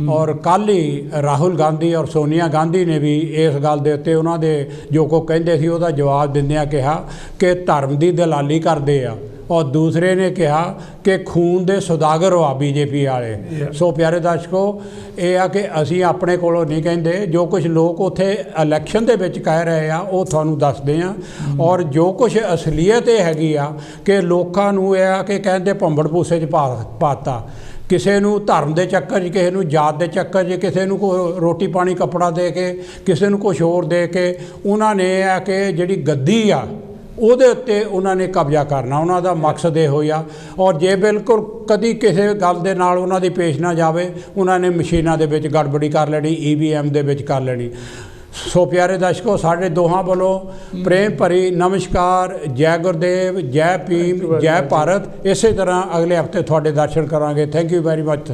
Speaker 1: ਔਰ ਕੱਲ੍ਹ ਹੀ ਰਾਹੁਲ ਗਾਂਧੀ ਔਰ ਸੋਨੀਆ ਗਾਂਧੀ ਨੇ ਵੀ ਇਸ ਗੱਲ ਦੇ ਉੱਤੇ ਉਹਨਾਂ ਦੇ ਜੋ ਕੋ ਕਹਿੰਦੇ ਸੀ ਉਹਦਾ ਜਵਾਬ ਦਿੰਦਿਆਂ ਕਿਹਾ ਕਿ ਧਰਮ ਦੀ ਦਲਾਲੀ ਕਰਦੇ ਆ, ਔਰ ਦੂਸਰੇ ਨੇ ਕਿਹਾ ਕਿ ਖੂਨ ਦੇ ਸੌਦਾਗਰ ਆ ਬੀਜੇਪੀ ਵਾਲੇ। ਸੋ ਪਿਆਰੇ ਦਰਸ਼ਕੋ, ਇਹ ਆ ਕਿ ਅਸੀਂ ਆਪਣੇ ਕੋਲੋਂ ਨਹੀਂ ਕਹਿੰਦੇ, ਜੋ ਕੁਝ ਲੋਕ ਉੱਥੇ ਇਲੈਕਸ਼ਨ ਦੇ ਵਿੱਚ ਕਹਿ ਰਹੇ ਆ ਉਹ ਤੁਹਾਨੂੰ ਦੱਸਦੇ ਆ। ਔਰ ਜੋ ਕੁਝ ਅਸਲੀਅਤ ਇਹ ਹੈਗੀ ਆ ਕਿ ਲੋਕਾਂ ਨੂੰ ਇਹ ਆ ਕਿ ਕਹਿੰਦੇ ਭੰਬੜ ਭੂਸੇ 'ਚ ਪਾਤਾ, ਕਿਸੇ ਨੂੰ ਧਰਮ ਦੇ ਚੱਕਰ 'ਚ, ਕਿਸੇ ਨੂੰ ਜਾਤ ਦੇ ਚੱਕਰ 'ਚ, ਕਿਸੇ ਨੂੰ ਕੋਈ ਰੋਟੀ ਪਾਣੀ ਕੱਪੜਾ ਦੇ ਕੇ, ਕਿਸੇ ਨੂੰ ਕੁਛ ਹੋਰ ਦੇ ਕੇ ਉਹਨਾਂ ਨੇ ਇਹ ਆ ਕਿ ਜਿਹੜੀ ਗੱਦੀ ਆ ਉਹਦੇ ਉੱਤੇ ਉਹਨਾਂ ਨੇ ਕਬਜ਼ਾ ਕਰਨਾ। ਉਹਨਾਂ ਦਾ ਮਕਸਦ ਇਹ ਹੋਇਆ। ਔਰ ਜੇ ਬਿਲਕੁਲ ਕਦੀ ਕਿਸੇ ਗੱਲ ਦੇ ਨਾਲ ਉਹਨਾਂ ਦੀ ਪੇਸ਼ ਨਾ ਜਾਵੇ, ਉਹਨਾਂ ਨੇ ਮਸ਼ੀਨਾਂ ਦੇ ਵਿੱਚ ਗੜਬੜੀ ਕਰ ਲੈਣੀ, EVM ਦੇ ਵਿੱਚ ਕਰ ਲੈਣੀ। ਸੋ ਪਿਆਰੇ ਦਰਸ਼ਕੋ, ਸਾਡੇ ਦੋਹਾਂ ਵੱਲੋਂ ਪ੍ਰੇਮ ਭਰੀ ਨਮਸਕਾਰ। ਜੈ ਗੁਰਦੇਵ, ਜੈ ਭੀਮ, ਜੈ ਭਾਰਤ। ਇਸੇ ਤਰ੍ਹਾਂ ਅਗਲੇ ਹਫ਼ਤੇ ਤੁਹਾਡੇ ਦਰਸ਼ਨ ਕਰਾਂਗੇ। Thank you very much.